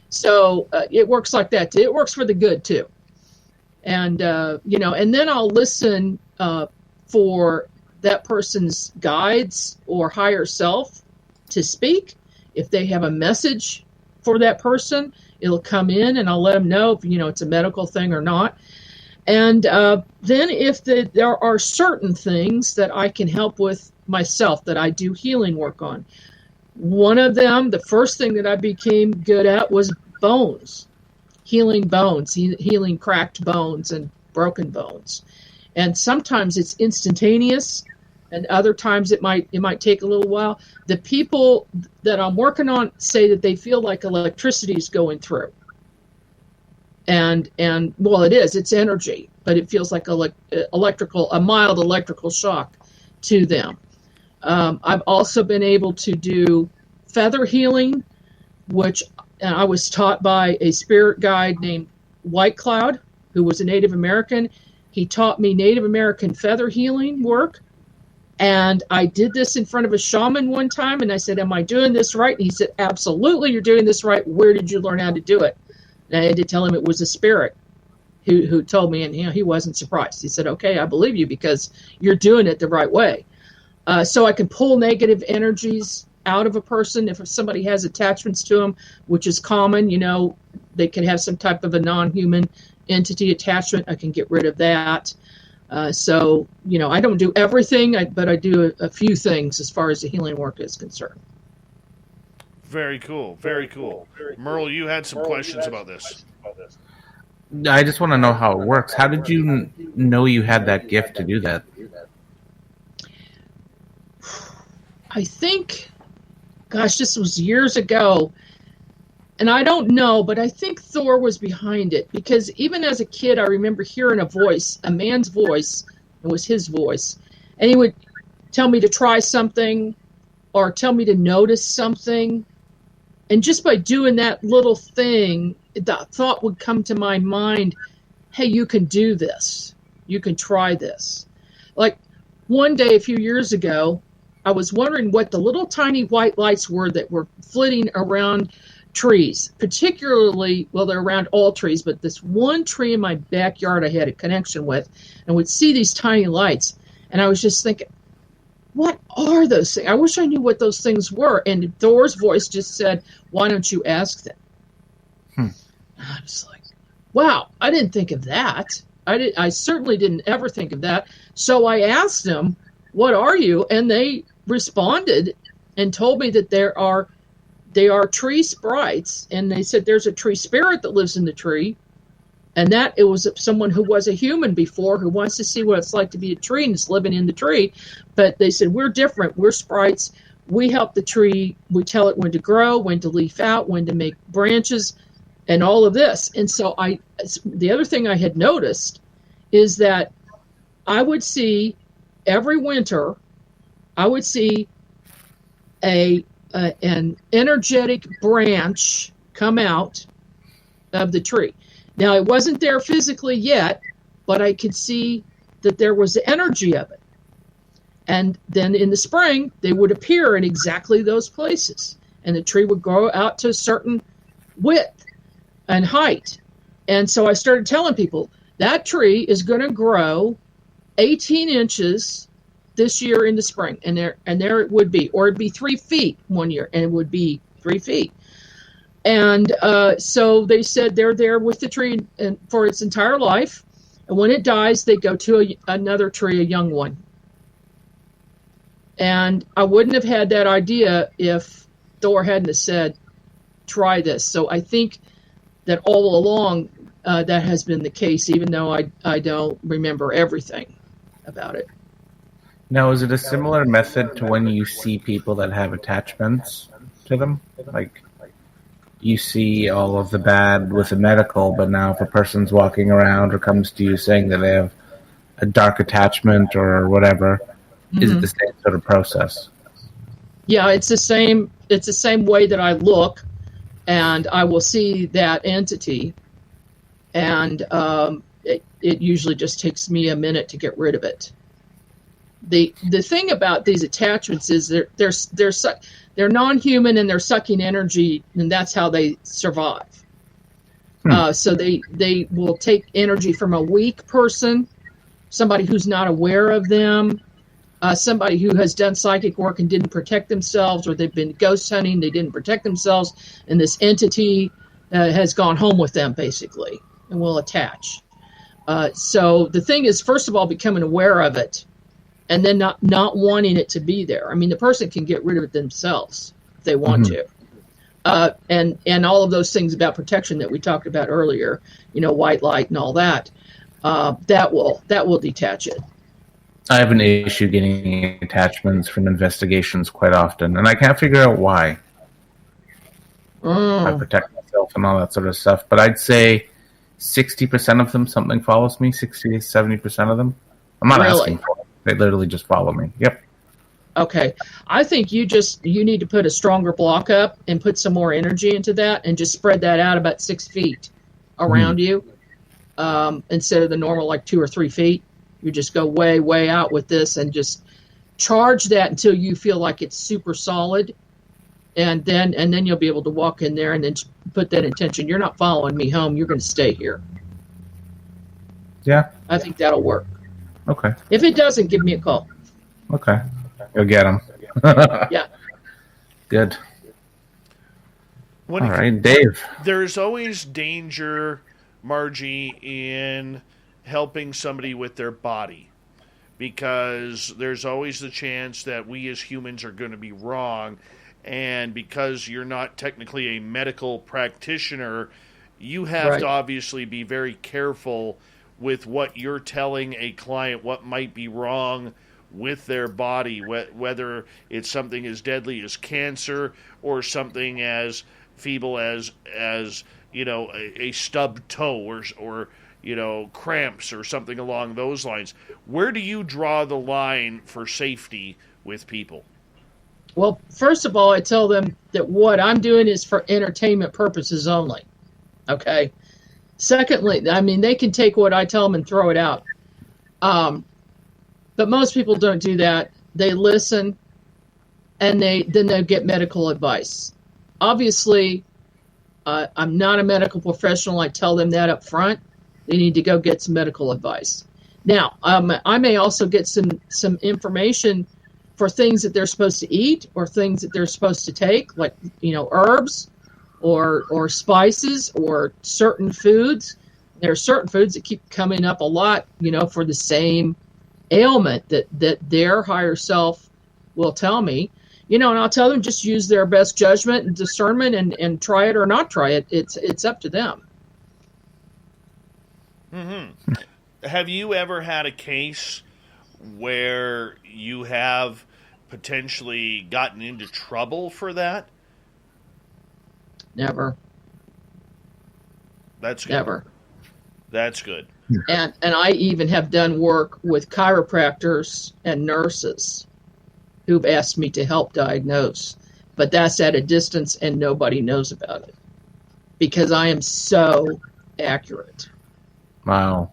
Speaker 3: So it works like that too. It works for the good too. And, and then I'll listen for that person's guides or higher self to speak. If they have a message for that person, it'll come in, and I'll let them know if, it's a medical thing or not. And then if there are certain things that I can help with myself that I do healing work on. One of them, the first thing that I became good at was bones, healing cracked bones and broken bones. And sometimes it's instantaneous, and other times it might take a little while. The people that I'm working on say that they feel like electricity is going through. And well, it's energy, but it feels like a mild electrical shock to them. I've also been able to do feather healing, which I was taught by a spirit guide named White Cloud, who was a Native American. He taught me Native American feather healing work. And I did this in front of a shaman one time, and I said, am I doing this right? And he said, absolutely, you're doing this right. Where did you learn how to do it? And I had to tell him it was a spirit who told me, and he wasn't surprised. He said, okay, I believe you because you're doing it the right way. So I can pull negative energies out of a person if somebody has attachments to them, which is common. They can have some type of a non-human entity attachment. I can get rid of that. So, I don't do everything, but I do a few things as far as the healing work is concerned.
Speaker 1: Very cool. Very cool. Merle, you had some questions about this.
Speaker 2: I just want to know how it works. How did you know you had that gift to do that?
Speaker 3: I think, this was years ago. And I don't know, but I think Thor was behind it, because even as a kid, I remember hearing a man's voice. It was his voice. And he would tell me to try something or tell me to notice something. And just by doing that little thing, the thought would come to my mind, hey, you can do this. You can try this. Like one day a few years ago, I was wondering what the little tiny white lights were that were flitting around trees, particularly, they're around all trees, but this one tree in my backyard I had a connection with, and would see these tiny lights. And I was just thinking, what are those things? I wish I knew what those things were. And Thor's voice just said, why don't you ask them? I was like, wow, I didn't think of that. I certainly didn't ever think of that. So I asked them, what are you? And they responded and told me that they are tree sprites, and they said there's a tree spirit that lives in the tree, and that it was someone who was a human before who wants to see what it's like to be a tree and is living in the tree. But they said, we're different. We're sprites. We help the tree. We tell it when to grow, when to leaf out, when to make branches, and all of this. And so the other thing I had noticed is that I would see every winter, I would see an energetic branch come out of the tree. Now, it wasn't there physically yet, but I could see that there was the energy of it. And then in the spring, they would appear in exactly those places. And the tree would grow out to a certain width and height. And so I started telling people, that tree is going to grow 18 inches this year in the spring. And there it would be. Or it'd be 3 feet one year, and it would be 3 feet. And so they said they're there with the tree for its entire life. And when it dies, they go to another tree, a young one. And I wouldn't have had that idea if Thor hadn't have said, try this. So I think that all along that has been the case, even though I don't remember everything about it.
Speaker 2: Now, is it a similar method to when you see people that have attachments to them? Like, you see all of the bad with the medical, but now if a person's walking around or comes to you saying that they have a dark attachment or whatever, is it the same sort of process?
Speaker 3: Yeah, it's the same way that I look, and I will see that entity, and it usually just takes me a minute to get rid of it. The thing about these attachments is they're non-human, and they're sucking energy, and that's how they survive. So they will take energy from a weak person, somebody who's not aware of them, somebody who has done psychic work and didn't protect themselves, or they've been ghost hunting, they didn't protect themselves, and this entity has gone home with them, basically, and will attach. So the thing is, first of all, becoming aware of it, and then not wanting it to be there. I mean, the person can get rid of it themselves if they want to. And all of those things about protection that we talked about earlier, white light and all that, that will detach it.
Speaker 2: I have an issue getting attachments from investigations quite often, and I can't figure out why. I protect myself and all that sort of stuff, but I'd say 60% of them, something follows me, 60 to 70% of them. I'm not asking for it. They literally just follow me. Yep.
Speaker 3: Okay. I think you need to put a stronger block up and put some more energy into that and just spread that out about 6 feet around you instead of the normal like 2 or 3 feet. You just go way, way out with this and just charge that until you feel like it's super solid. And then you'll be able to walk in there and then put that intention. You're not following me home. You're going to stay here.
Speaker 2: Yeah.
Speaker 3: I think that'll work.
Speaker 2: Okay.
Speaker 3: If it doesn't, give me a call.
Speaker 2: Okay. Go get him.
Speaker 3: Yeah.
Speaker 2: Good. All right, Dave.
Speaker 1: There's always danger, Margie, in helping somebody with their body, because there's always the chance that we as humans are going to be wrong, and because you're not technically a medical practitioner, you have to obviously be very careful with what you're telling a client, what might be wrong with their body, whether it's something as deadly as cancer or something as feeble as a stubbed toe or cramps or something along those lines. Where do you draw the line for safety with people?
Speaker 3: Well, first of all, I tell them that what I'm doing is for entertainment purposes only. Okay. Secondly, I mean, they can take what I tell them and throw it out. But most people don't do that. They listen, and then they get medical advice. Obviously, I'm not a medical professional. I tell them that up front. They need to go get some medical advice. Now, I may also get some information for things that they're supposed to eat or things that they're supposed to take, like herbs or spices or certain foods. There are certain foods that keep coming up a lot, for the same ailment that their higher self will tell me. And I'll tell them just use their best judgment and discernment and try it or not try it. It's up to them.
Speaker 1: Mm-hmm. Have you ever had a case where you have potentially gotten into trouble for that?
Speaker 3: Never.
Speaker 1: That's good.
Speaker 3: Never.
Speaker 1: That's good.
Speaker 3: And I even have done work with chiropractors and nurses who've asked me to help diagnose. But that's at a distance and nobody knows about it because I am so accurate.
Speaker 2: Wow.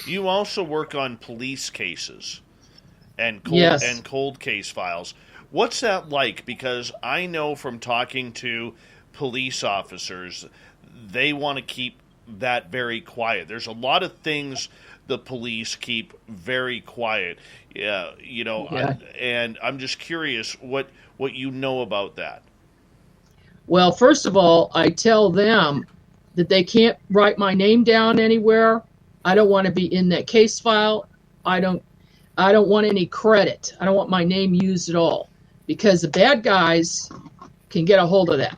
Speaker 1: You also work on police cases and cold case files. What's that like? Because I know from talking to police officers, they want to keep that very quiet. There's a lot of things the police keep very quiet. And I'm just curious what you know about that.
Speaker 3: Well, first of all, I tell them that they can't write my name down anywhere. I don't want to be in that case file. I don't want any credit. I don't want my name used at all because the bad guys can get a hold of that.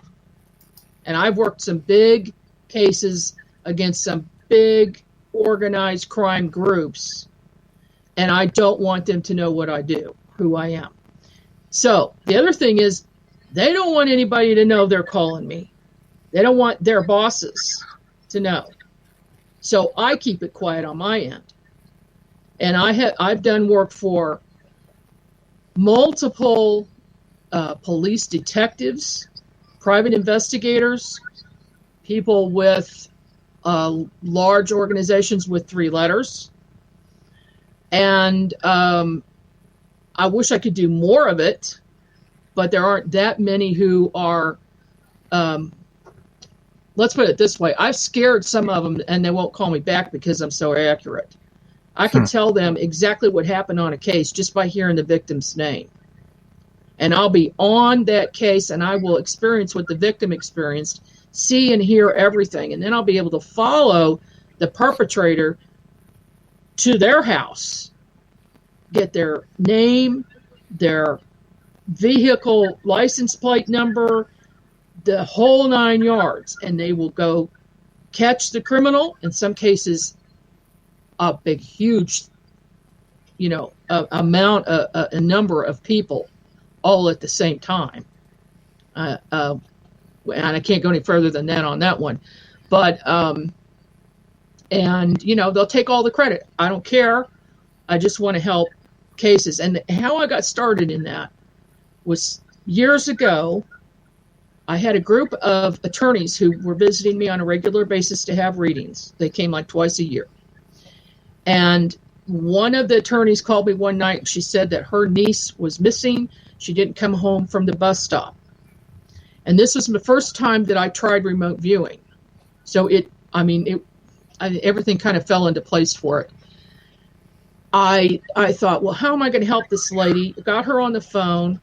Speaker 3: And I've worked some big cases against some big organized crime groups, and I don't want them to know what I do, who I am. So the other thing is they don't want anybody to know they're calling me. They don't want their bosses to know. So I keep it quiet on my end. And I've done work for multiple police detectives, private investigators, people with large organizations with 3 letters. And I wish I could do more of it, but there aren't that many who are, let's put it this way. I've scared some of them and they won't call me back because I'm so accurate. I can tell them exactly what happened on a case just by hearing the victim's name. And I'll be on that case and I will experience what the victim experienced, see and hear everything. And then I'll be able to follow the perpetrator to their house, get their name, their vehicle license plate number, the whole 9 yards. And they will go catch the criminal. In some cases, a big, huge, a number of people all at the same time. And I can't go any further than that on that one. But, they'll take all the credit. I don't care. I just want to help cases. And how I got started in that was years ago. I had a group of attorneys who were visiting me on a regular basis to have readings. They came like twice a year. And one of the attorneys called me one night and she said that her niece was missing. She didn't come home from the bus stop. And this was the first time that I tried remote viewing. So everything kind of fell into place for it. I thought, well, how am I going to help this lady? Got her on the phone.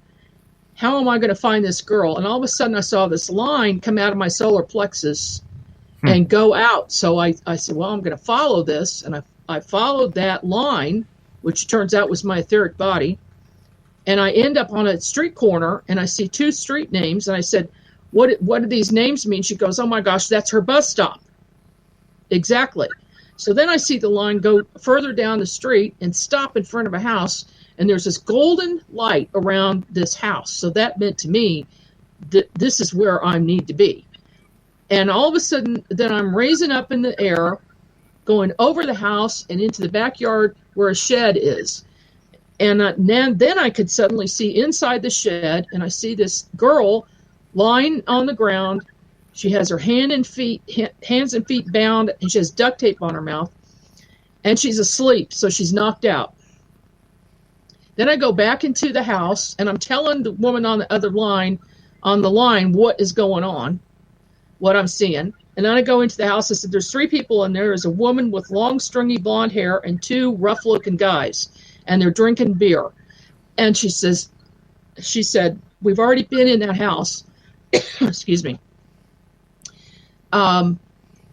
Speaker 3: How am I going to find this girl? And all of a sudden I saw this line come out of my solar plexus and go out. So I said, well, I'm going to follow this. And I followed that line, which turns out was my etheric body. And I end up on a street corner and I see 2 street names. And I said, what do these names mean? She goes, oh my gosh, that's her bus stop. Exactly. So then I see the line go further down the street and stop in front of a house. And there's this golden light around this house. So that meant to me that this is where I need to be. And all of a sudden, then I'm raising up in the air, going over the house and into the backyard where a shed is. And then I could suddenly see inside the shed, and I see this girl lying on the ground. She has her hands and feet bound, and she has duct tape on her mouth. And she's asleep, so she's knocked out. Then I go back into the house, and I'm telling the woman on the line what is going on, what I'm seeing. And then I go into the house. I said, there's 3 people in there. There's a woman with long, stringy blonde hair and 2 rough-looking guys, and they're drinking beer. And she said, we've already been in that house. Excuse me.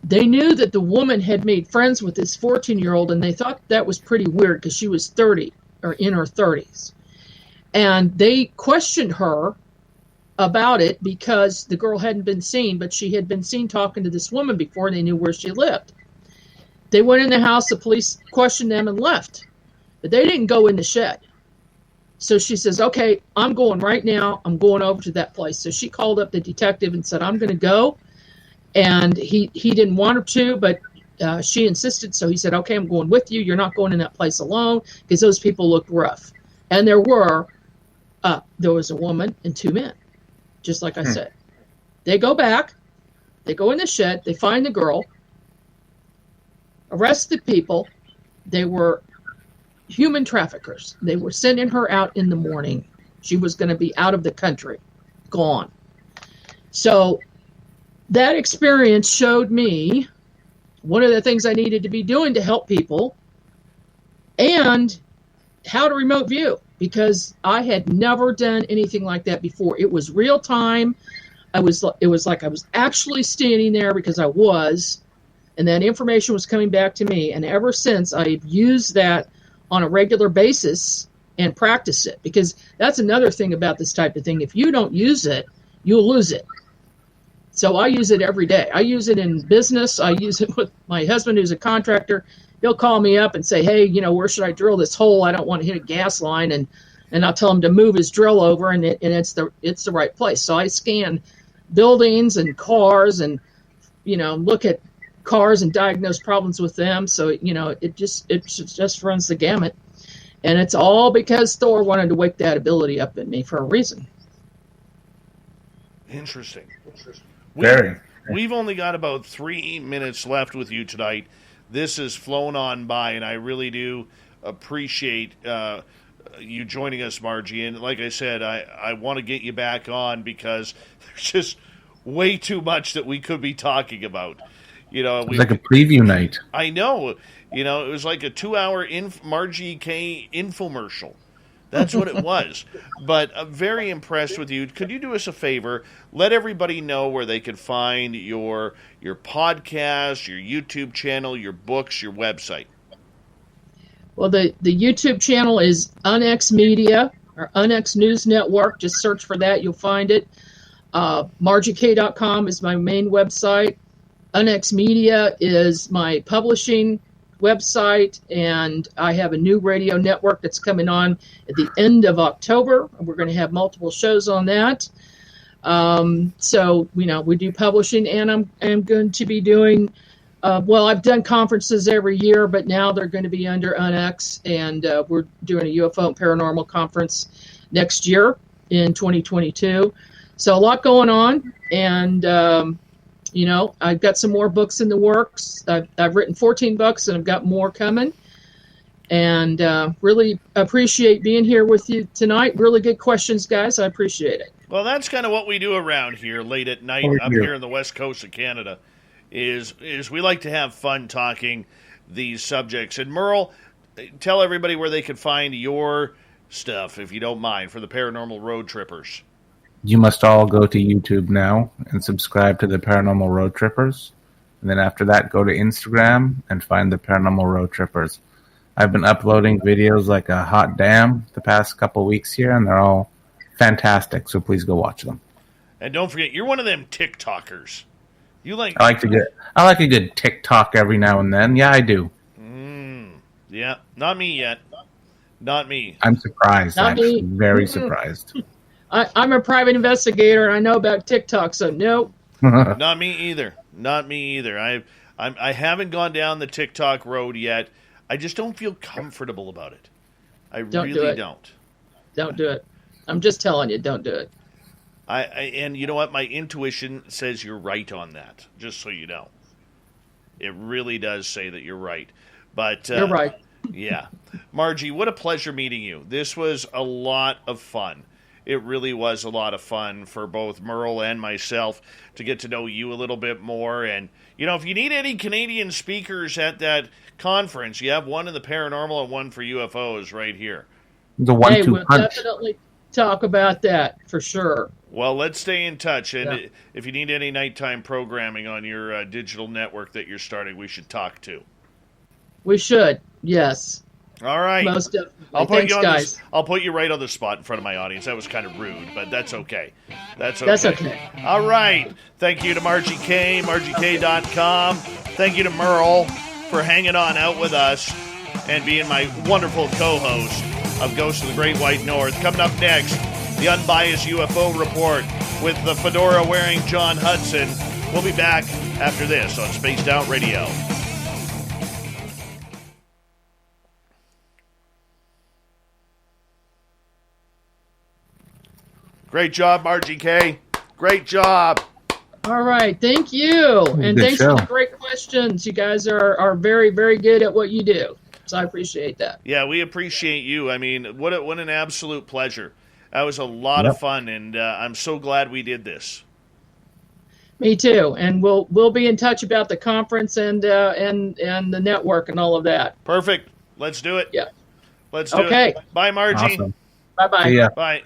Speaker 3: They knew that the woman had made friends with this 14-year-old, and they thought that was pretty weird because she was 30 or in her 30s. And they questioned her about it because the girl hadn't been seen, but she had been seen talking to this woman before, and they knew where she lived. They went in the house, the police questioned them and left, but they didn't go in the shed. So she says, okay, I'm going right now. I'm going over to that place. So she called up the detective and said, I'm going to go. And he didn't want her to, but she insisted. So he said, okay, I'm going with you. You're not going in that place alone, because those people looked rough. And there was a woman and 2 men, just like I said. They go back. They go in the shed. They find the girl, arrest the people. They were human traffickers. They were sending her out in the morning. She was going to be out of the country, gone. So that experience showed me one of the things I needed to be doing to help people, and how to remote view, because I had never done anything like that before. It was real time. It was like I was actually standing there, because I was, and that information was coming back to me. And ever since, I've used that on a regular basis and practice it, because that's another thing about this type of thing. If you don't use it, you'll lose it. So I use it every day. I use it in business. I use it with my husband, who's a contractor. He'll call me up and say, hey, where should I drill this hole? I don't want to hit a gas line. And I'll tell him to move his drill over, and it's the right place. So I scan buildings and cars, and look at cars and diagnose problems with them. So it just runs the gamut. And it's all because Thor wanted to wake that ability up in me for a reason.
Speaker 1: Interesting.
Speaker 2: We've
Speaker 1: only got about 3 minutes left with you tonight. This has flown on by, and I really do appreciate you joining us, Margie. And like I said, I want to get you back on, because there's just way too much that we could be talking about.
Speaker 2: It was like a preview night.
Speaker 1: I know. It was like a 2-hour Margie K infomercial. That's what it was. But I'm very impressed with you. Could you do us a favor? Let everybody know where they can find your podcast, your YouTube channel, your books, your website.
Speaker 3: Well, the YouTube channel is Unex Media, or Unex News Network. Just search for that. You'll find it. MargieK.com is my main website. Unex Media is my publishing website, and I have a new radio network that's coming on at the end of October. We're going to have multiple shows on that. So we do publishing, and I'm going to be doing I've done conferences every year, but now they're going to be under Unex, and we're doing a UFO and paranormal conference next year in 2022. So a lot going on, and I've got some more books in the works. I've written 14 books, and I've got more coming. And really appreciate being here with you tonight. Really good questions, guys. I appreciate it.
Speaker 1: Well, that's kind of what we do around here late at night up here in the west coast of Canada, is we like to have fun talking these subjects. And Merle, tell everybody where they can find your stuff, if you don't mind, for the Paranormal Road Trippers.
Speaker 2: You must all go to YouTube now and subscribe to the Paranormal Road Trippers. And then after that, go to Instagram and find the Paranormal Road Trippers. I've been uploading videos like a hot damn the past couple weeks here, and they're all fantastic, so please go watch them.
Speaker 1: And don't forget, you're one of them TikTokers. I
Speaker 2: like a good TikTok every now and then. Yeah, I do.
Speaker 1: Yeah, not me yet. Not me.
Speaker 2: I'm surprised. I'm very surprised.
Speaker 3: I'm a private investigator, and I know about TikTok, so no.
Speaker 1: Not me either. Not me either. I haven't gone down the TikTok road yet. I just don't feel comfortable about it. I really don't.
Speaker 3: Don't do it. I'm just telling you, don't do it.
Speaker 1: And you know what? My intuition says you're right on that, just so you know. It really does say that you're right. But
Speaker 3: you're right.
Speaker 1: Yeah. Margie, what a pleasure meeting you. This was a lot of fun. It really was a lot of fun for both Merle and myself to get to know you a little bit more. And, if you need any Canadian speakers at that conference, you have one in the paranormal and one for UFOs right here.
Speaker 2: The one
Speaker 3: hey, we'll definitely talk about that for sure.
Speaker 1: Well, let's stay in touch. And if you need any nighttime programming on your digital network that you're starting, we should talk too.
Speaker 3: We should, yes.
Speaker 1: All right.
Speaker 3: Most definitely. Guys.
Speaker 1: I'll put you right on the spot in front of my audience. That was kind of rude, but that's okay. That's
Speaker 3: okay.
Speaker 1: All right. Thank you to Margie K, MargieK.com. Thank you to Merle for hanging on out with us and being my wonderful co-host of Ghosts of the Great White North. Coming up next, the Unbiased UFO Report. with the fedora-wearing John Hudson. We'll be back after this on Spaced Out Radio. Great job, Margie K. Great job.
Speaker 3: All right, thank you. And thanks for the great questions. You guys are very, very good at what you do. So I appreciate that.
Speaker 1: Yeah, we appreciate you. I mean, what an absolute pleasure. That was a lot of fun, and I'm so glad we did this.
Speaker 3: Me too. And we'll be in touch about the conference and the network and all of that.
Speaker 1: Perfect. Let's do it.
Speaker 3: Yeah.
Speaker 1: Let's do it. Bye, Margie.
Speaker 2: Awesome.
Speaker 3: Bye-bye.
Speaker 2: Yeah.
Speaker 1: Bye.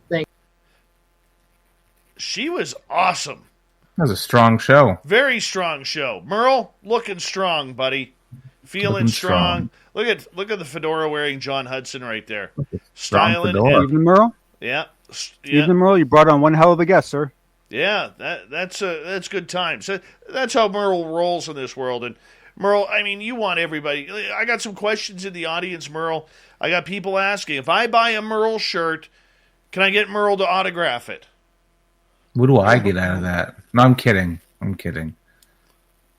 Speaker 3: Thanks.
Speaker 1: She was awesome.
Speaker 2: That was a strong show.
Speaker 1: Very strong show. Merle, looking strong, buddy. Feeling strong. Look at the fedora wearing John Hudson right there. Styling.
Speaker 5: Evening, Merle.
Speaker 1: Yeah.
Speaker 5: Evening, Merle. You brought on one hell of a guest, sir.
Speaker 1: Yeah, that's good times. That's how Merle rolls in this world. And Merle, I mean, you want everybody. I got some questions in the audience, Merle. I got people asking, if I buy a Merle shirt, can I get Merle to autograph it?
Speaker 2: What do I get out of that? No, I'm kidding.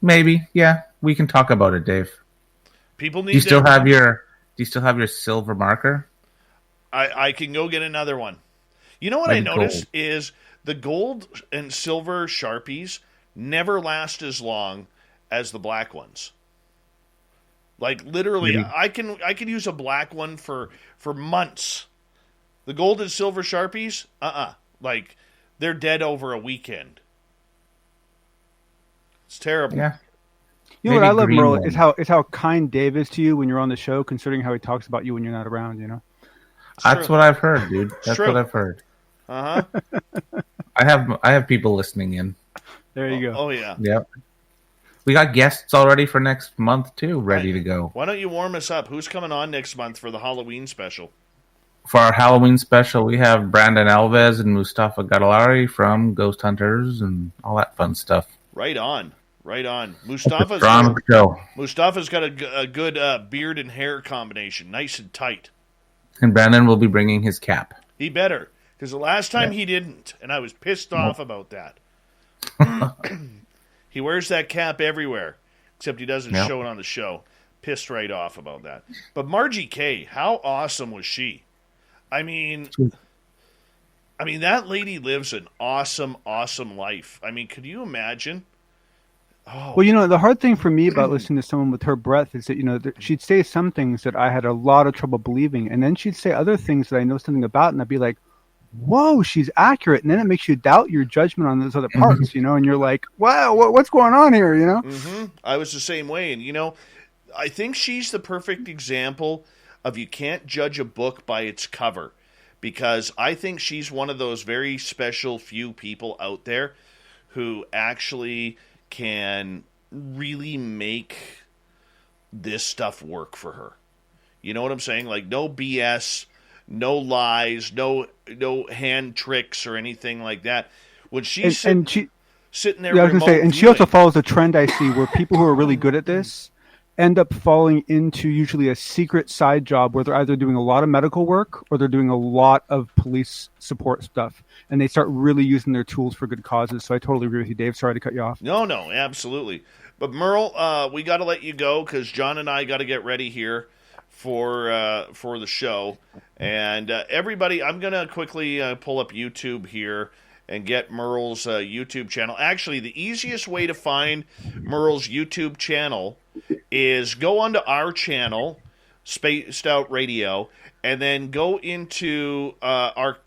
Speaker 2: Maybe, yeah. We can talk about it, Dave.
Speaker 1: People need.
Speaker 2: Do you still have your silver marker?
Speaker 1: I can go get another one. You know what I noticed is the gold and silver Sharpies never last as long as the black ones. Like literally, I can use a black one for months. The gold and silver Sharpies, like they're dead over a weekend. It's terrible.
Speaker 2: Yeah.
Speaker 5: You know what I love, Merle, is how kind Dave is to you when you're on the show, considering how he talks about you when you're not around. You know.
Speaker 2: That's what I've heard, dude. That's what I've heard.
Speaker 1: Uh huh.
Speaker 2: I have people listening in.
Speaker 5: There you go.
Speaker 1: Oh yeah.
Speaker 2: Yep. We got guests already for next month too, ready to go.
Speaker 1: Why don't you warm us up? Who's coming on next month for the Halloween special?
Speaker 2: For our Halloween special, we have Brandon Alves and Mustafa Gadalari from Ghost Hunters and all that fun stuff.
Speaker 1: Right on. Mustafa's got a good beard and hair combination, nice and tight.
Speaker 2: And Brandon will be bringing his cap.
Speaker 1: He better, because the last time he didn't, and I was pissed off about that. He wears that cap everywhere, except he doesn't show it on the show. Pissed right off about that. But Margie K, how awesome was she? I mean, that lady lives an awesome, awesome life. I mean, could you imagine? Oh.
Speaker 5: Well, you know, the hard thing for me about listening to someone with her breadth is that, you know, she'd say some things that I had a lot of trouble believing, and then she'd say other things that I know something about, and I'd be like, whoa, she's accurate. And then it makes you doubt your judgment on those other parts, you know, and you're like, wow, what's going on here, you know?
Speaker 1: Mm-hmm. I was the same way. And, you know, I think she's the perfect example of you can't judge a book by its cover, because I think she's one of those very special few people out there who actually can really make this stuff work for her. You know what I'm saying? Like, no BS, no lies, no hand tricks or anything like that. When she's sitting there,
Speaker 5: I was gonna say, and she also follows a trend I see where people who are really good at this end up falling into usually a secret side job where they're either doing a lot of medical work or they're doing a lot of police support stuff, and they start really using their tools for good causes. So I totally agree with you, Dave. Sorry to cut you off.
Speaker 1: No, absolutely. But Merle, we got to let you go because John and I got to get ready here for the show. And everybody, I'm going to quickly pull up YouTube here and get Merle's YouTube channel. Actually, the easiest way to find Merle's YouTube channel is go onto our channel, Spaced Out Radio, and then go into our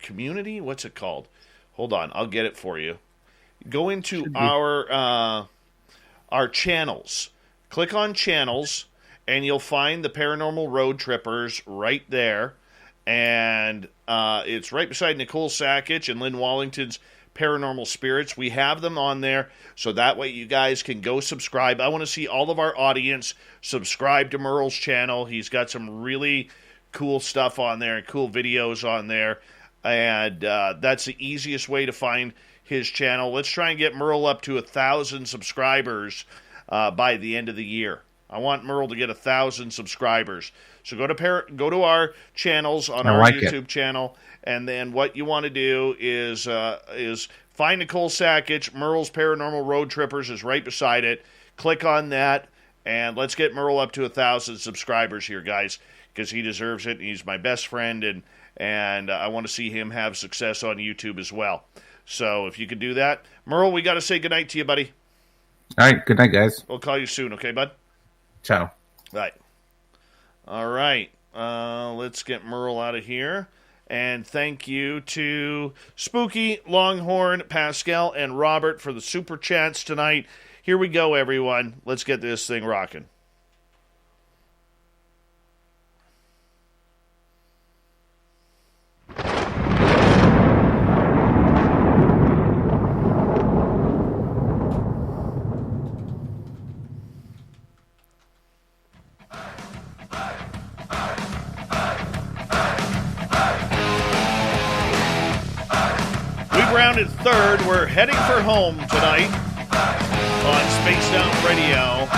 Speaker 1: community? What's it called? Hold on, I'll get it for you. Go into our channels. Click on channels, and you'll find the Paranormal Road Trippers right there. And it's right beside Nicole Sackich and Lynn Wallington's Paranormal Spirits. We have them on there, so that way you guys can go subscribe. I want to see all of our audience subscribe to Merle's channel. He's got some really cool stuff on there and cool videos on there. And that's the easiest way to find his channel. Let's try and get Merle up to 1,000 subscribers by the end of the year. I want Merle to get 1,000 subscribers. So go to our channels on our YouTube channel, and then what you want to do is find Nicole Sackich. Merle's Paranormal Road Trippers is right beside it. Click on that, and let's get Merle up to 1,000 subscribers here, guys, because he deserves it. He's my best friend, and I want to see him have success on YouTube as well. So if you could do that. Merle, we got to say goodnight to you, buddy.
Speaker 2: All right. Good night, guys.
Speaker 1: We'll call you soon, okay, bud?
Speaker 2: Ciao.
Speaker 1: Right. All right. Let's get Merle out of here. And thank you to Spooky, Longhorn, Pascal, and Robert for the super chats tonight. Here we go, everyone. Let's get this thing rocking. Rounded third. We're heading for home tonight on Spaced Out Radio.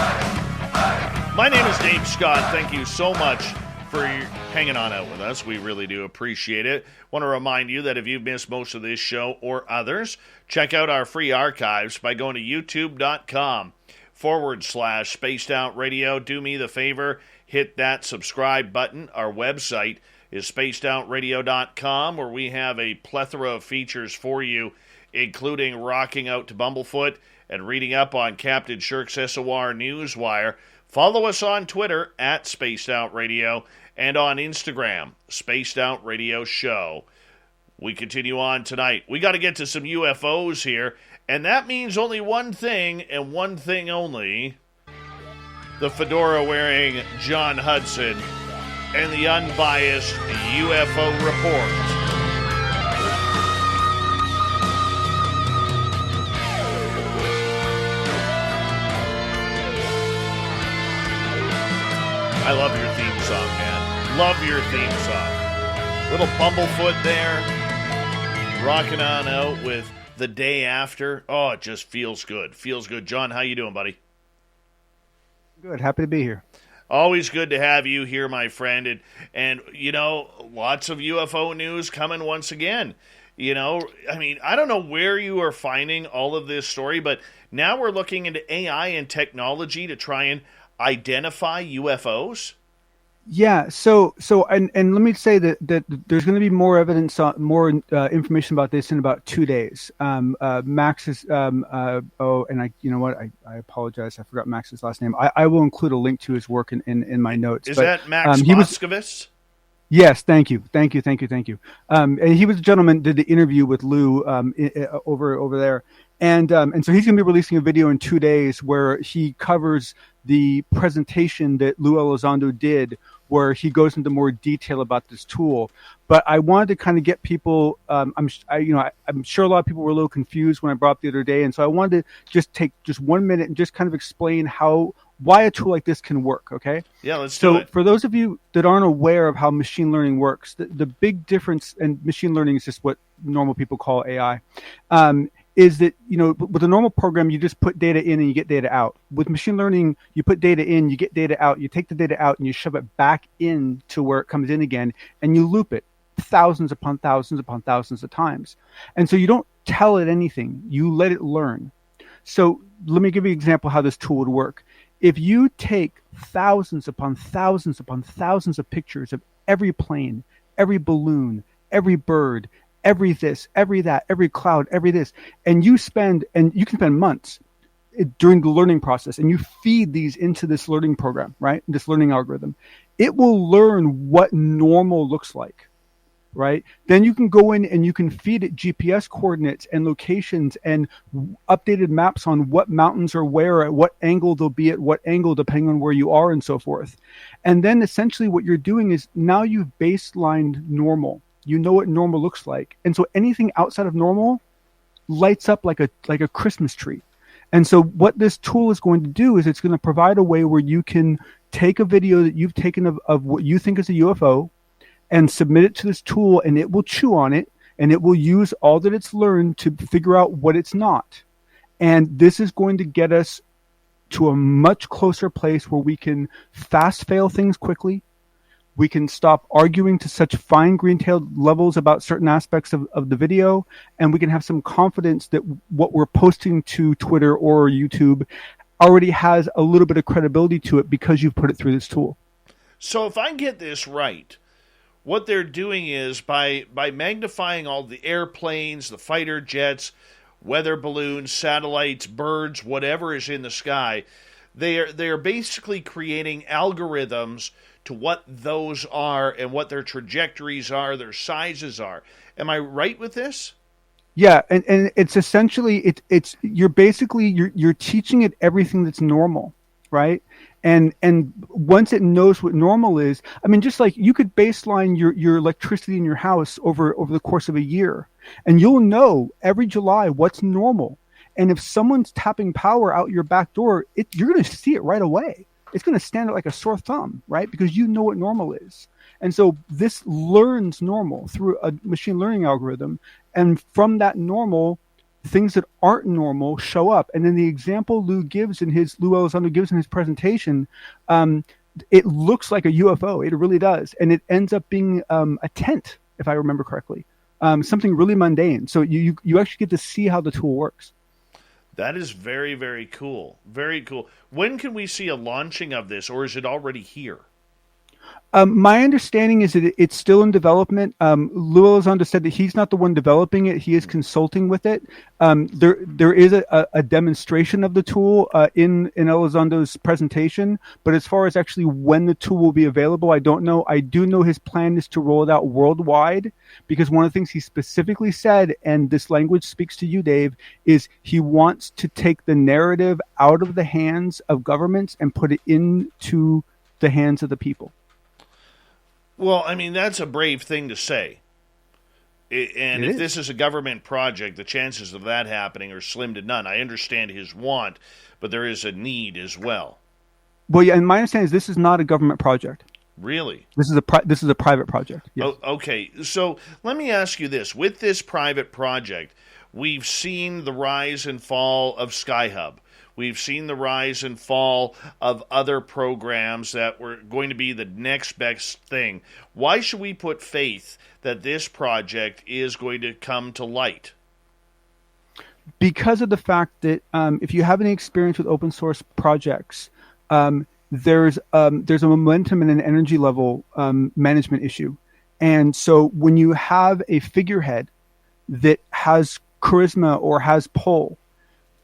Speaker 1: My name is Dave Scott. Thank you so much for hanging on out with us. We really do appreciate it. Want to remind you that if you've missed most of this show or others, check out our free archives by going to youtube.com/Spaced Out Radio. Do me the favor, hit that subscribe button. Our website is spacedoutradio.com, where we have a plethora of features for you, including rocking out to Bumblefoot and reading up on Captain Shirk's SOR Newswire. Follow us on Twitter at Spaced Out Radio and on Instagram, Spaced Out Radio Show. We continue on tonight. We got to get to some UFOs here, and that means only one thing and one thing only: the fedora-wearing John Hudson and the unbiased UFO report. I love your theme song, man. Love your theme song. Little Bumblefoot there, rocking on out with The Day After. Oh, it just feels good. Feels good. John, how you doing, buddy?
Speaker 5: Good. Happy to be here.
Speaker 1: Always good to have you here, my friend. And you know, lots of UFO news coming once again. You know, I mean, I don't know where you are finding all of this story, but now we're looking into AI and technology to try and identify UFOs.
Speaker 5: Yeah. So, and let me say that there's going to be more evidence, more information about this in about 2 days. Max is, and you know what? I apologize. I forgot Max's last name. I will include a link to his work in my notes.
Speaker 1: Is that Max Moskowitz?
Speaker 5: Yes. Thank you. And he was a gentleman, did the interview with Lou, over there. And so he's going to be releasing a video in 2 days where he covers the presentation that Lou Elizondo did, where he goes into more detail about this tool. But I wanted to kind of get people. I'm sure a lot of people were a little confused when I brought up the other day, and so I wanted to just take just 1 minute and just kind of explain why a tool like this can work. Okay?
Speaker 1: Yeah, let's do it.
Speaker 5: So for those of you that aren't aware of how machine learning works, the big difference, and machine learning is just what normal people call AI. Is that, you know, with a normal program, you just put data in and you get data out. With machine learning, you put data in, you get data out, you take the data out and you shove it back in to where it comes in again, and you loop it thousands upon thousands upon thousands of times. And so you don't tell it anything, you let it learn. So let me give you an example how this tool would work. If you take thousands upon thousands upon thousands of pictures of every plane, every balloon, every bird, every this, every that, every cloud, every this, and you can spend months during the learning process, and you feed these into this learning program, right? This learning algorithm. It will learn what normal looks like, right? Then you can go in and you can feed it GPS coordinates and locations and updated maps on what mountains are where, at what angle they'll be at what angle, depending on where you are and so forth. And then essentially what you're doing is now you've baselined normal. You know what normal looks like. And so anything outside of normal lights up like a Christmas tree. And so what this tool is going to do is it's going to provide a way where you can take a video that you've taken of what you think is a UFO and submit it to this tool, and it will chew on it, and it will use all that it's learned to figure out what it's not. And this is going to get us to a much closer place where we can fast fail things quickly. We can stop arguing to such fine green-tailed levels about certain aspects of the video, and we can have some confidence that what we're posting to Twitter or YouTube already has a little bit of credibility to it because you've put it through this tool.
Speaker 1: So if I get this right, what they're doing is by magnifying all the airplanes, the fighter jets, weather balloons, satellites, birds, whatever is in the sky, they are basically creating algorithms to what those are and what their trajectories are, their sizes are. Am I right with this?
Speaker 5: Yeah, and it's essentially you're teaching it everything that's normal, right? And once it knows what normal is, I mean, just like you could baseline your electricity in your house over the course of a year, and you'll know every July what's normal. And if someone's tapping power out your back door, you're going to see it right away. It's going to stand out like a sore thumb, right? Because you know what normal is. And so this learns normal through a machine learning algorithm. And from that normal, things that aren't normal show up. And then the example Lou Elizondo gives in his presentation, it looks like a UFO. It really does. And it ends up being a tent, if I remember correctly. Something really mundane. So you actually get to see how the tool works.
Speaker 1: That is very, very cool. Very cool. When can we see a launching of this, or is it already here?
Speaker 5: My understanding is that it's still in development. Lou Elizondo said that he's not the one developing it. He is consulting with it. There is a demonstration of the tool in Elizondo's presentation, but as far as actually when the tool will be available, I don't know. I do know his plan is to roll it out worldwide, because one of the things he specifically said, and this language speaks to you, Dave, is he wants to take the narrative out of the hands of governments and put it into the hands of the people.
Speaker 1: Well, I mean, that's a brave thing to say. And if this is a government project, the chances of that happening are slim to none. I understand his want, but there is a need as well.
Speaker 5: Well, yeah, and my understanding is this is not a government project.
Speaker 1: Really?
Speaker 5: This is a private project. Yes.
Speaker 1: Oh, okay. So let me ask you this. With this private project, we've seen the rise and fall of Skyhub. We've seen the rise and fall of other programs that were going to be the next best thing. Why should we put faith that this project is going to come to light?
Speaker 5: Because of the fact that if you have any experience with open source projects, there's a momentum and an energy level management issue. And so when you have a figurehead that has charisma or has pull,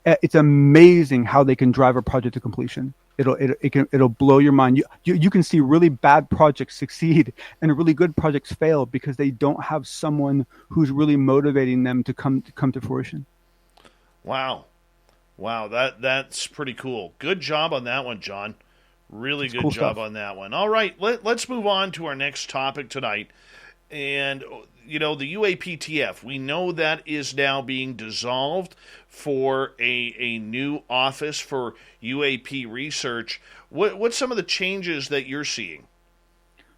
Speaker 5: it's amazing how they can drive a project to completion. It'll blow your mind. You can see really bad projects succeed and really good projects fail because they don't have someone who's really motivating them to come to fruition. Wow, that's pretty cool. Good job on that one, John. Really good cool job on that one. All right, let's move on to our next topic tonight. And, the UAPTF, we know that is now being dissolved for a new office for UAP research. What's some of the changes that you're seeing?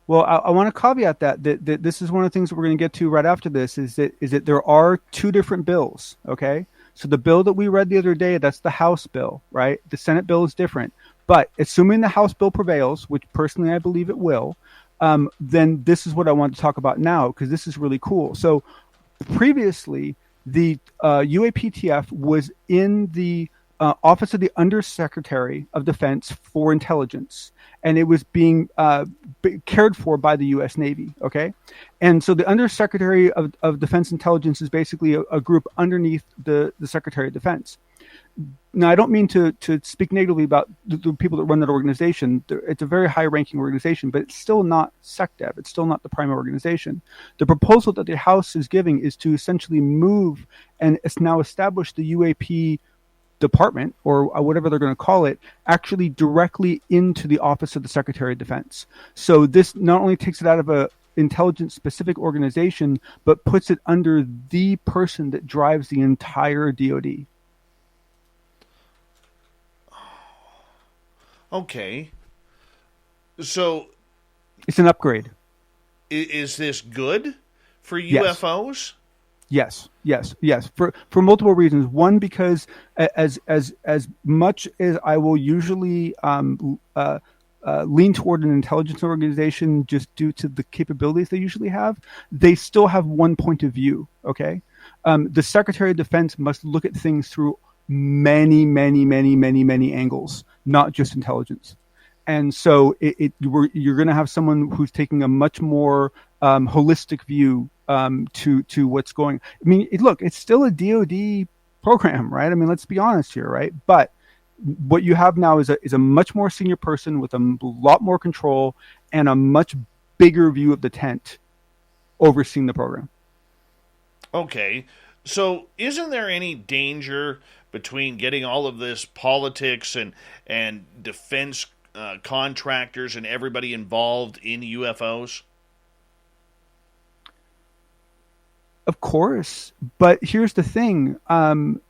Speaker 5: Well, I want to caveat that this is one of the things that we're going to get to right after this is that there are two different bills, okay? So the bill that we read the other day, that's the House bill, right? The Senate bill is different. But assuming the House bill prevails, which personally I believe it will, then this is what I want to talk about now, because this is really cool. So previously, the UAPTF was in the Office of the Undersecretary of Defense for Intelligence, and it was being cared for by the U.S. Navy, okay? And so the Undersecretary of Defense Intelligence is basically a group underneath the Secretary of Defense. Now, I don't mean to speak negatively about the people that run that organization. It's a very high-ranking organization, but it's still not SecDev. It's still not the primary organization. The proposal that the House is giving is to essentially move and now establish the UAP department, or whatever they're going to call it, actually directly into the Office of the Secretary of Defense. So this not only takes it out of a intelligence-specific organization, but puts it under the person that drives the entire DoD.
Speaker 1: Okay. So
Speaker 5: it's an upgrade.
Speaker 1: Is this good for UFOs?
Speaker 5: Yes. For multiple reasons. One, because as much as I will usually lean toward an intelligence organization just due to the capabilities they usually have, they still have one point of view. Okay, the Secretary of Defense must look at things through many angles, not just intelligence. And so you're going to have someone who's taking a much more holistic view to what's going. I mean, look, it's still a DoD program, right? I mean, let's be honest here, right? But what you have now is a much more senior person with a lot more control and a much bigger view of the tent overseeing the program.
Speaker 1: Okay, so isn't there any danger between getting all of this politics and defense contractors and everybody involved in UFOs?
Speaker 5: Of course, but here's the thing. One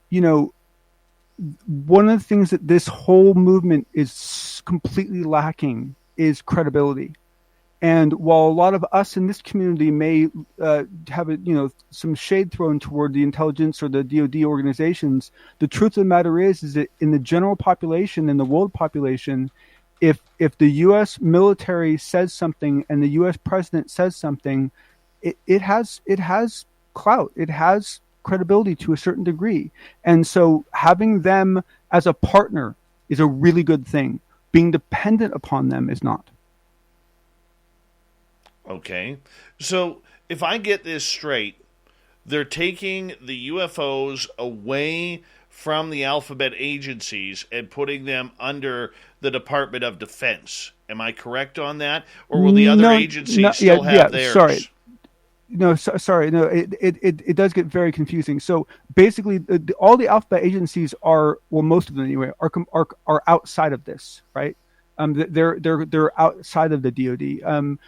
Speaker 5: of the things that this whole movement is completely lacking is credibility. And while a lot of us in this community may have some shade thrown toward the intelligence or the DoD organizations, the truth of the matter is that in the general population, in the world population, if the U.S. military says something and the U.S. president says something, it has clout. It has credibility to a certain degree. And so having them as a partner is a really good thing. Being dependent upon them is not.
Speaker 1: Okay. So if I get this straight, they're taking the UFOs away from the alphabet agencies and putting them under the Department of Defense. Am I correct on that? Or will the other agencies still have theirs?
Speaker 5: Sorry. No, it does get very confusing. So basically, all the alphabet agencies most of them anyway, are outside of this, right? They're outside of the DoD,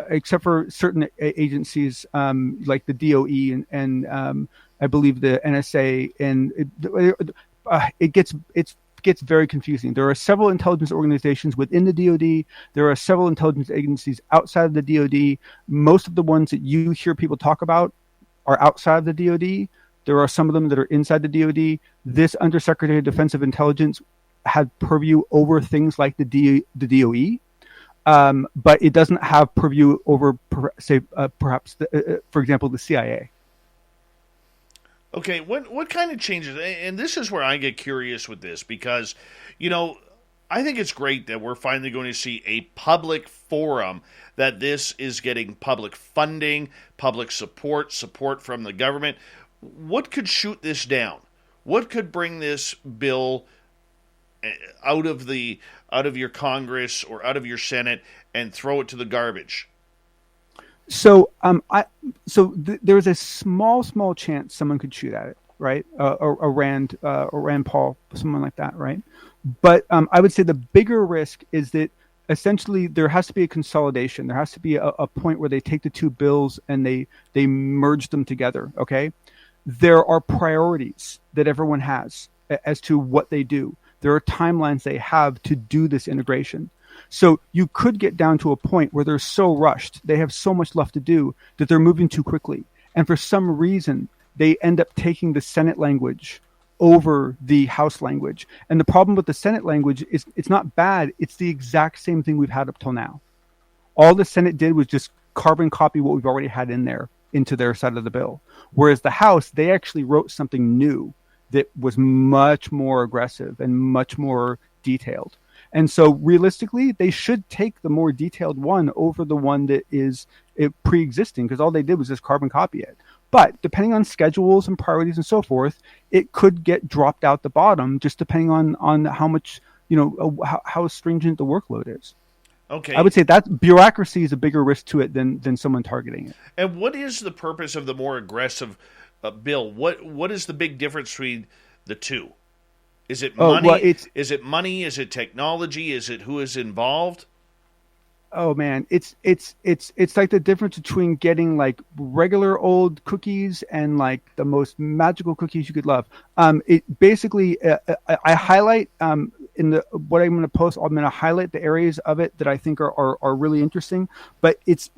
Speaker 5: except for certain agencies like the DOE and I believe the NSA, and it gets very confusing. There are several intelligence organizations within the DoD. There are several intelligence agencies outside of the DoD. Most of the ones that you hear people talk about are outside of the DoD. There are some of them that are inside the DoD. This Undersecretary of Defense of Intelligence had purview over things like the DOE, but it doesn't have purview over, perhaps, for example, the CIA.
Speaker 1: Okay, what kind of changes? And this is where I get curious with this because, I think it's great that we're finally going to see a public forum, that this is getting public funding, public support from the government. What could shoot this down? What could bring this bill out of your Congress or out of your Senate and throw it to the garbage?
Speaker 5: So there's a small chance someone could shoot at it, right? Or Rand Paul, someone like that, right? But I would say the bigger risk is that essentially there has to be a consolidation. There has to be a point where they take the two bills and they merge them together. Okay, there are priorities that everyone has as to what they do. There are timelines they have to do this integration. So you could get down to a point where they're so rushed, they have so much left to do that they're moving too quickly. And for some reason, they end up taking the Senate language over the House language. And the problem with the Senate language is it's not bad. It's the exact same thing we've had up till now. All the Senate did was just carbon copy what we've already had in there into their side of the bill. Whereas the House, they actually wrote something new that was much more aggressive and much more detailed. And so realistically, they should take the more detailed one over the one that is pre-existing, because all they did was just carbon copy it. But depending on schedules and priorities and so forth, it could get dropped out the bottom, just depending on how much, how stringent the workload is.
Speaker 1: Okay.
Speaker 5: I would say that bureaucracy is a bigger risk to it than someone targeting it.
Speaker 1: And what is the purpose of the more aggressive bill? What is the big difference between the two? Is it money? Is it money? Is it technology? Is it who is involved?
Speaker 5: Oh man, it's like the difference between getting like regular old cookies and like the most magical cookies you could love. It basically I highlight in the what I'm going to post. I'm going to highlight the areas of it that I think are really interesting. But it's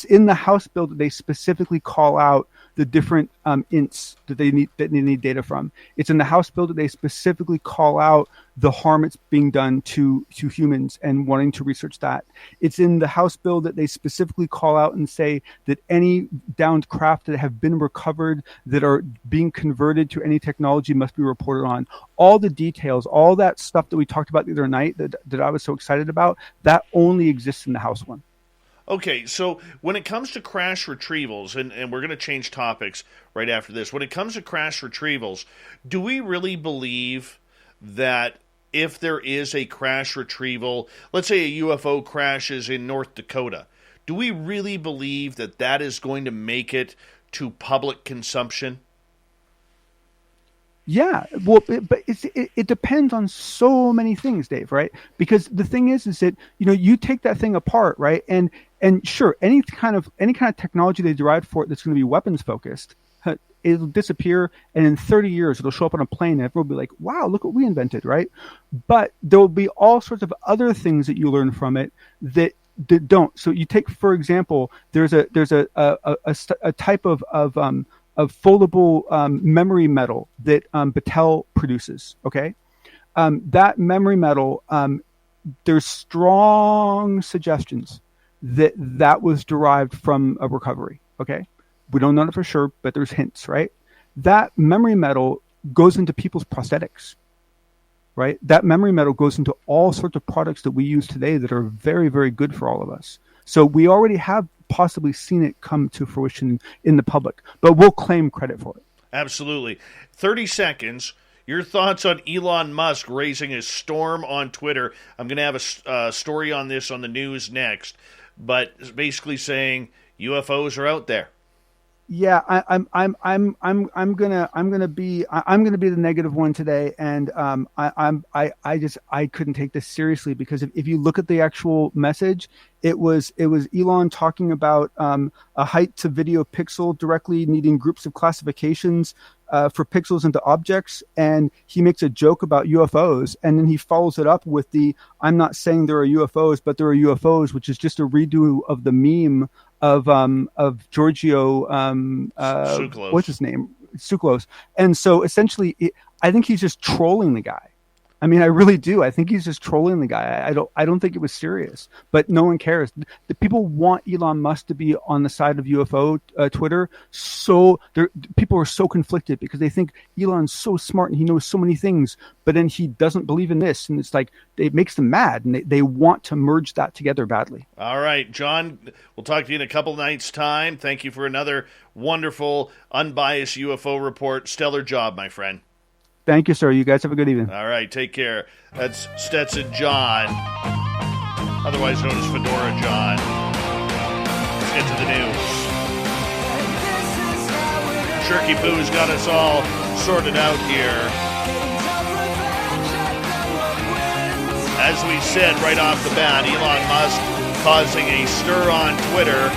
Speaker 5: in the House bill that they specifically call out the different ints that they need data from. It's in the House bill that they specifically call out the harm it's being done to humans and wanting to research that. It's in the House bill that they specifically call out and say that any downed craft that have been recovered that are being converted to any technology must be reported on. All the details, all that stuff that we talked about the other night that I was so excited about, that only exists in the House one.
Speaker 1: Okay, so when it comes to crash retrievals, and we're going to change topics right after this, when it comes to crash retrievals, do we really believe that if there is a crash retrieval, let's say a UFO crashes in North Dakota, do we really believe that that is going to make it to public consumption?
Speaker 5: Yeah, well, but it depends on so many things, Dave, right? Because the thing is that, you take that thing apart, right? And sure, any kind of technology they derived for it that's going to be weapons focused, it'll disappear, and in 30 years it'll show up on a plane and everyone will be like, wow, look what we invented, right? But there will be all sorts of other things that you learn from it that don't. So you take, for example, there's a type of foldable memory metal that Battelle produces. Okay, that memory metal, there's strong suggestions that was derived from a recovery. Okay, we don't know it for sure, but there's hints, right? That memory metal goes into people's prosthetics, right? That memory metal goes into all sorts of products that we use today that are very, very good for all of us. So we already have possibly seen it come to fruition in the public, but we'll claim credit for it.
Speaker 1: Absolutely. 30 seconds. Your thoughts on Elon Musk raising a storm on Twitter. I'm going to have a story on this on the news next, but basically saying UFOs are out there.
Speaker 5: Yeah, I'm gonna be the negative one today, and I couldn't take this seriously, because if you look at the actual message, it was Elon talking about a height to video pixel directly needing groups of classifications for pixels into objects, and he makes a joke about UFOs, and then he follows it up with I'm not saying there are UFOs, but there are UFOs, which is just a redo of the meme of Giorgio
Speaker 1: Tsoukalos.
Speaker 5: What's his name? Tsoukalos. And so essentially I think he's just trolling the guy. I mean, I really do. I think he's just trolling the guy. I don't think it was serious, but no one cares. The people want Elon Musk to be on the side of UFO Twitter. So people are so conflicted because they think Elon's so smart and he knows so many things, but then he doesn't believe in this. And it's like, it makes them mad, and they want to merge that together badly.
Speaker 1: All right, John, we'll talk to you in a couple nights' time. Thank you for another wonderful, unbiased UFO report. Stellar job, my friend.
Speaker 5: Thank you, sir. You guys have a good evening.
Speaker 1: All right, take care. That's Stetson John, otherwise known as Fedora John. Let's get to the news. Shirky Poo's got us all sorted out here. As we said right off the bat, Elon Musk causing a stir on Twitter,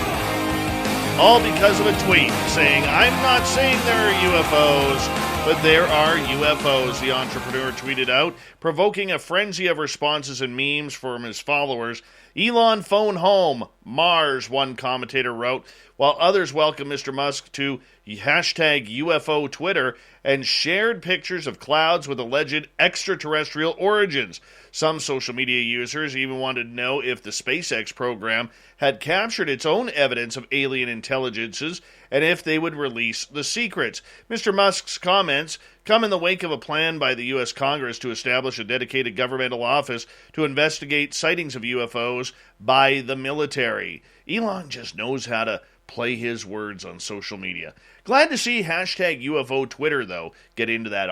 Speaker 1: all because of a tweet saying, "I'm not saying there are UFOs, but there are UFOs," the entrepreneur tweeted out, provoking a frenzy of responses and memes from his followers. "Elon phone home, Mars," one commentator wrote, while others welcomed Mr. Musk to hashtag UFO Twitter and shared pictures of clouds with alleged extraterrestrial origins. Some social media users even wanted to know if the SpaceX program had captured its own evidence of alien intelligences and if they would release the secrets. Mr. Musk's comments come in the wake of a plan by the U.S. Congress to establish a dedicated governmental office to investigate sightings of UFOs by the military. Elon just knows how to play his words on social media. Glad to see hashtag UFO Twitter, though, get into that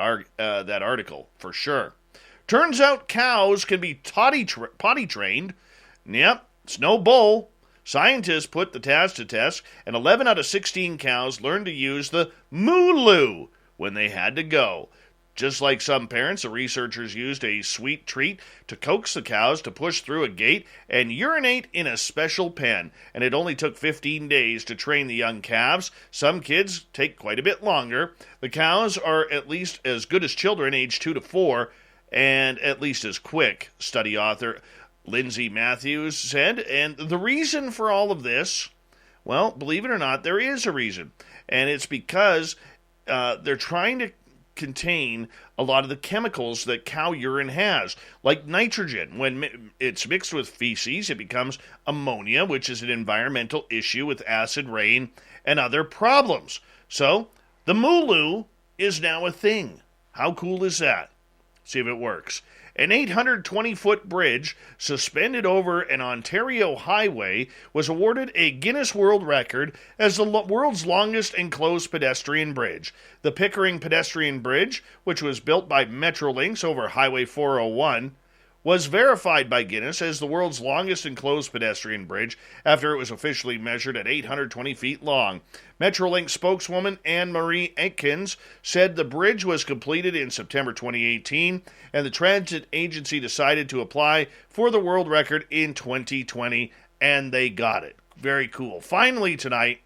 Speaker 1: article, for sure. Turns out cows can be potty trained. Yep, it's no bull. Scientists put the task to test, and 11 out of 16 cows learned to use the moo-loo when they had to go. Just like some parents, the researchers used a sweet treat to coax the cows to push through a gate and urinate in a special pen, and it only took 15 days to train the young calves. Some kids take quite a bit longer. The cows are at least as good as children aged 2 to 4, and at least as quick, study author Lindsay Matthews said. And the reason for all of this, Well, believe it or not, there is a reason. And it's because they're trying to contain a lot of the chemicals that cow urine has, like nitrogen. When it's mixed with feces, it becomes ammonia, which is an environmental issue with acid rain and other problems. So, the Mooloo is now a thing. How cool is that? See if it works. An 820-foot bridge suspended over an Ontario highway was awarded a Guinness World Record as the world's longest enclosed pedestrian bridge. The Pickering Pedestrian Bridge, which was built by Metrolinx over Highway 401, was verified by Guinness as the world's longest enclosed pedestrian bridge after it was officially measured at 820 feet long. Metrolinx spokeswoman Anne-Marie Aikens said the bridge was completed in September 2018, and the transit agency decided to apply for the world record in 2020, and they got it. Very cool. Finally tonight,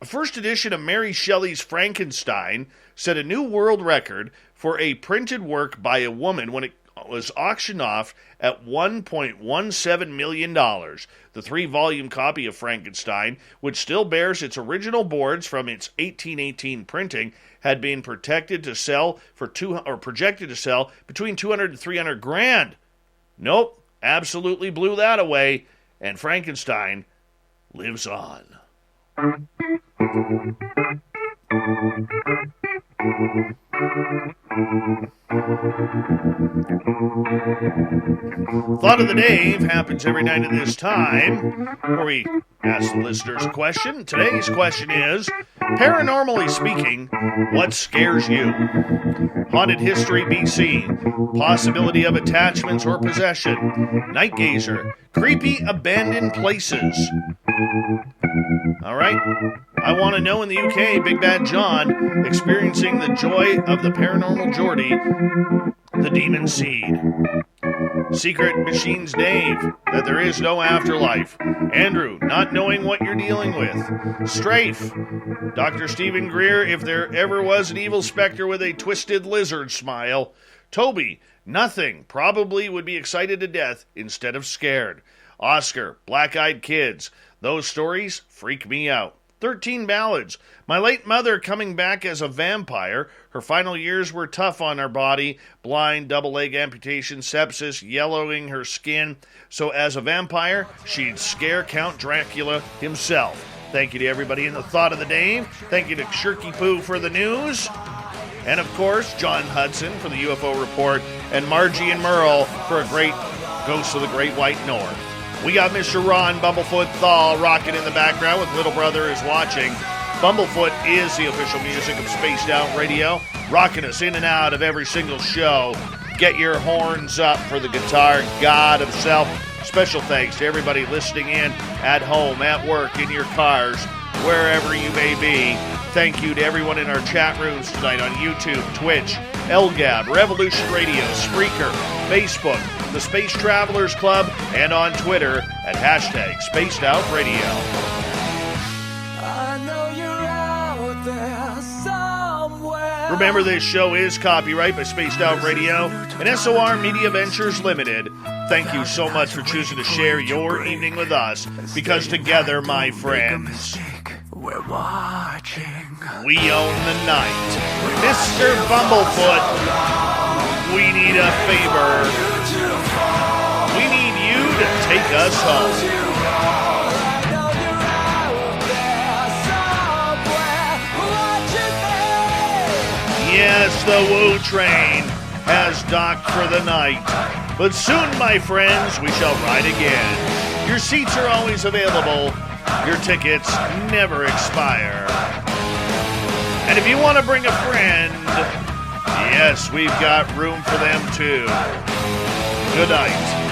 Speaker 1: a first edition of Mary Shelley's Frankenstein set a new world record for a printed work by a woman when it was auctioned off at $1.17 million. The 3-volume copy of Frankenstein, which still bears its original boards from its 1818 printing, had been projected to sell between 200 and 300 grand. Nope, absolutely blew that away, and Frankenstein lives on. Thought of the Day happens every night at this time, where we ask the listeners a question. Today's question is, paranormally speaking, what scares you? Haunted History BC, possibility of attachments or possession, night gazer, creepy abandoned places. All right. I want to know in the UK, Big Bad John experiencing the joy of the paranormal Geordie, the demon seed. Secret Machines Dave, that there is no afterlife. Andrew, not knowing what you're dealing with. Strafe, Dr. Stephen Greer, if there ever was an evil specter with a twisted lizard smile. Toby, nothing, probably would be excited to death instead of scared. Oscar, Black-Eyed Kids, those stories freak me out. 13 Ballads. My late mother coming back as a vampire. Her final years were tough on her body. Blind, double leg amputation, sepsis, yellowing her skin. So as a vampire, she'd scare Count Dracula himself. Thank you to everybody in the Thought of the Day. Thank you to Shirky Poo for the news. And of course, John Hudson for the UFO Report. And Margie and Merle for a great Ghost of the Great White North. We got Mr. Ron Bumblefoot Thal rocking in the background with Little Brother is Watching. Bumblefoot is the official music of Spaced Out Radio, rocking us in and out of every single show. Get your horns up for the guitar god himself. Special thanks to everybody listening in at home, at work, in your cars, wherever you may be. Thank you to everyone in our chat rooms tonight on YouTube, Twitch, LGAB, Revolution Radio, Spreaker, Facebook, the Space Travelers Club, and on Twitter at hashtag Spaced Out Radio.
Speaker 6: I know you're out there somewhere.
Speaker 1: Remember, this show is copyright by Spaced Out Radio and SOR Media Ventures Limited. Thank you so much for choosing to share your evening with us, because together, my friends,
Speaker 6: we're watching.
Speaker 1: We own the night. Mr. Bumblefoot, we need a favor. We need you to take us home. Yes, the Woo Train has docked for the night. But soon, my friends, we shall ride again. Your seats are always available. Your tickets never expire. And if you want to bring a friend, yes, we've got room for them too. Good night.